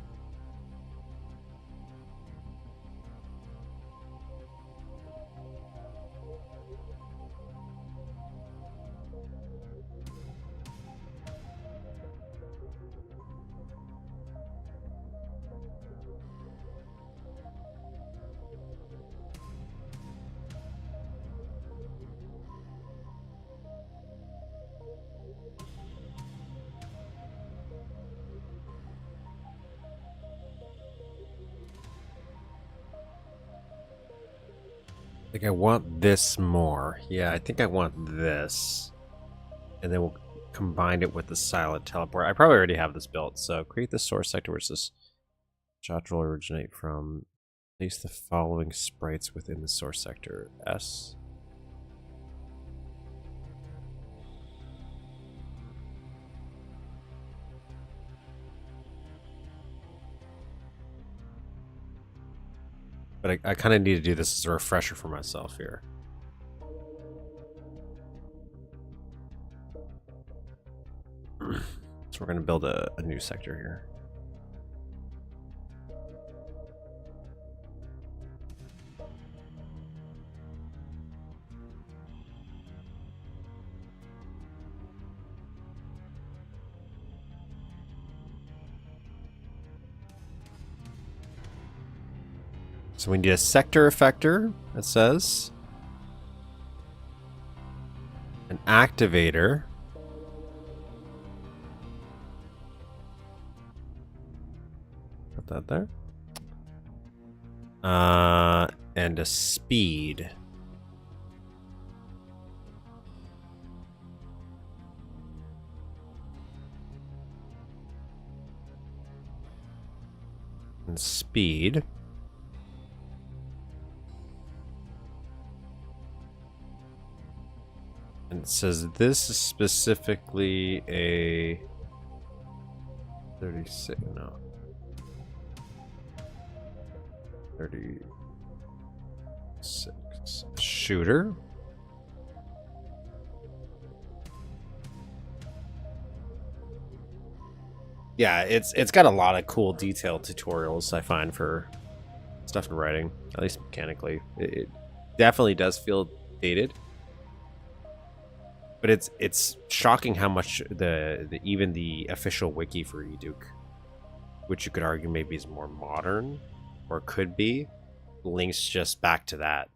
Like I want this more. Yeah, I think I want this. And then we'll combine it with the silent teleport. I probably already have this built. So create the source sector where this shot will originate from. Place the following sprites within the source sector. S. But I kind of need to do this as a refresher for myself here. So we're going to build a new sector here. So we need a sector effector, it says. An activator. Put that there. And a speed. And speed. And it says this is specifically a 36, no. 36 shooter. Yeah, it's got a lot of cool detailed tutorials I find for stuff in writing, at least mechanically. It definitely does feel dated. But it's shocking how much even the official wiki for Duke, which you could argue maybe is more modern, or could be, links just back to that.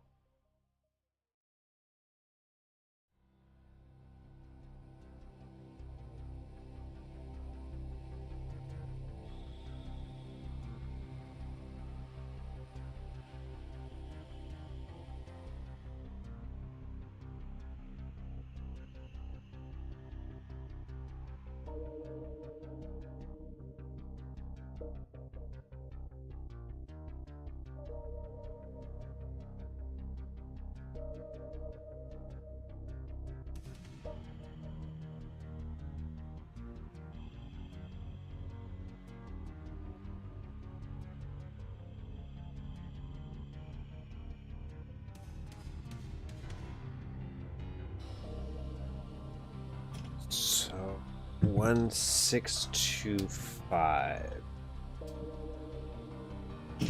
1625.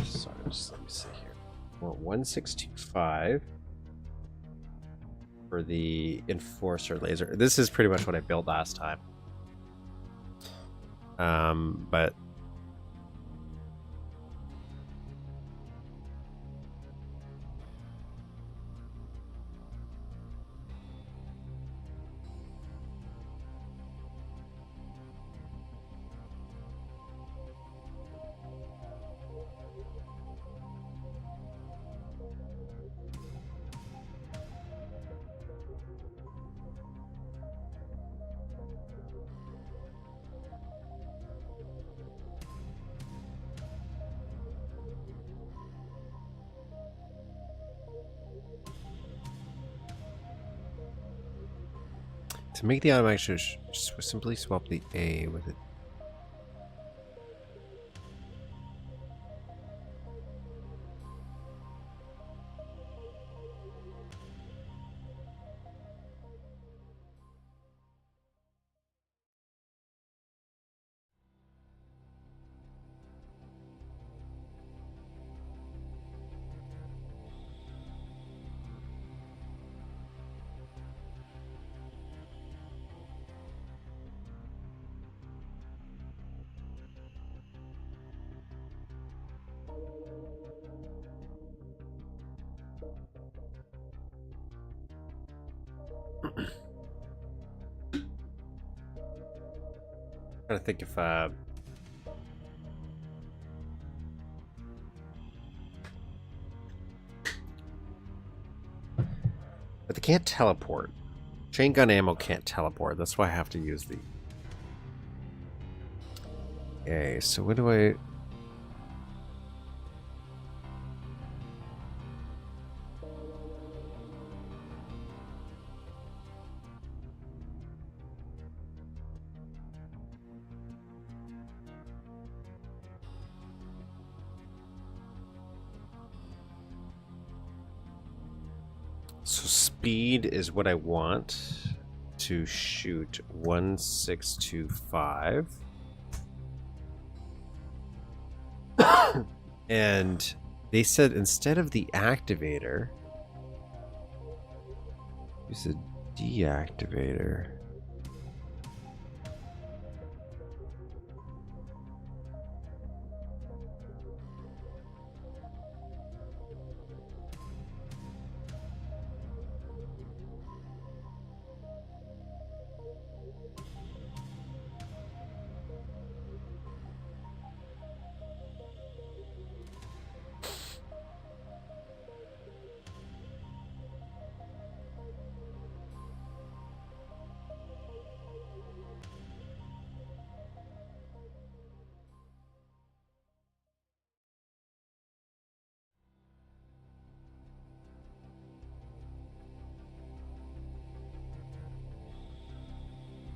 Sorry, just let me see here. I want 1625 for the Enforcer laser. This is pretty much what I built last time. But to make the automatic switch, simply swap the A with it. Trying to think if but they can't teleport. Chain gun ammo can't teleport. That's why I have to use the. Okay, so what do I? So speed is what I want to shoot 1625. And they said instead of the activator, use a deactivator.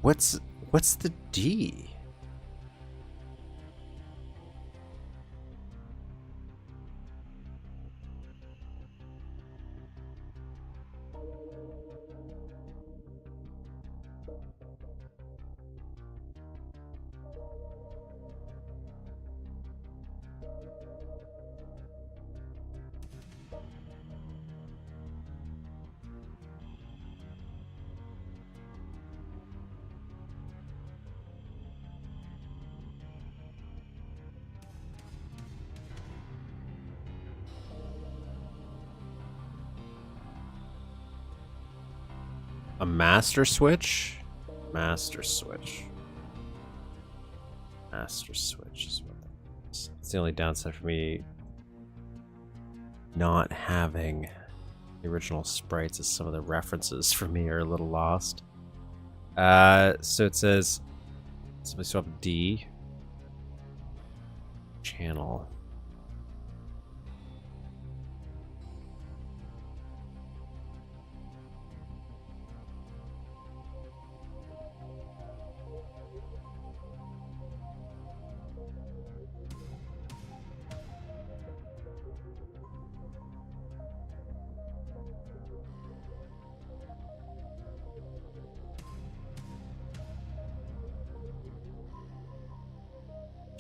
What's the D? A master switch? Master switch. Master switch is what that is. It's the only downside for me not having the original sprites, as some of the references for me are a little lost. So it says simply swap D channel.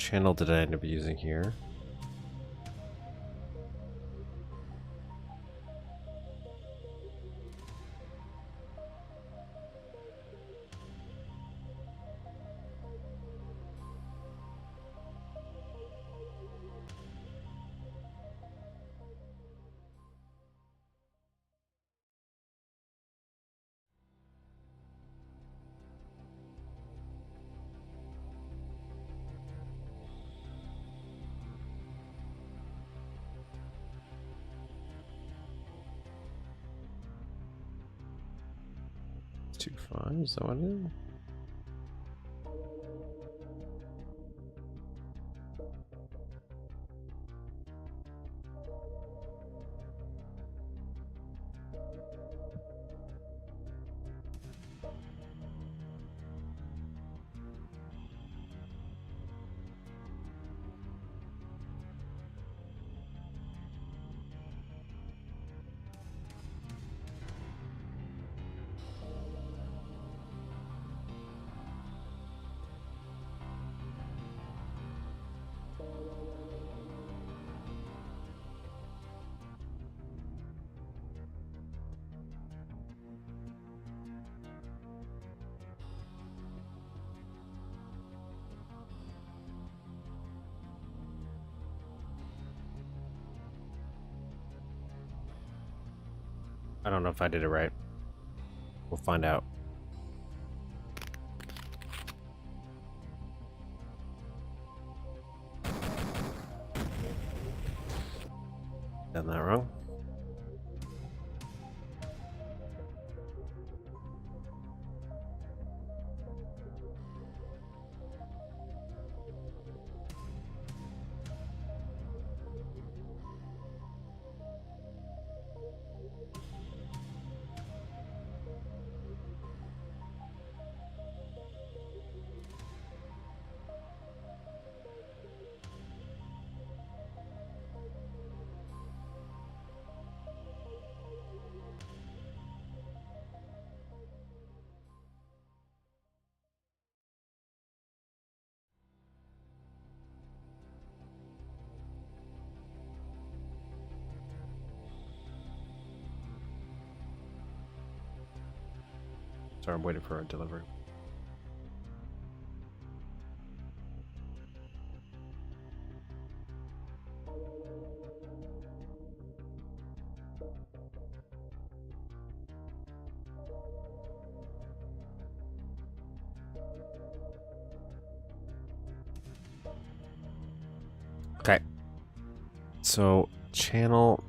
channel did I end up using here? It's 2.5, is that what it is? I don't know if I did it right. We'll find out. Done that wrong. Sorry, I'm waiting for a delivery. Okay. So, channel.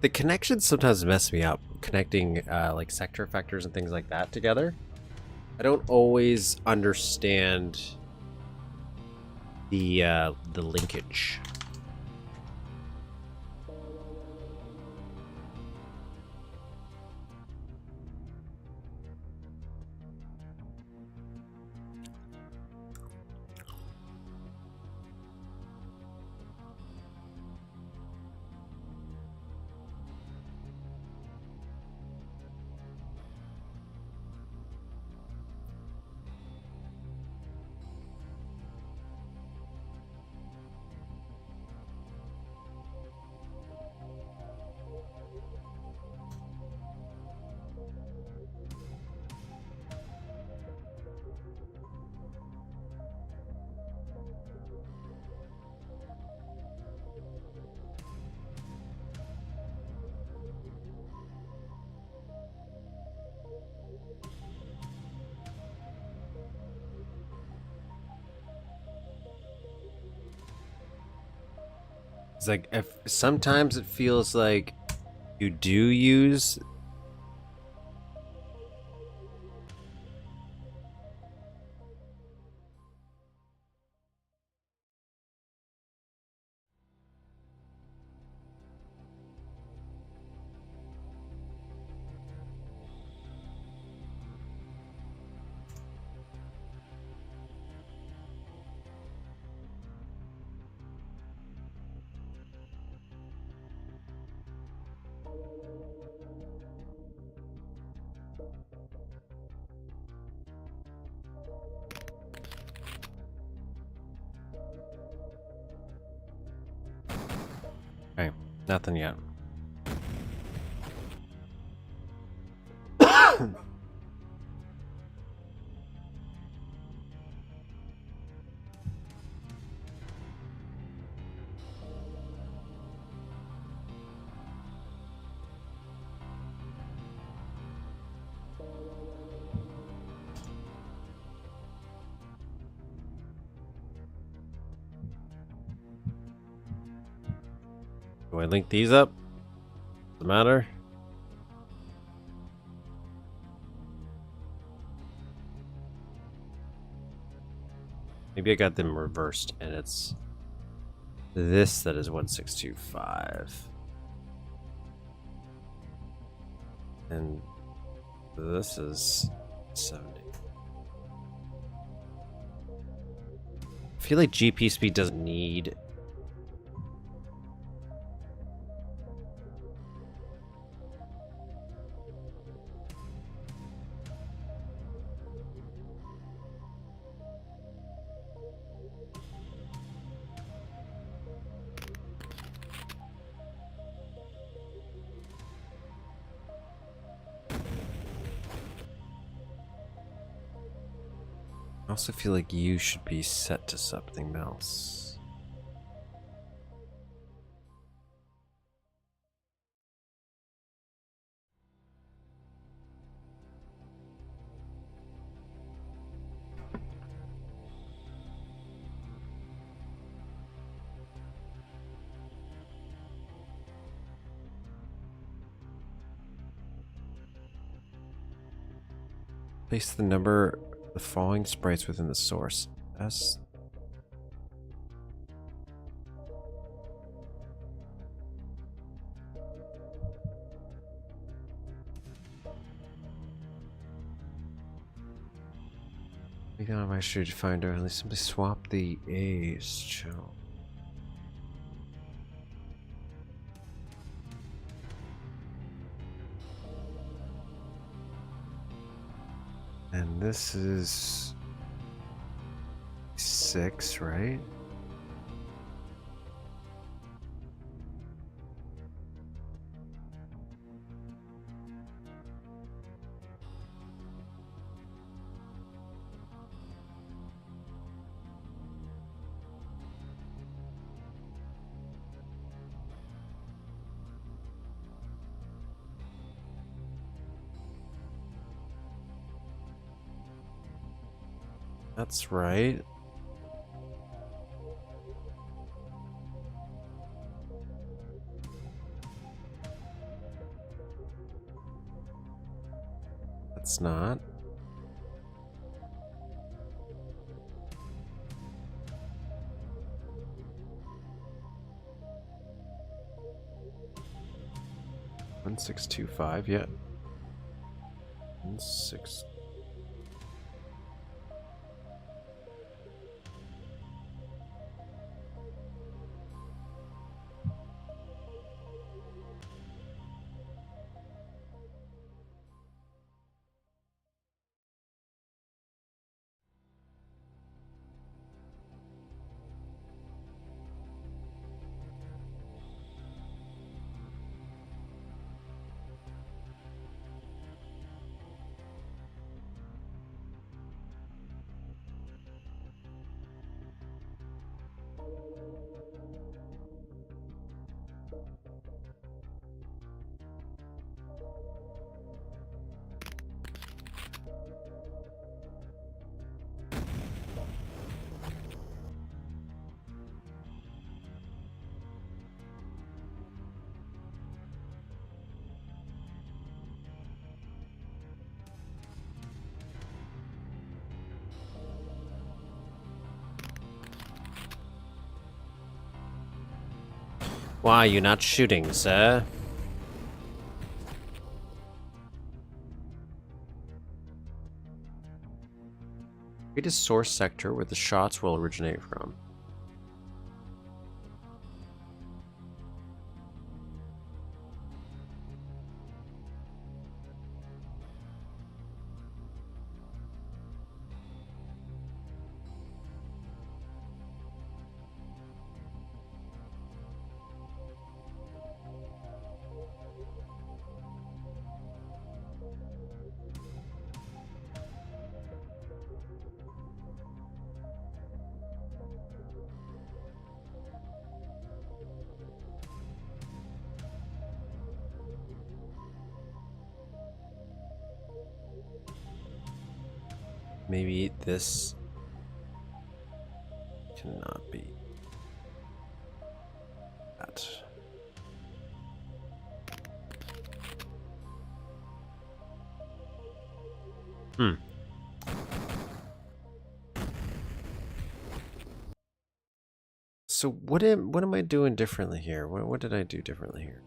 The connections sometimes mess me up, connecting like sector effectors and things like that together. I don't always understand the linkage. It's like if sometimes it feels like you do use Nothing yet. Do I link these up? Does it matter? Maybe I got them reversed and it's this that is 1625. And this is 70. I feel like GP speed doesn't need. I also feel like you should be set to something else. Place the number of the following sprites within the source. That's we got my should find out. Let's simply swap the A's. Chill. And this is 6, right? That's right. That's not. One 625, yeah. 16. Why are you not shooting, sir? Create a source sector where the shots will originate from. Maybe this cannot be that. Hmm. So what am I doing differently here? What did I do differently here?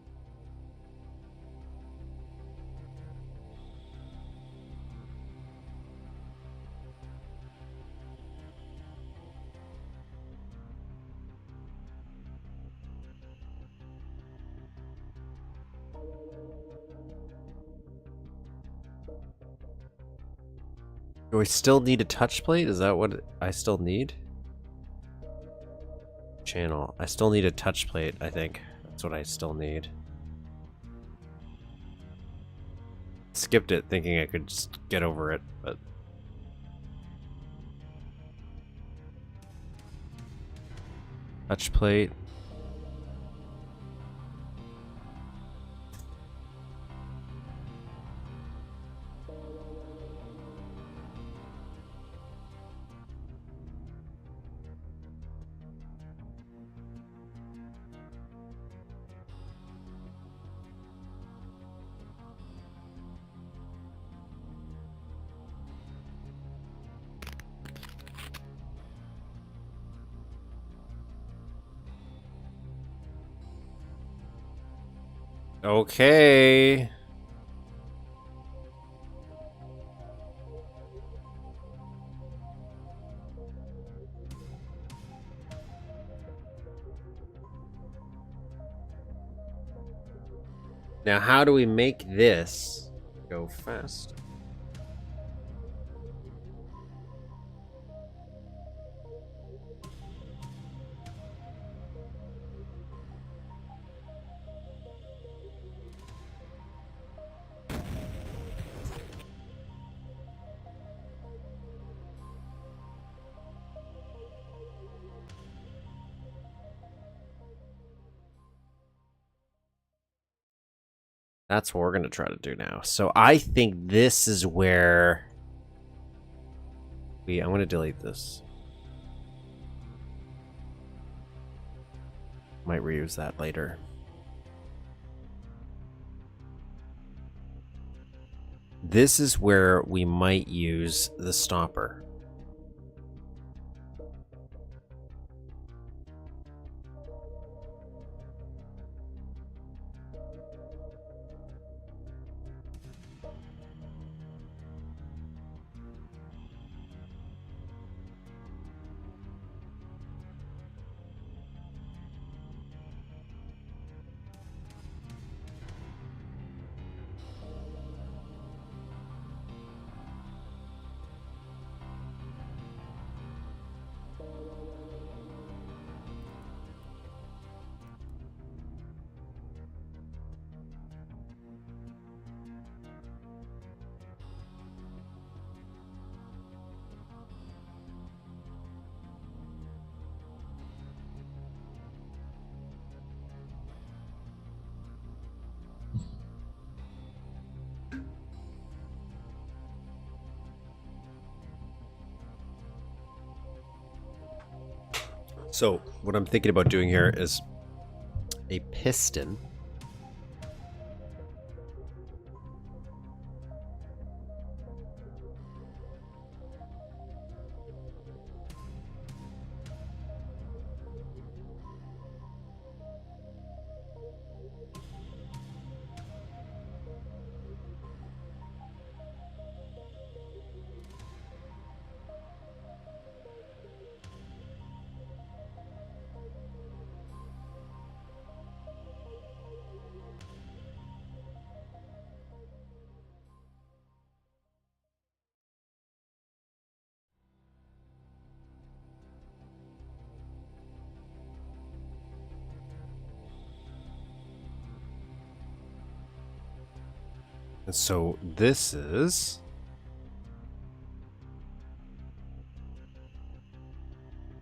Do I still need a touch plate? Is that what I still need? Channel. I still need a touch plate, I think. That's what I still need. Skipped it thinking I could just get over it, but... Touch plate. Okay. Now, how do we make this go faster? That's what we're going to try to do now. So I think this is where I'm going to delete this. Might reuse that later. This is where we might use the stopper. So what I'm thinking about doing here is a piston. And so this is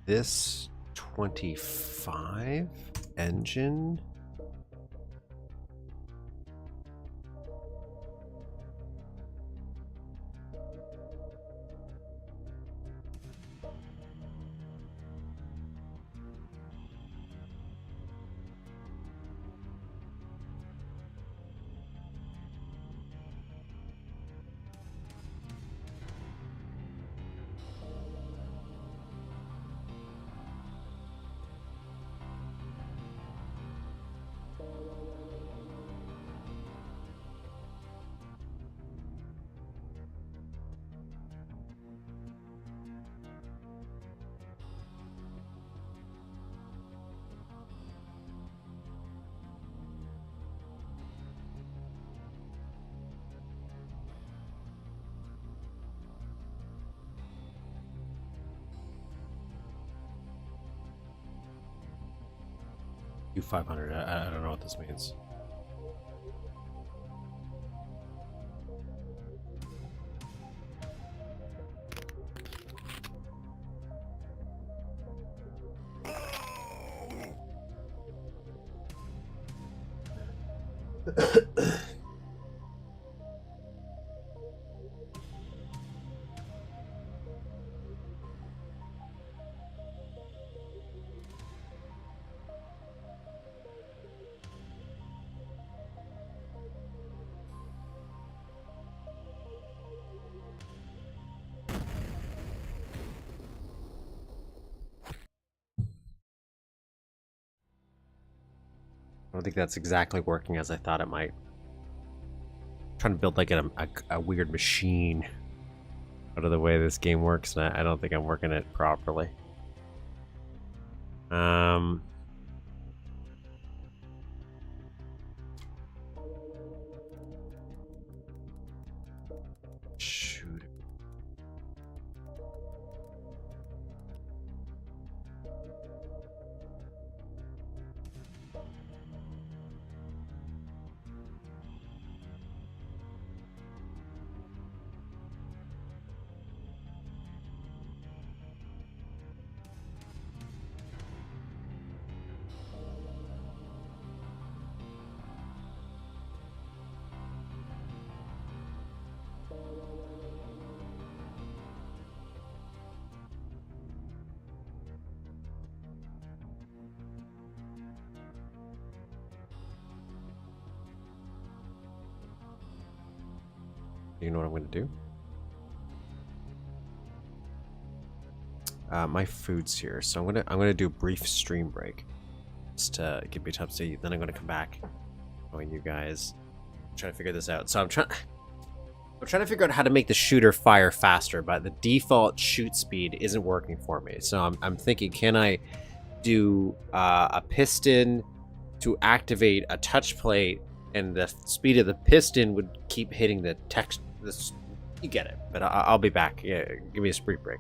this 25 engine. U500. I don't know what this means. I don't think that's exactly working as I thought it might. I'm trying to build like a weird machine out of the way this game works, and I don't think I'm working it properly. Shoot. You know what I'm going to do? My food's here, so I'm gonna do a brief stream break, just to get me up to speed. Then I'm gonna come back, showing you guys, trying to figure this out. So I'm trying to figure out how to make the shooter fire faster, but the default shoot speed isn't working for me. So I'm thinking, can I do a piston to activate a touch plate, and the speed of the piston would keep hitting the text. You get it. But I'll be back. Yeah, give me a spree break.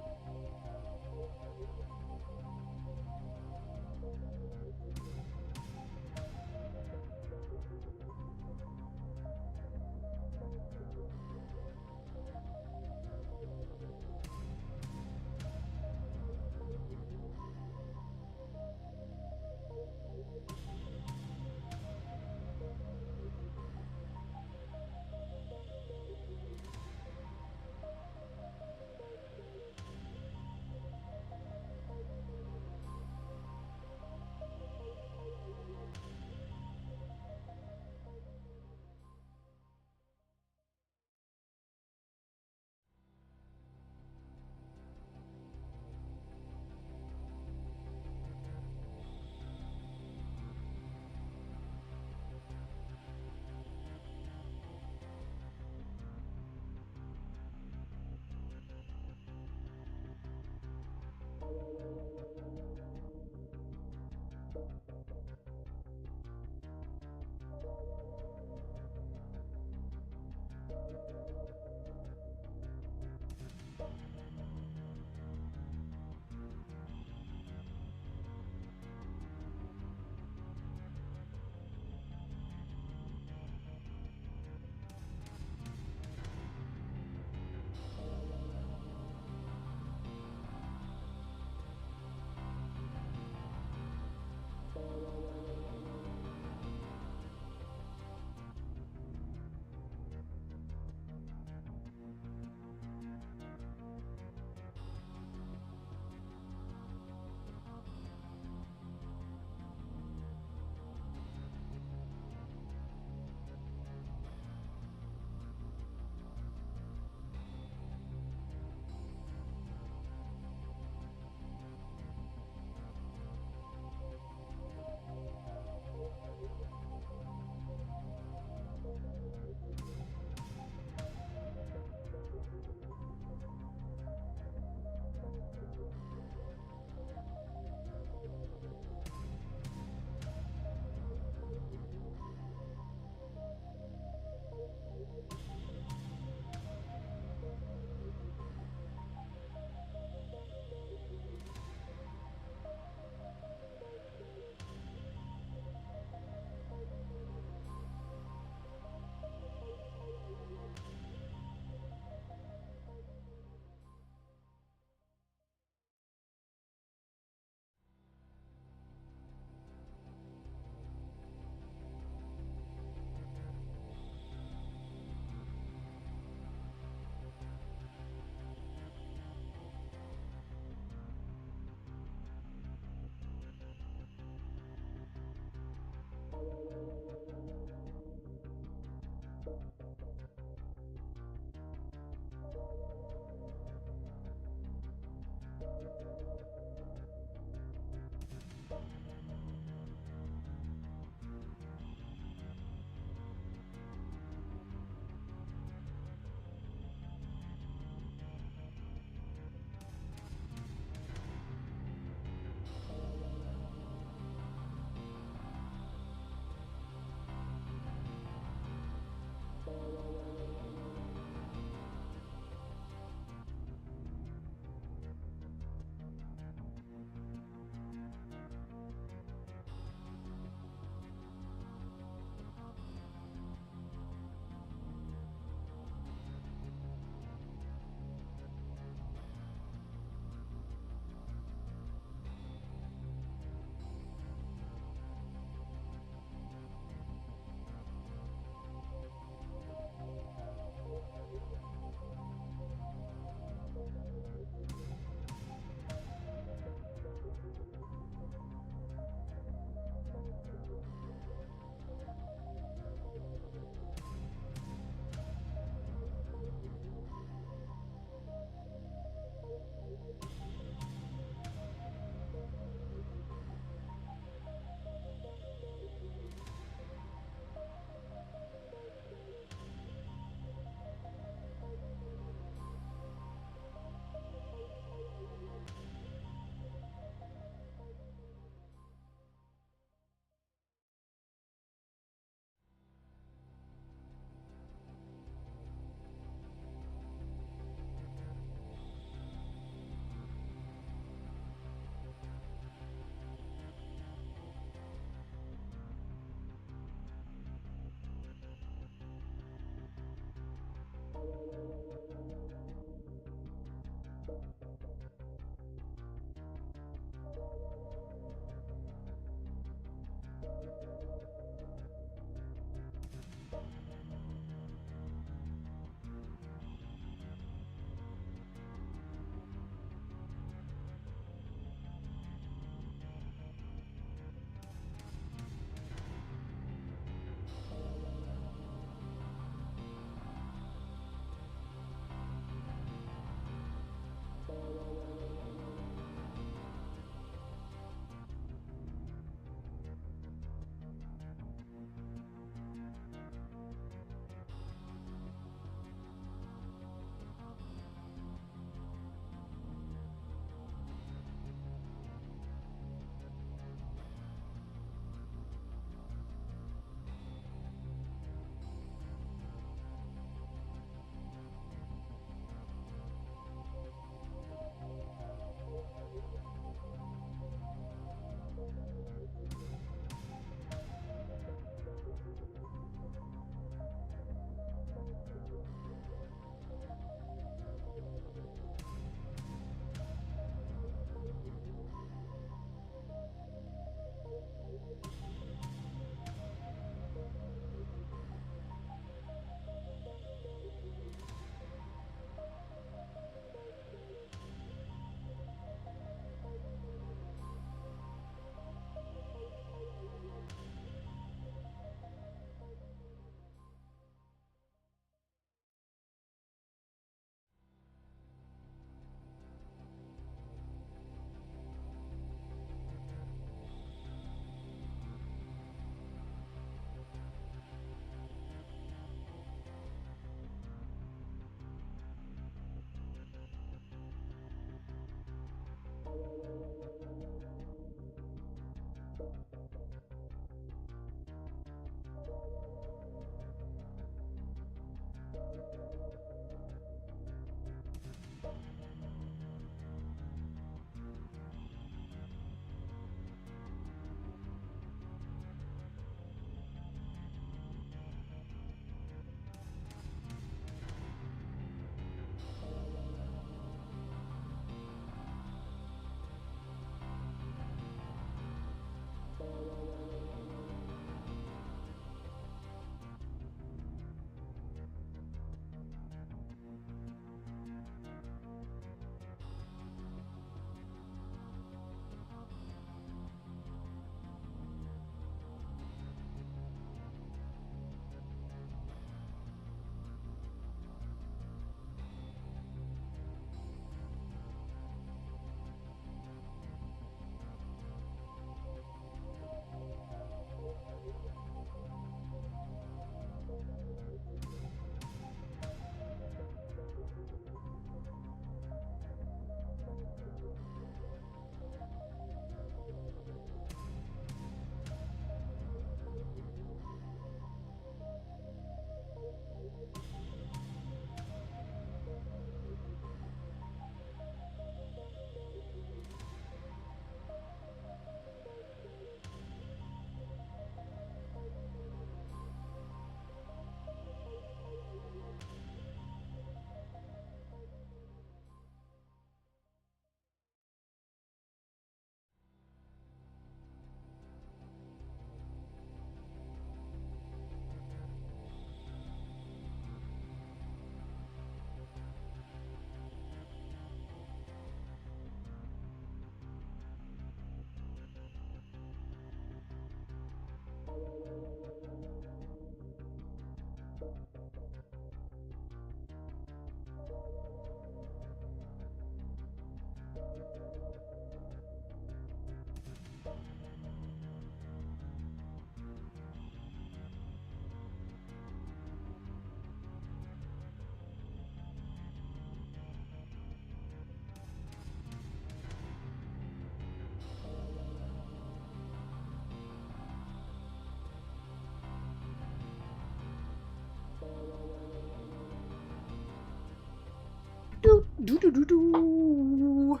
Do do do do.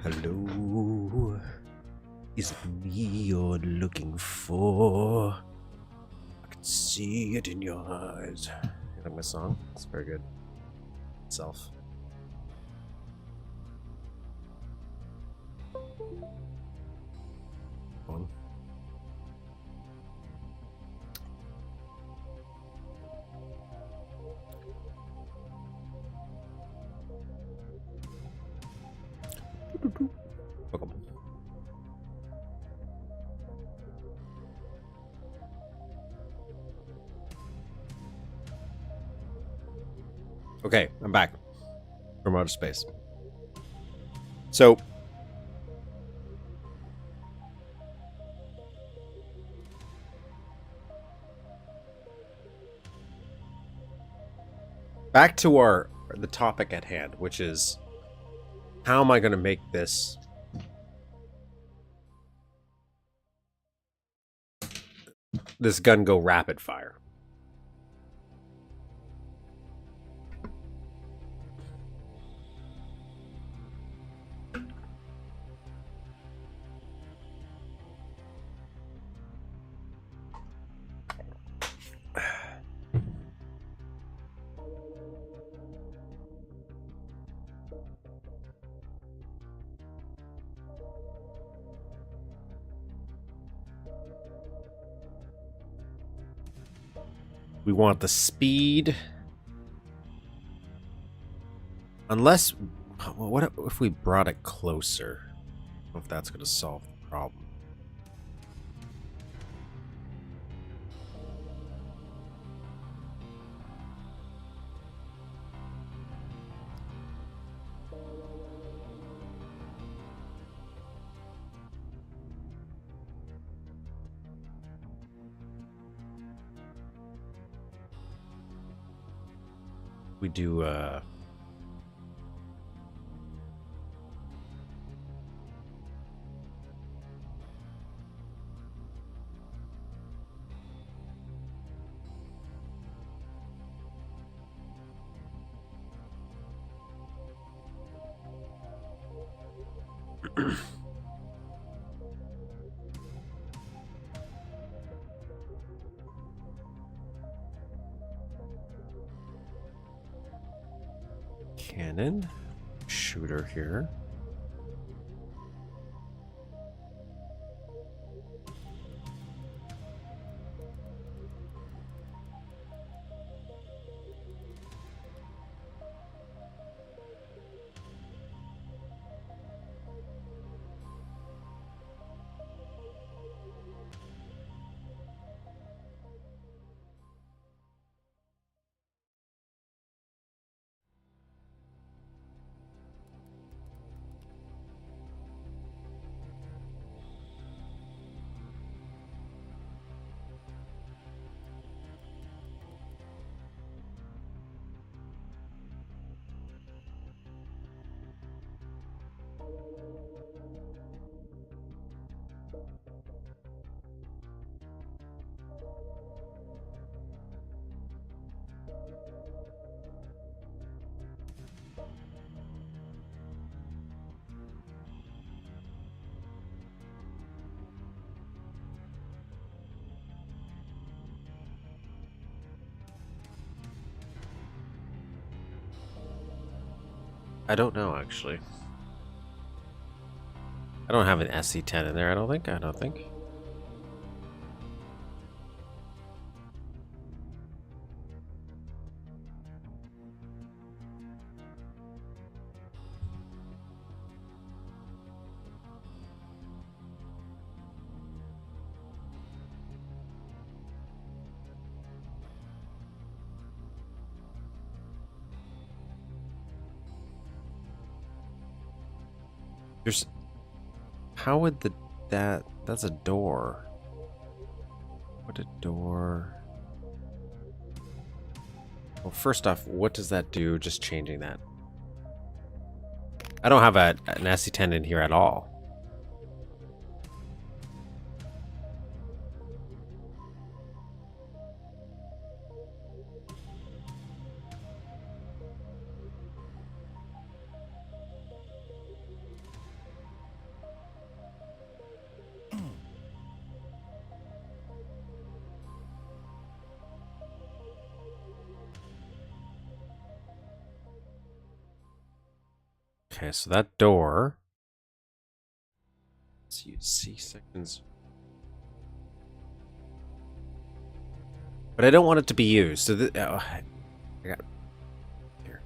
Hello. Is it me you're looking for? I can see it in your eyes. You like my song? It's very good. Itself. On. Welcome. Okay, I'm back from outer space. So, back to the topic at hand, which is how am I going to make this gun go rapid fire? We want the speed. Unless, what if we brought it closer? I don't know if that's going to solve the problem. We do, cannon shooter here. I don't know, actually. I don't have an SC10 in there, I don't think. There's... How would that's a door. What a door... Well, first off, what does that do, just changing that? I don't have an SC10 in here at all. Okay, so that door. Let's use C-sections. But I don't want it to be used. So I got here.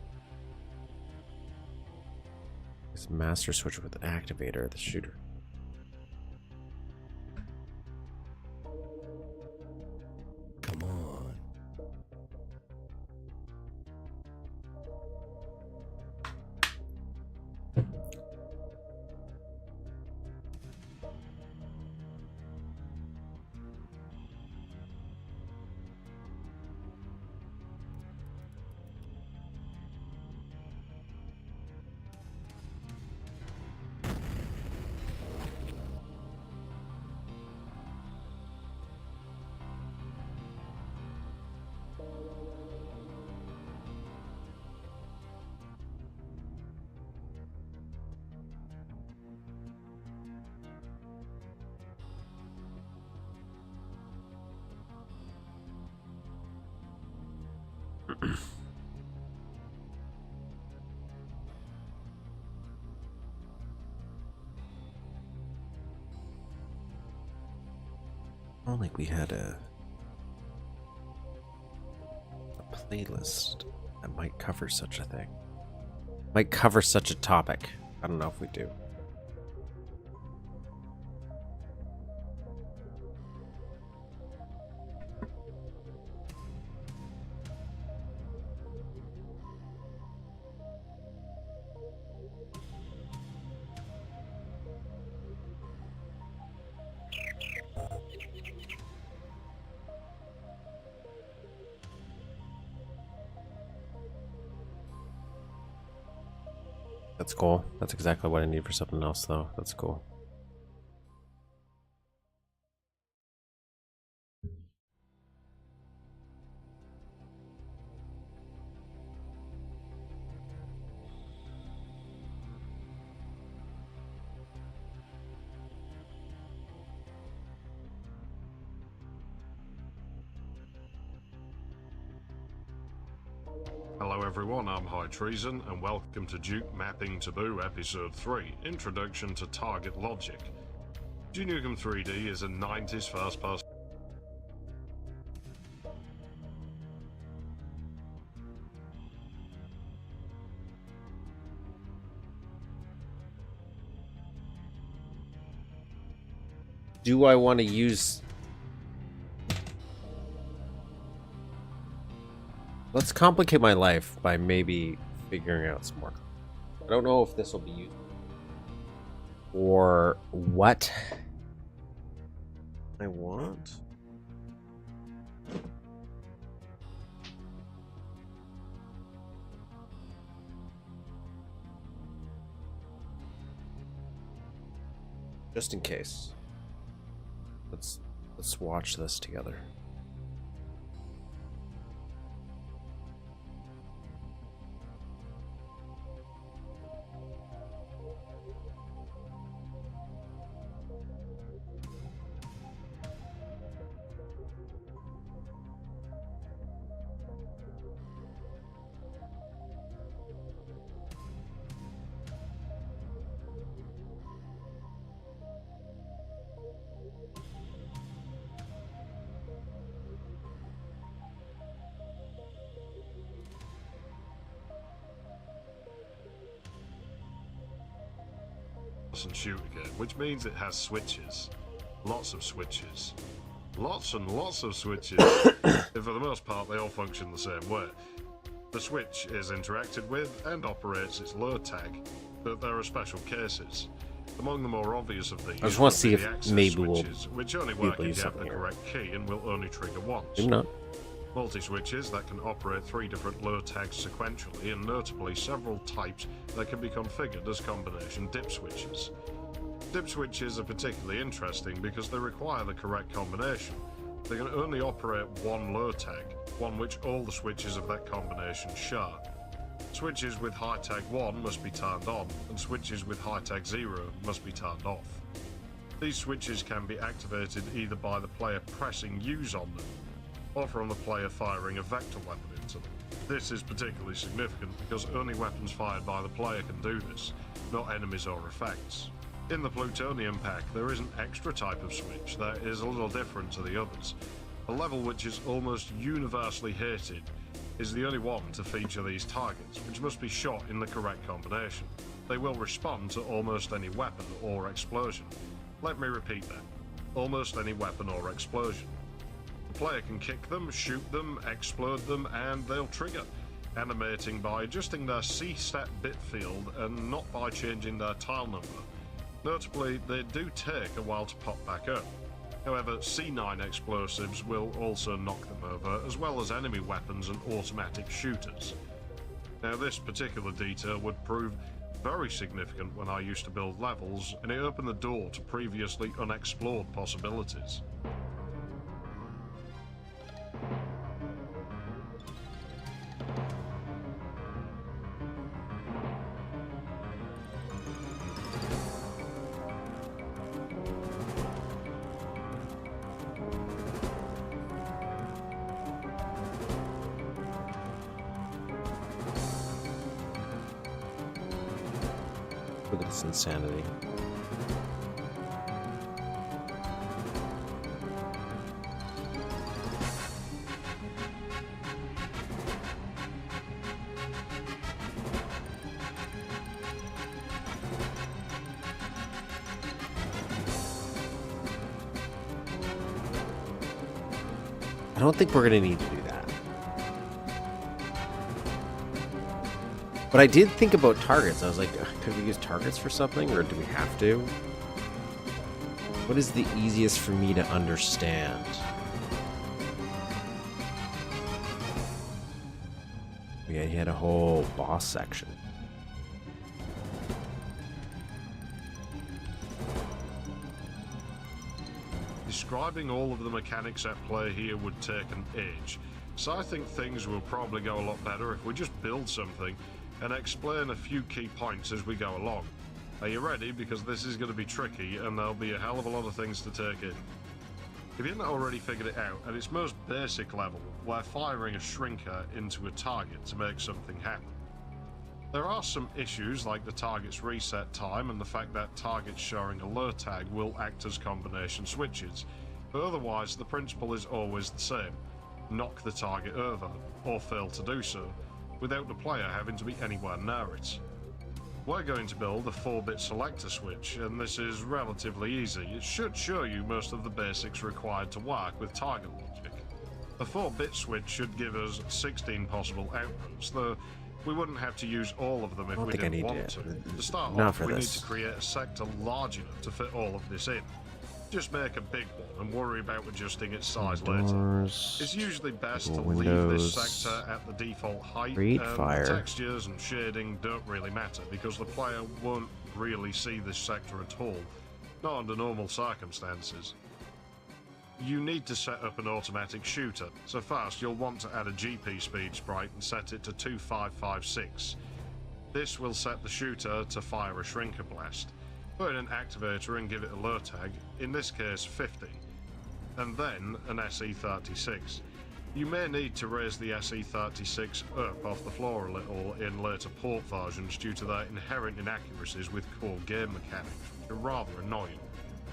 This master switch with an activator, the shooter. Come on. I don't think we had a playlist that might cover such a thing. Might cover such a topic. I don't know if we do. That's cool. That's exactly what I need for something else, though. That's cool. Hello everyone, I'm High Treason, and welcome to Duke Mapping Taboo Episode 3, Introduction to Target Logic. Duke Nukem 3D is a 90s first-person Do I want to use... Let's complicate my life by maybe figuring out some more. I don't know if this will be used or what I want. Just in case. Let's watch this together. shooter game, which means it has switches. Lots of switches. Lots and lots of switches. And for the most part, they all function the same way. The switch is interacted with and operates its lure tag, but there are special cases. Among the more obvious of these, I just want to see the if access maybe we'll switches, which only be work able to if use you have the something here. correct key and will only trigger once. Maybe not. Multi-switches that can operate 3 different lure tags sequentially, and notably several types that can be configured as combination dip switches. Dip switches are particularly interesting because they require the correct combination. They can only operate one lure tag, one which all the switches of that combination share. Switches with high tag 1 must be turned on, and switches with high tag 0 must be turned off. These switches can be activated either by the player pressing use on them, or from the player firing a vector weapon to them. This is particularly significant because only weapons fired by the player can do this, not enemies or effects. In the plutonium pack, there is an extra type of switch that is a little different to the others. A level which is almost universally hated is the only one to feature these targets, which must be shot in the correct combination. They will respond to almost any weapon or explosion. Let me repeat that. Almost any weapon or explosion. The player can kick them, shoot them, explode them, and they'll trigger, animating by adjusting their C-step bit field and not by changing their tile number. Notably, they do take a while to pop back up. However, C9 explosives will also knock them over, as well as enemy weapons and automatic shooters. Now, this particular detail would prove very significant when I used to build levels, and it opened the door to previously unexplored possibilities. Look at this insanity. I don't think we're going to need to do that. But I did think about targets. I was like, could we use targets for something, or do we have to? What is the easiest for me to understand? Yeah, he had a whole boss section. Describing all of the mechanics at play here would take an age, so I think things will probably go a lot better if we just build something and explain a few key points as we go along. Are you ready? Because this is going to be tricky and there'll be a hell of a lot of things to take in. If you've not already figured it out, at its most basic level, we're firing a shrinker into a target to make something happen. There are some issues like the target's reset time and the fact that targets showing a low tag will act as combination switches, but otherwise the principle is always the same: knock the target over, or fail to do so, without the player having to be anywhere near it. We're going to build a 4-bit selector switch, and this is relatively easy. It should show you most of the basics required to work with target logic. A 4-bit switch should give us 16 possible outputs, though we wouldn't have to use all of them if we didn't want to. To start off, we need to create a sector large enough to fit all of this in. Just make a big one and worry about adjusting its size later. It's usually best to leave this sector at the default height, and textures and shading don't really matter because the player won't really see this sector at all, not under normal circumstances. You need to set up an automatic shooter, so first you'll want to add a GP speed sprite and set it to 2556. This will set the shooter to fire a shrinker blast. Put in an activator and give it a low tag, in this case 50, and then an SE36. You may need to raise the SE36 up off the floor a little in later port versions due to their inherent inaccuracies with core game mechanics, which are rather annoying.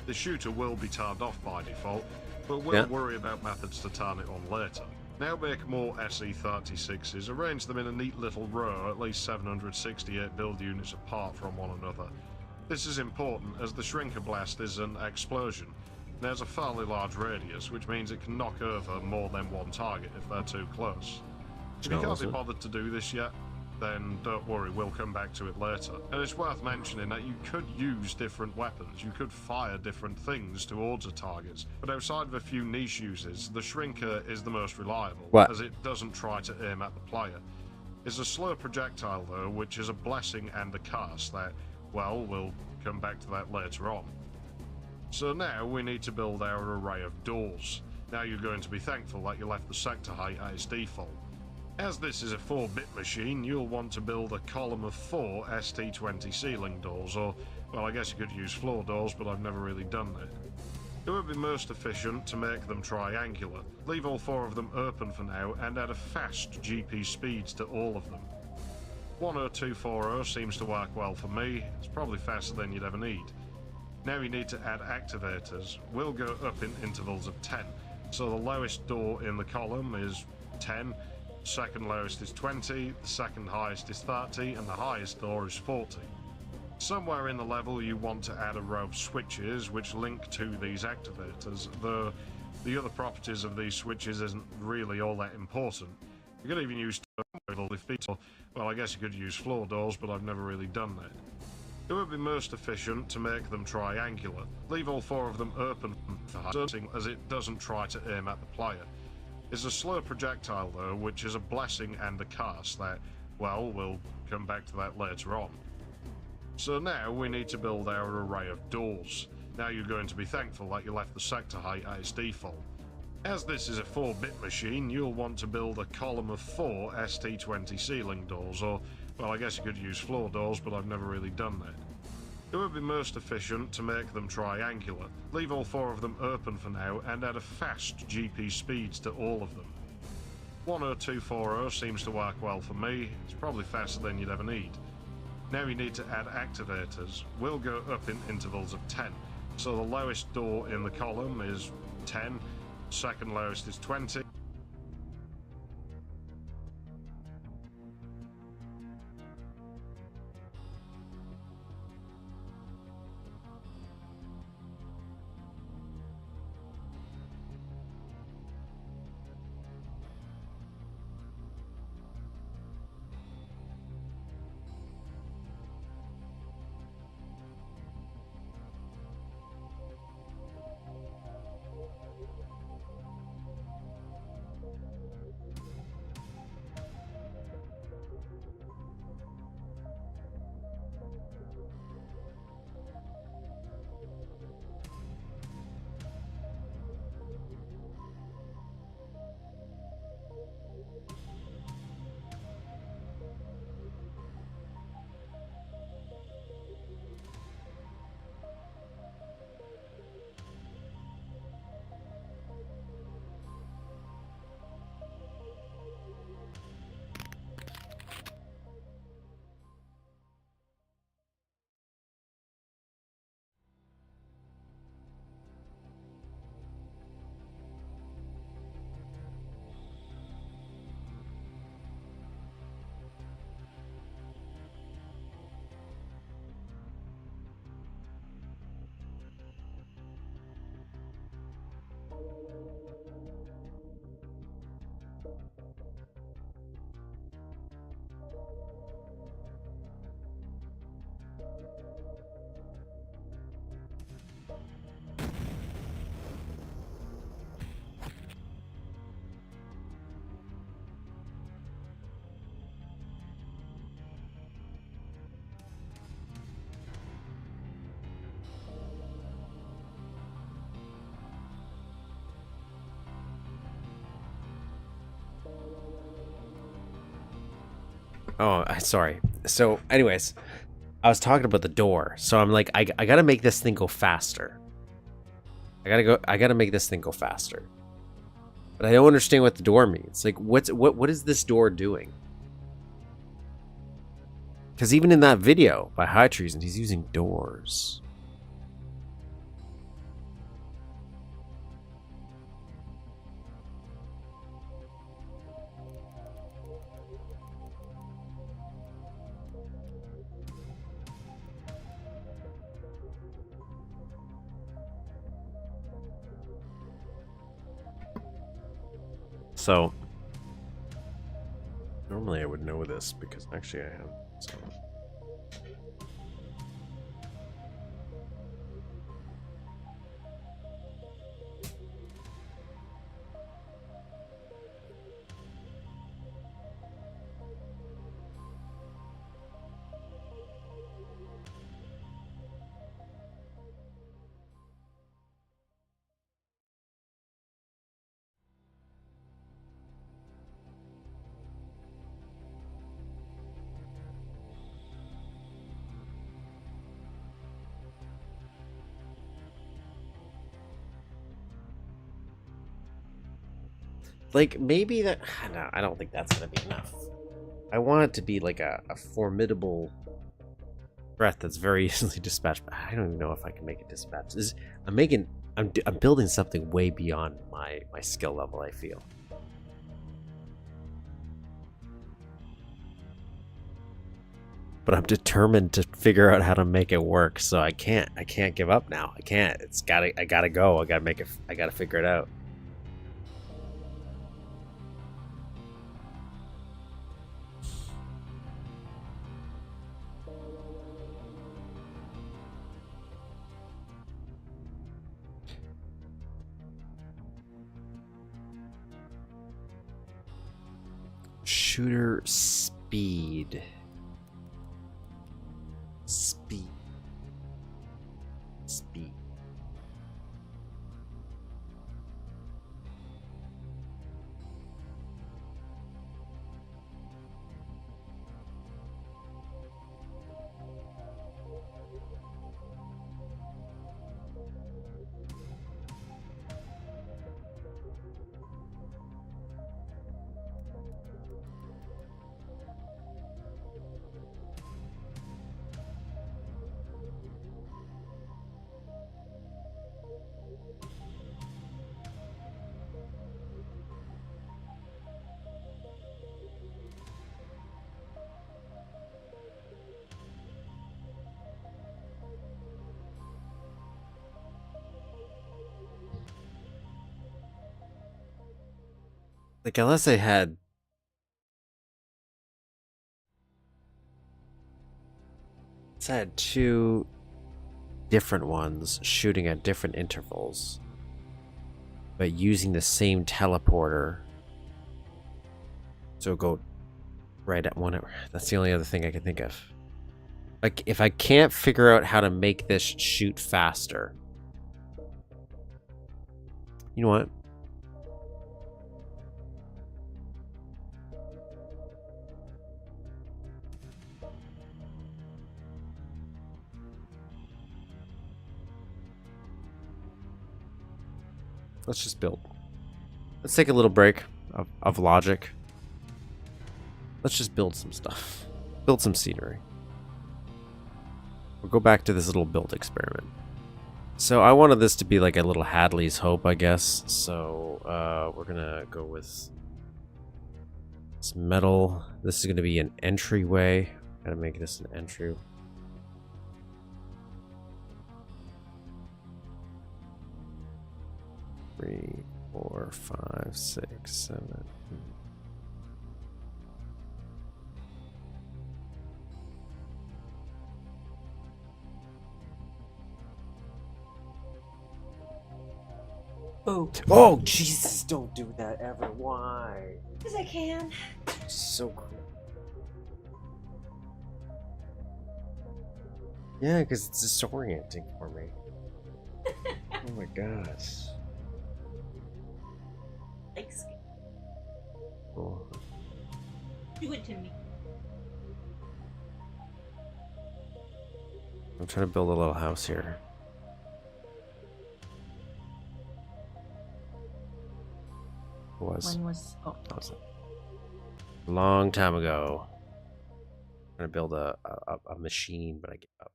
The shooter will be turned off by default, but we'll worry about methods to turn it on later. Now make more SE36s, arrange them in a neat little row, at least 768 build units apart from one another. This is important as the shrinker blast is an explosion. It has a fairly large radius, which means it can knock over more than one target if they're too close. If you can't be bothered to do this yet, then don't worry, we'll come back to it later. And it's worth mentioning that you could use different weapons, you could fire different things towards a target, but outside of a few niche uses, the shrinker is the most reliable, as it doesn't try to aim at the player. It's a slow projectile though, which is a blessing and a curse that, well, we'll come back to that later on. So now we need to build our array of doors. Now you're going to be thankful that you left the sector height at its default. As this is a 4-bit machine, you'll want to build a column of 4 ST20 ceiling doors, or, well, I guess you could use floor doors, but I've never really done that. It would be most efficient to make them triangular. Leave all 4 of them open for now and add a fast GP speeds to all of them. 10240 seems to work well for me. It's probably faster than you'd ever need. Now you need to add activators. We'll go up in intervals of 10. So the lowest door in the column is 10, second lowest is 20, the second highest is 30, and the highest door is 40. Somewhere in the level you want to add a row of switches which link to these activators, though the other properties of these switches isn't really all that important. You could even use well, I guess you could use floor doors, but I've never really done that. It would be most efficient to make them triangular. Leave all 4 of them open for hunting, as it doesn't try to aim at the player. It's a slow projectile though, which is a blessing and a curse that, well, we'll come back to that later on. So now we need to build our array of doors. Now you're going to be thankful that you left the sector height at its default. As this is a 4-bit machine, you'll want to build a column of 4 ST20 ceiling doors, or, well, I guess you could use floor doors, but I've never really done that. It would be most efficient to make them triangular. Leave all 4 of them open for now and add a fast GP speeds to all of them. 10240 seems to work well for me. It's probably faster than you'd ever need. Now you need to add activators. We'll go up in intervals of 10. So the lowest door in the column is 10, second lowest is 20. Oh, sorry. So, anyways, I was talking about the door. So I'm like, I gotta make this thing go faster. I gotta make this thing go faster. But I don't understand what the door means. Like, what is this door doing? Because even in that video by High Treason, he's using doors. So, normally I would know this because actually I have. So. Like, maybe that... No, I don't think that's going to be enough. I want it to be like a formidable threat that's very easily dispatched. But I don't even know if I can make it dispatch. I'm building something way beyond my skill level, I feel. But I'm determined to figure out how to make it work, so I can't give up now. I can't. I gotta go. I gotta figure it out. Shooter speed. Speed. Like, unless I had... Let's had two different ones shooting at different intervals, but using the same teleporter. So go right at one. That's the only other thing I can think of. Like, if I can't figure out how to make this shoot faster... You know what? Let's just build. Let's take a little break of logic. Let's just build some stuff. Build some scenery. We'll go back to this little build experiment. So I wanted this to be like a little Hadley's Hope, I guess. So we're gonna go with this metal. This is gonna be an entryway. Gotta make this an entry. Three, 4, 5, 6, 7. Oh, Jesus, don't do that ever. Why? Because I can. So cool. Yeah, because it's disorienting for me. Oh my gosh. Like, skin. Oh. Do it to me. I'm trying to build a little house here. When was... Oh. That was a long time ago. I'm trying to build a machine, but I give up.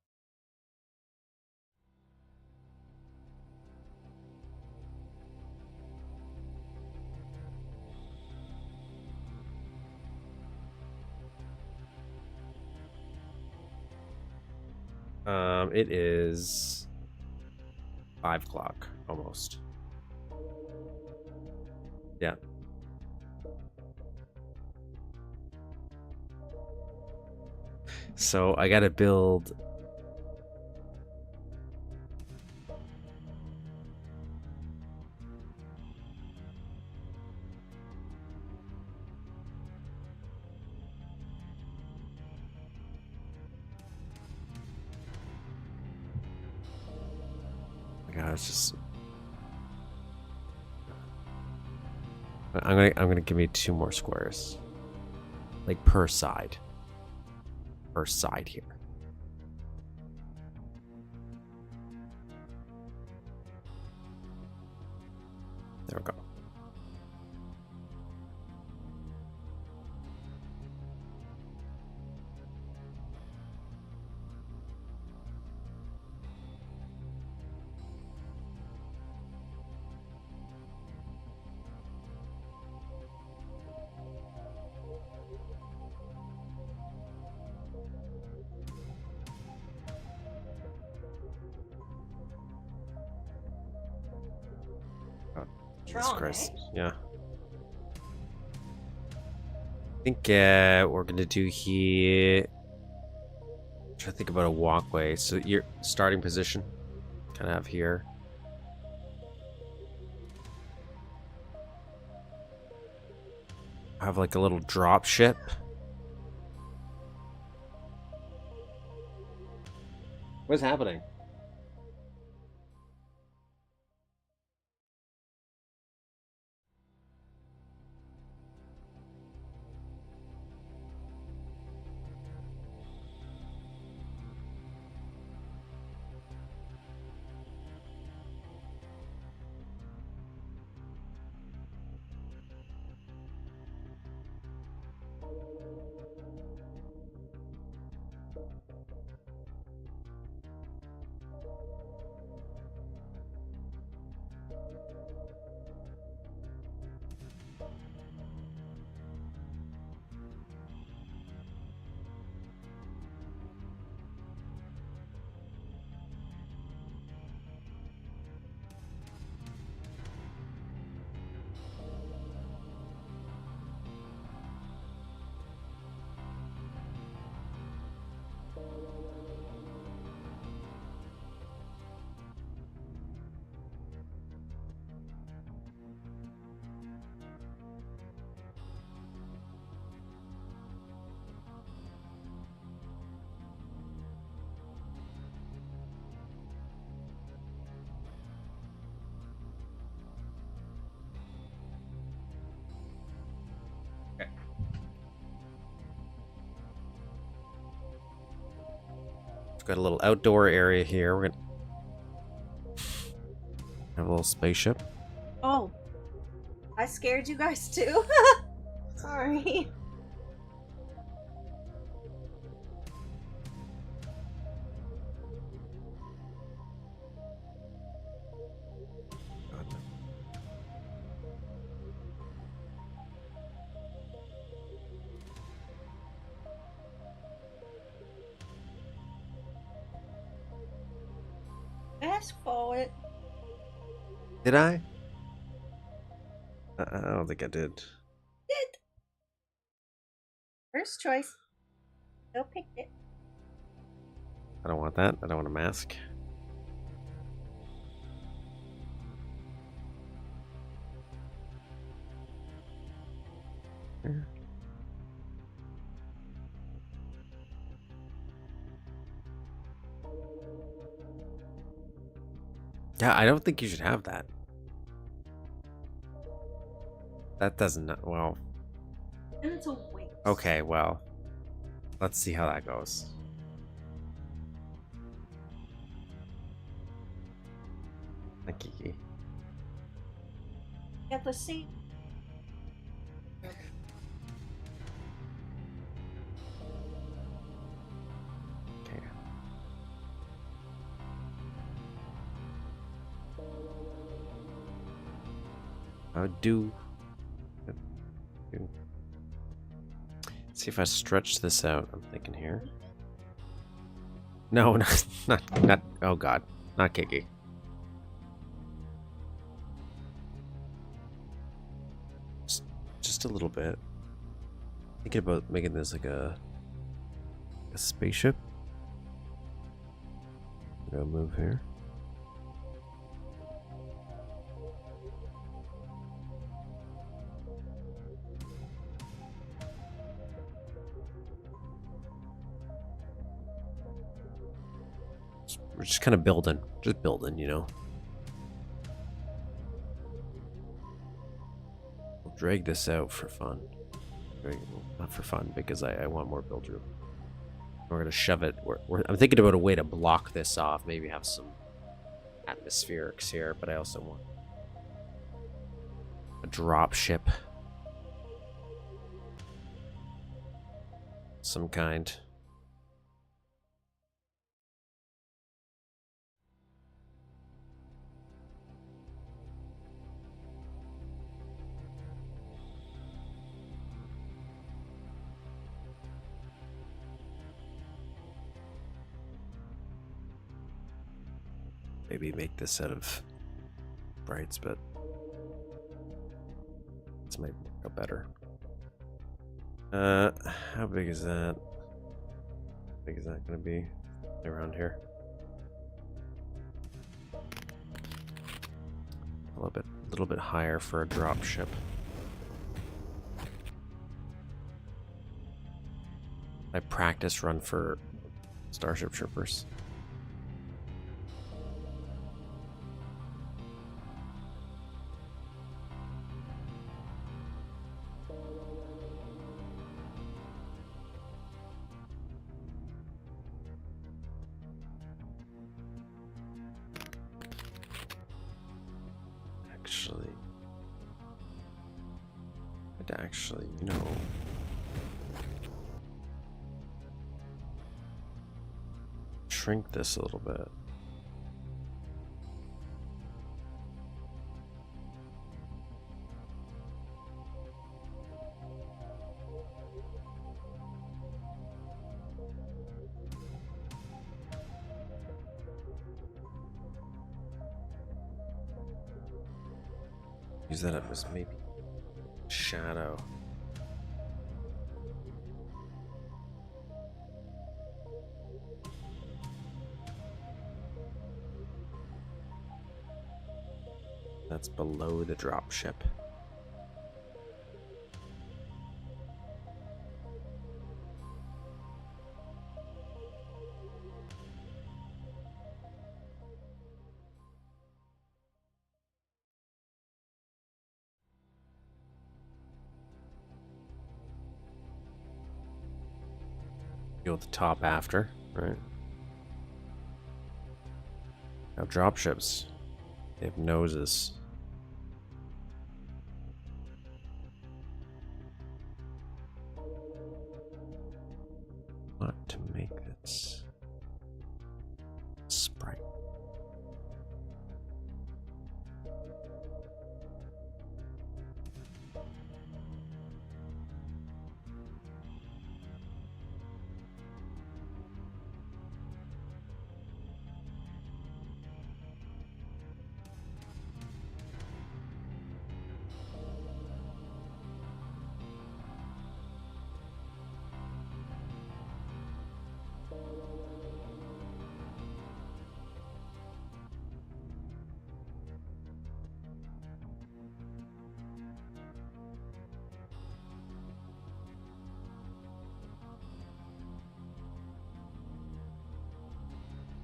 It is 5 o'clock almost. Yeah. So I gotta build. God, it's just. I'm gonna give me 2 more squares, like per side. Per side here. There we go. Jesus Tron, Christ. eh? Yeah. I think what we're gonna do here. Try to think about a walkway. So your starting position, kind of have here. Have like a little drop ship. What's happening? Got a little outdoor area here. We're gonna have a little spaceship. Oh. I scared you guys too. Sorry. Fast forward. Did I? I don't think I did. Did. First choice. Still picked it. I don't want that. I don't want a mask. Yeah, I don't think you should have that. That doesn't. Well. And it's a waste. Okay, well. Let's see how that goes. Thank you. Get the seat. Okay. Do. Let's see if I stretch this out. I'm thinking here. No, not. Oh God, not Kiki. Just a little bit. Thinking about making this like a spaceship. I'm gonna move here. We're just kind of building, you know. We'll drag this out for fun. Not for fun, because I want more build room. We're gonna shove it. I'm thinking about a way to block this off. Maybe have some atmospherics here, but I also want a drop ship, some kind. Maybe make this out of brights, but This might work out better. How big is that? How big is that gonna be around here? A little bit higher for a drop ship. I practice run for Starship Troopers. Actually, you know, shrink this a little bit. Use that up as maybe shadow. That's below the drop ship. Go at the top after, right? Now dropships, they have noses. What to make this sprite?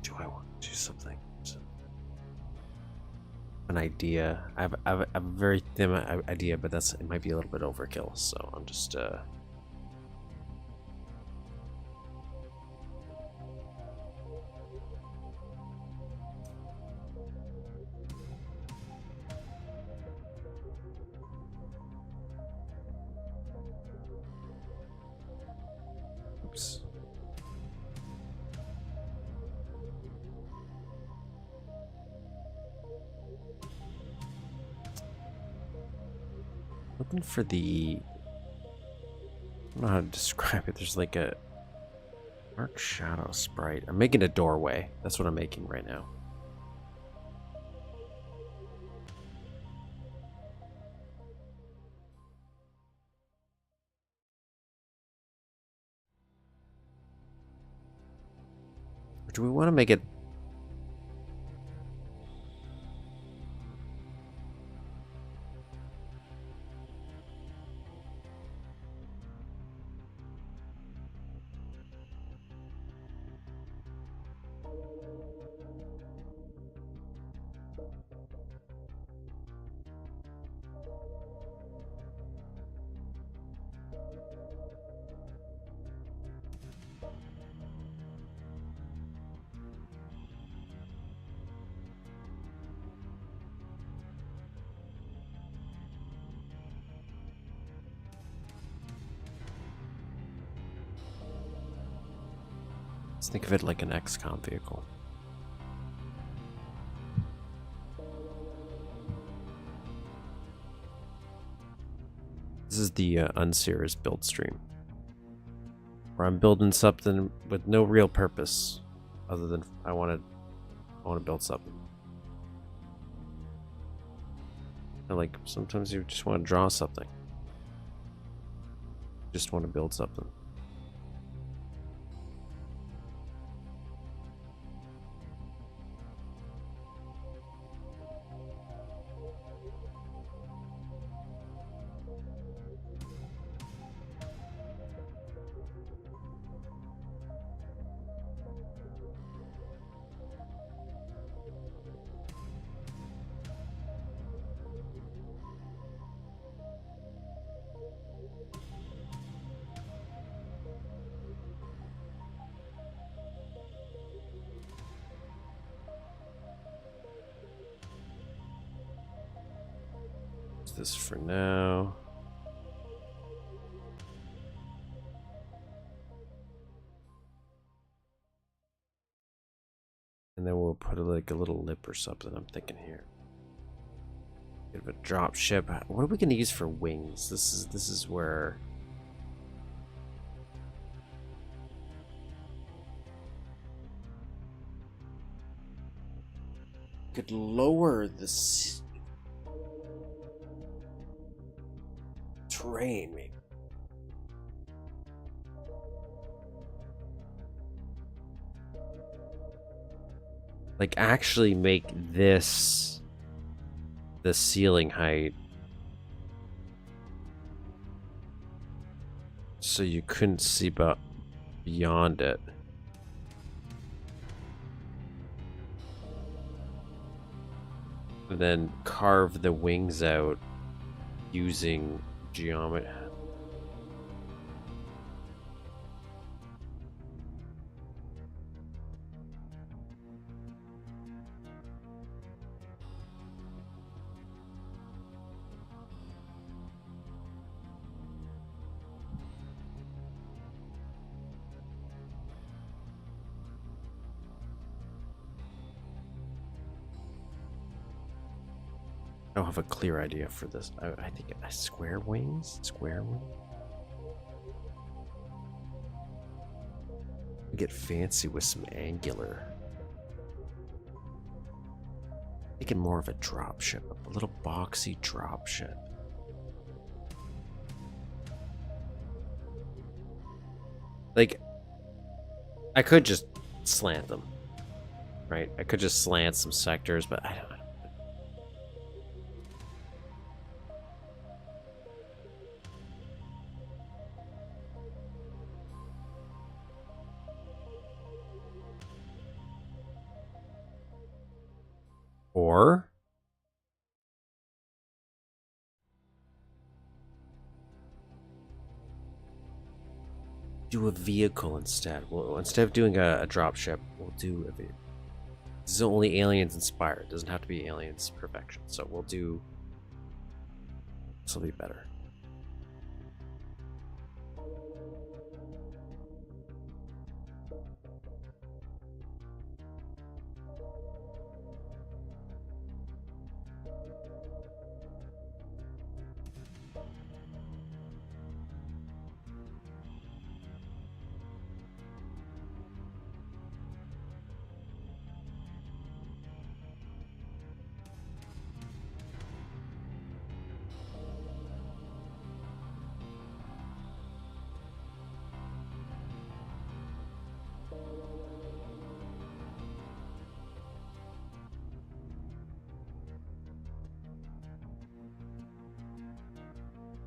Do I want to do something? An idea. I have a very thin idea, but it might be a little bit overkill. So I'm just oops. Looking for the, I don't know how to describe it. There's like a dark shadow sprite. I'm making a doorway. That's what I'm making right now. Or do we want to make it? Let's think of it like an XCOM vehicle. This is the unserious build stream, where I'm building something with no real purpose, other than I want to build something. And like sometimes you just want to draw something. Just want to build something. This for now. And then we'll put like a little lip or something, I'm thinking here. Bit of a drop ship. What are we gonna use for wings? This is where could lower this terrain, maybe. Like actually make this the ceiling height so you couldn't see beyond it. And then carve the wings out using geometry. I don't have a clear idea for this. I think square wings? Square wing? Get fancy with some angular. Thinking more of a drop ship, a little boxy drop ship. Like, I could just slant them, right? I could just slant some sectors, but I don't know. Or do a vehicle instead. Well, instead of doing a drop ship, we'll do a vehicle. This is only aliens inspired. It doesn't have to be aliens perfection. So we'll do. This will be better.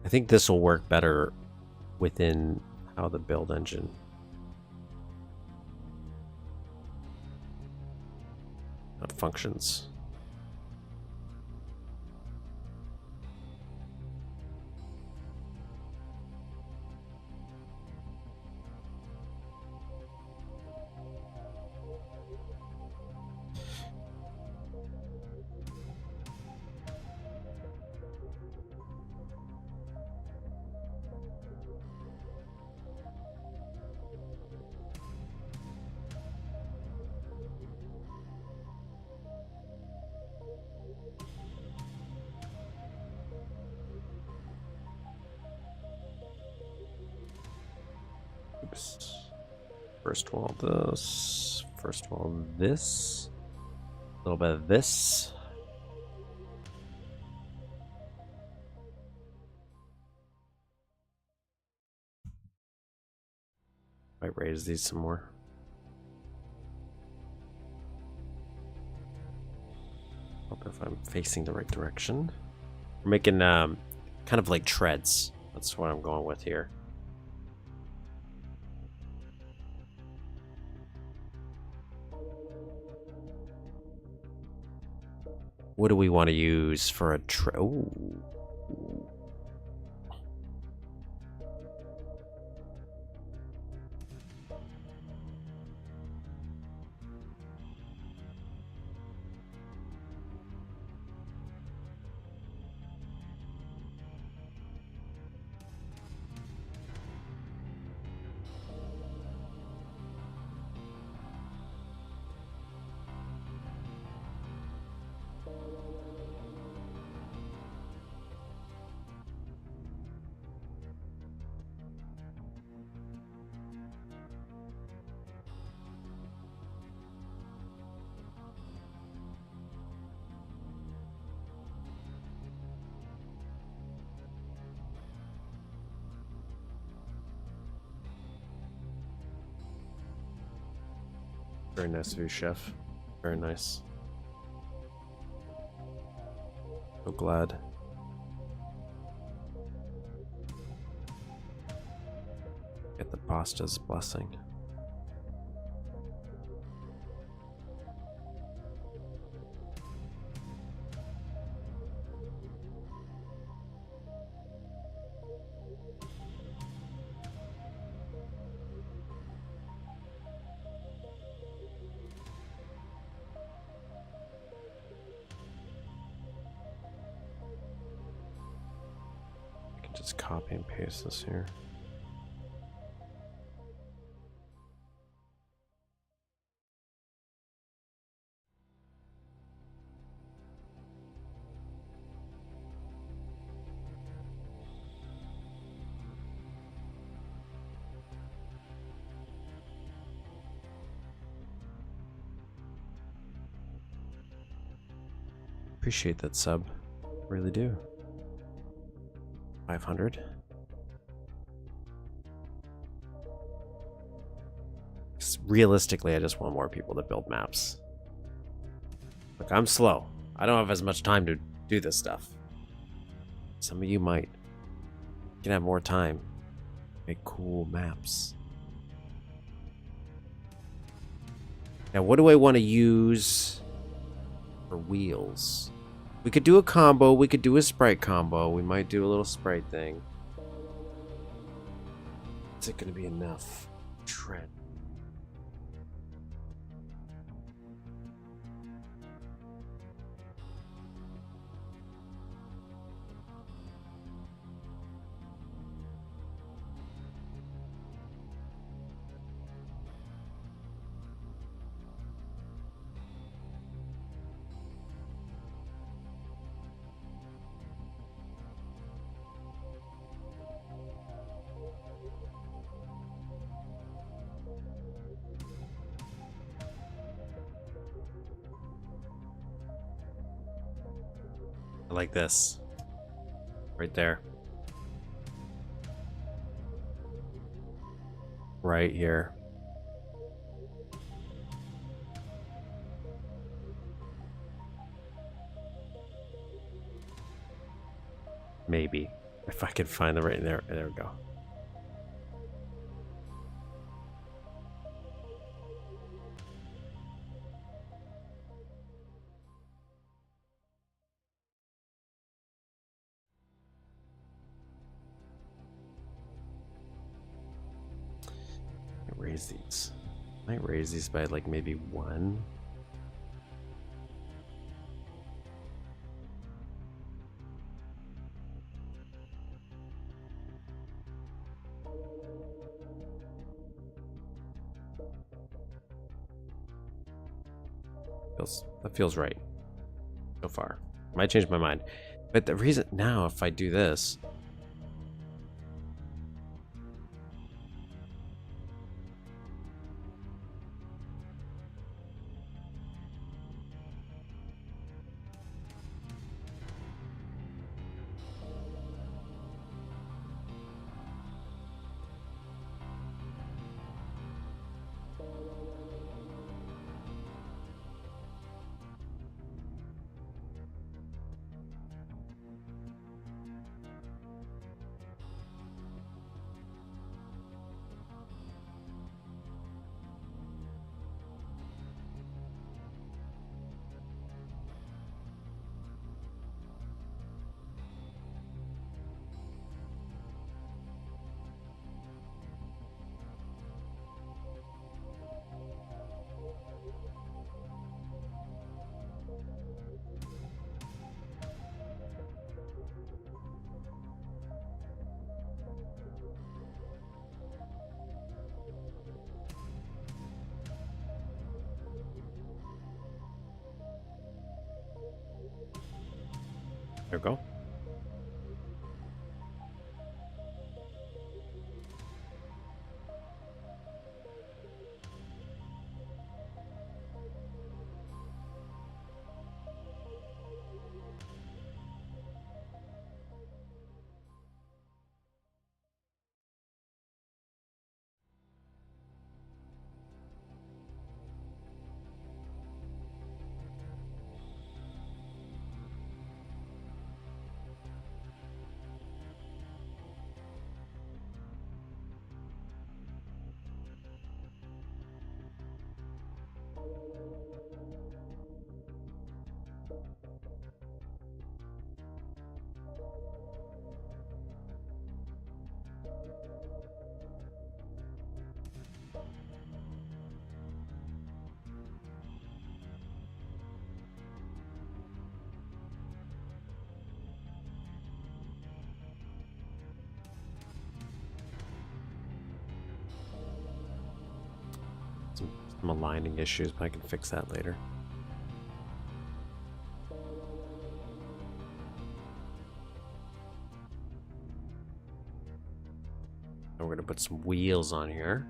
I think this will work better within how the build engine functions. Oops. First wall this. First wall this. A little bit of this. Might raise these some more. Hope if I'm facing the right direction. We're making kind of like treads. That's what I'm going with here. What do we want to use for a Ooh. Very nice of you, Chef. Very nice. So glad. Get the pasta's blessing. Just copy and paste this here. Appreciate that sub. Really do. 500. Realistically, I just want more people to build maps. Look, I'm slow. I don't have as much time to do this stuff. Some of you might. You can have more time. Make cool maps. Now, what do I want to use for wheels? We could do a combo. We could do a sprite combo. We might do a little sprite thing. Is it going to be enough? Tread. Like this. Right there. Right here. Maybe. If I can find the right there. There we go. Raise these. Might raise these by like maybe 1. That feels right so far. Might change my mind, but the reason now, if I do this. There we go. Some aligning issues, but I can fix that later. Now we're gonna put some wheels on here.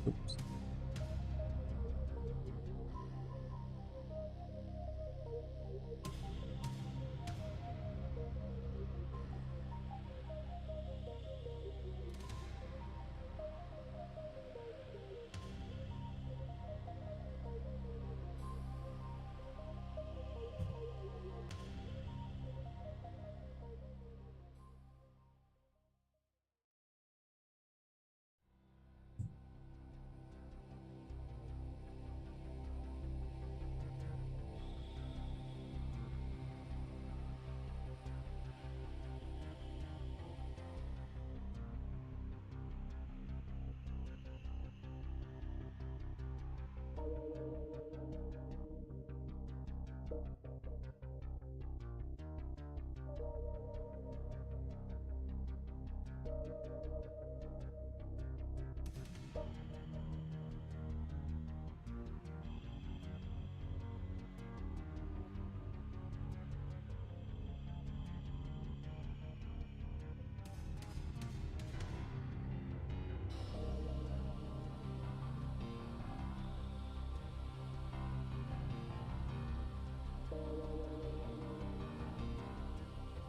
Oops.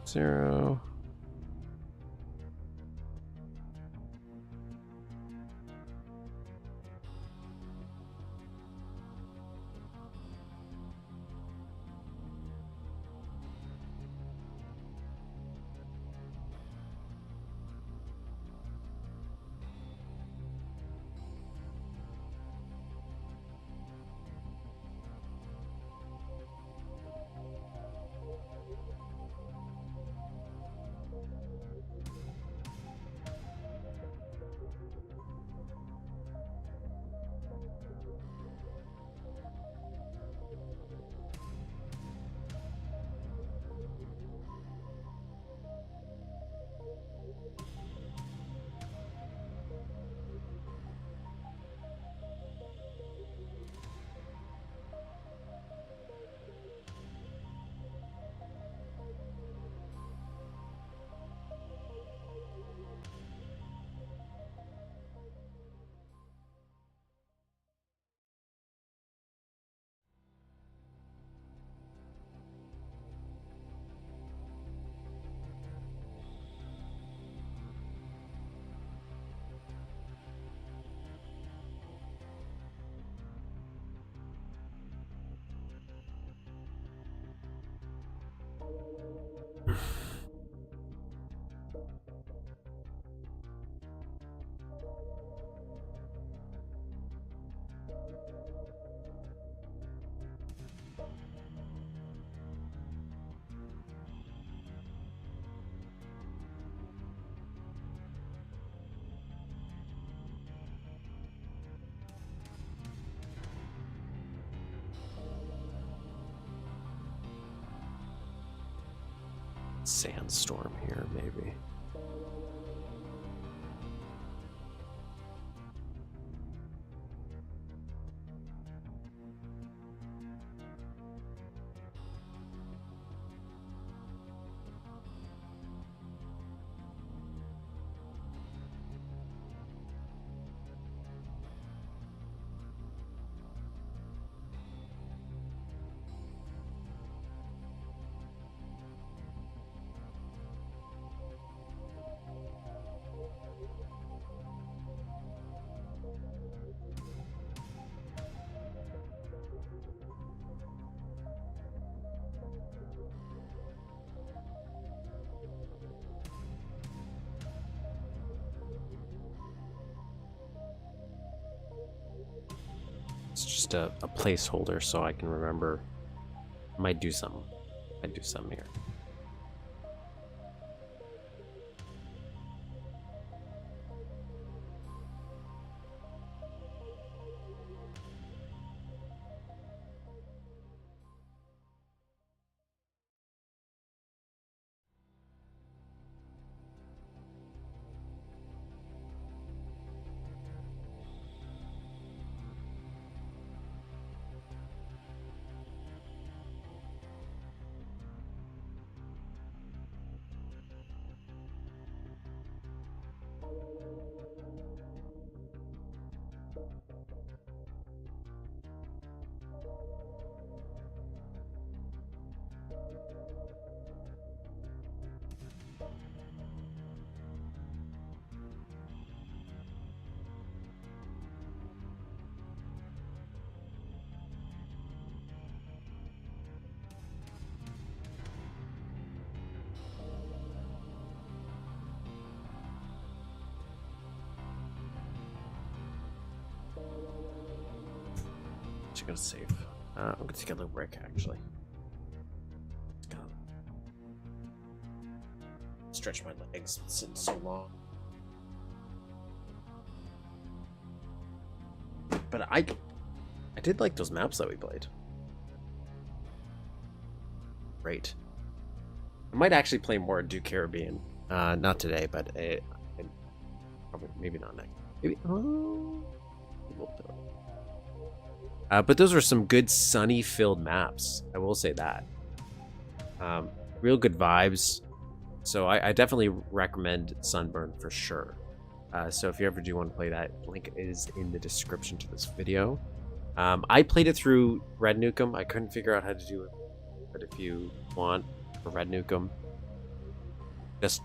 Zero. Sandstorm here, maybe. It's just a placeholder so I can remember. Might do something. Might do something here. I'm gonna save. I'm gonna take a little break actually. Just gonna stretch my legs. It's been so long. But I did like those maps that we played. Great. I might actually play more Duke Caribbean. Not today, but probably maybe not next. Maybe. Oh, we'll do it. But those were some good sunny-filled maps. I will say that. Real good vibes. So I definitely recommend Sunburn for sure. So if you ever do want to play that, link is in the description to this video. I played it through Red Nukem. I couldn't figure out how to do it. But if you want for Red Nukem, just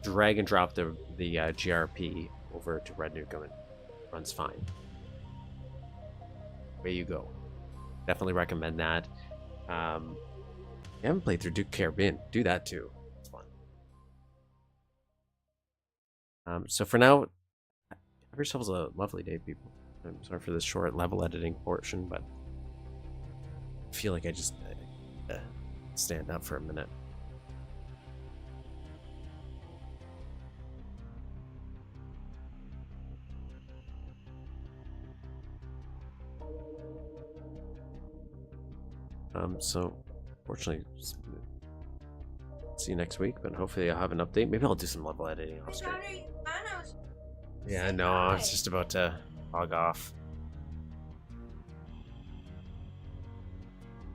drag and drop the GRP over to Red Nukem and it runs fine. Way you go. Definitely recommend that. You haven't played through Duke Caribbean, do that too. It's fun. So for now, have yourselves a lovely day, people. I'm sorry for this short level editing portion, but I feel like I just stand up for a minute. So fortunately, see you next week, but hopefully I'll have an update. Maybe I'll do some level editing off screen. Yeah, no, I was just about to log off.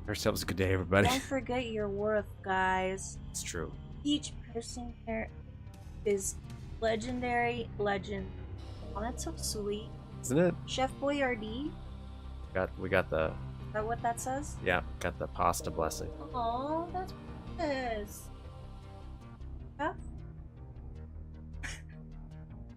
Ourselves a good day, everybody. Don't forget your worth, guys. It's true. Each person here is legendary legend. Oh, that's so sweet. Isn't it? Chef Boyardee? We got the... Is that what that says? Yeah, got the pasta blessing. Oh, that's nice. Chef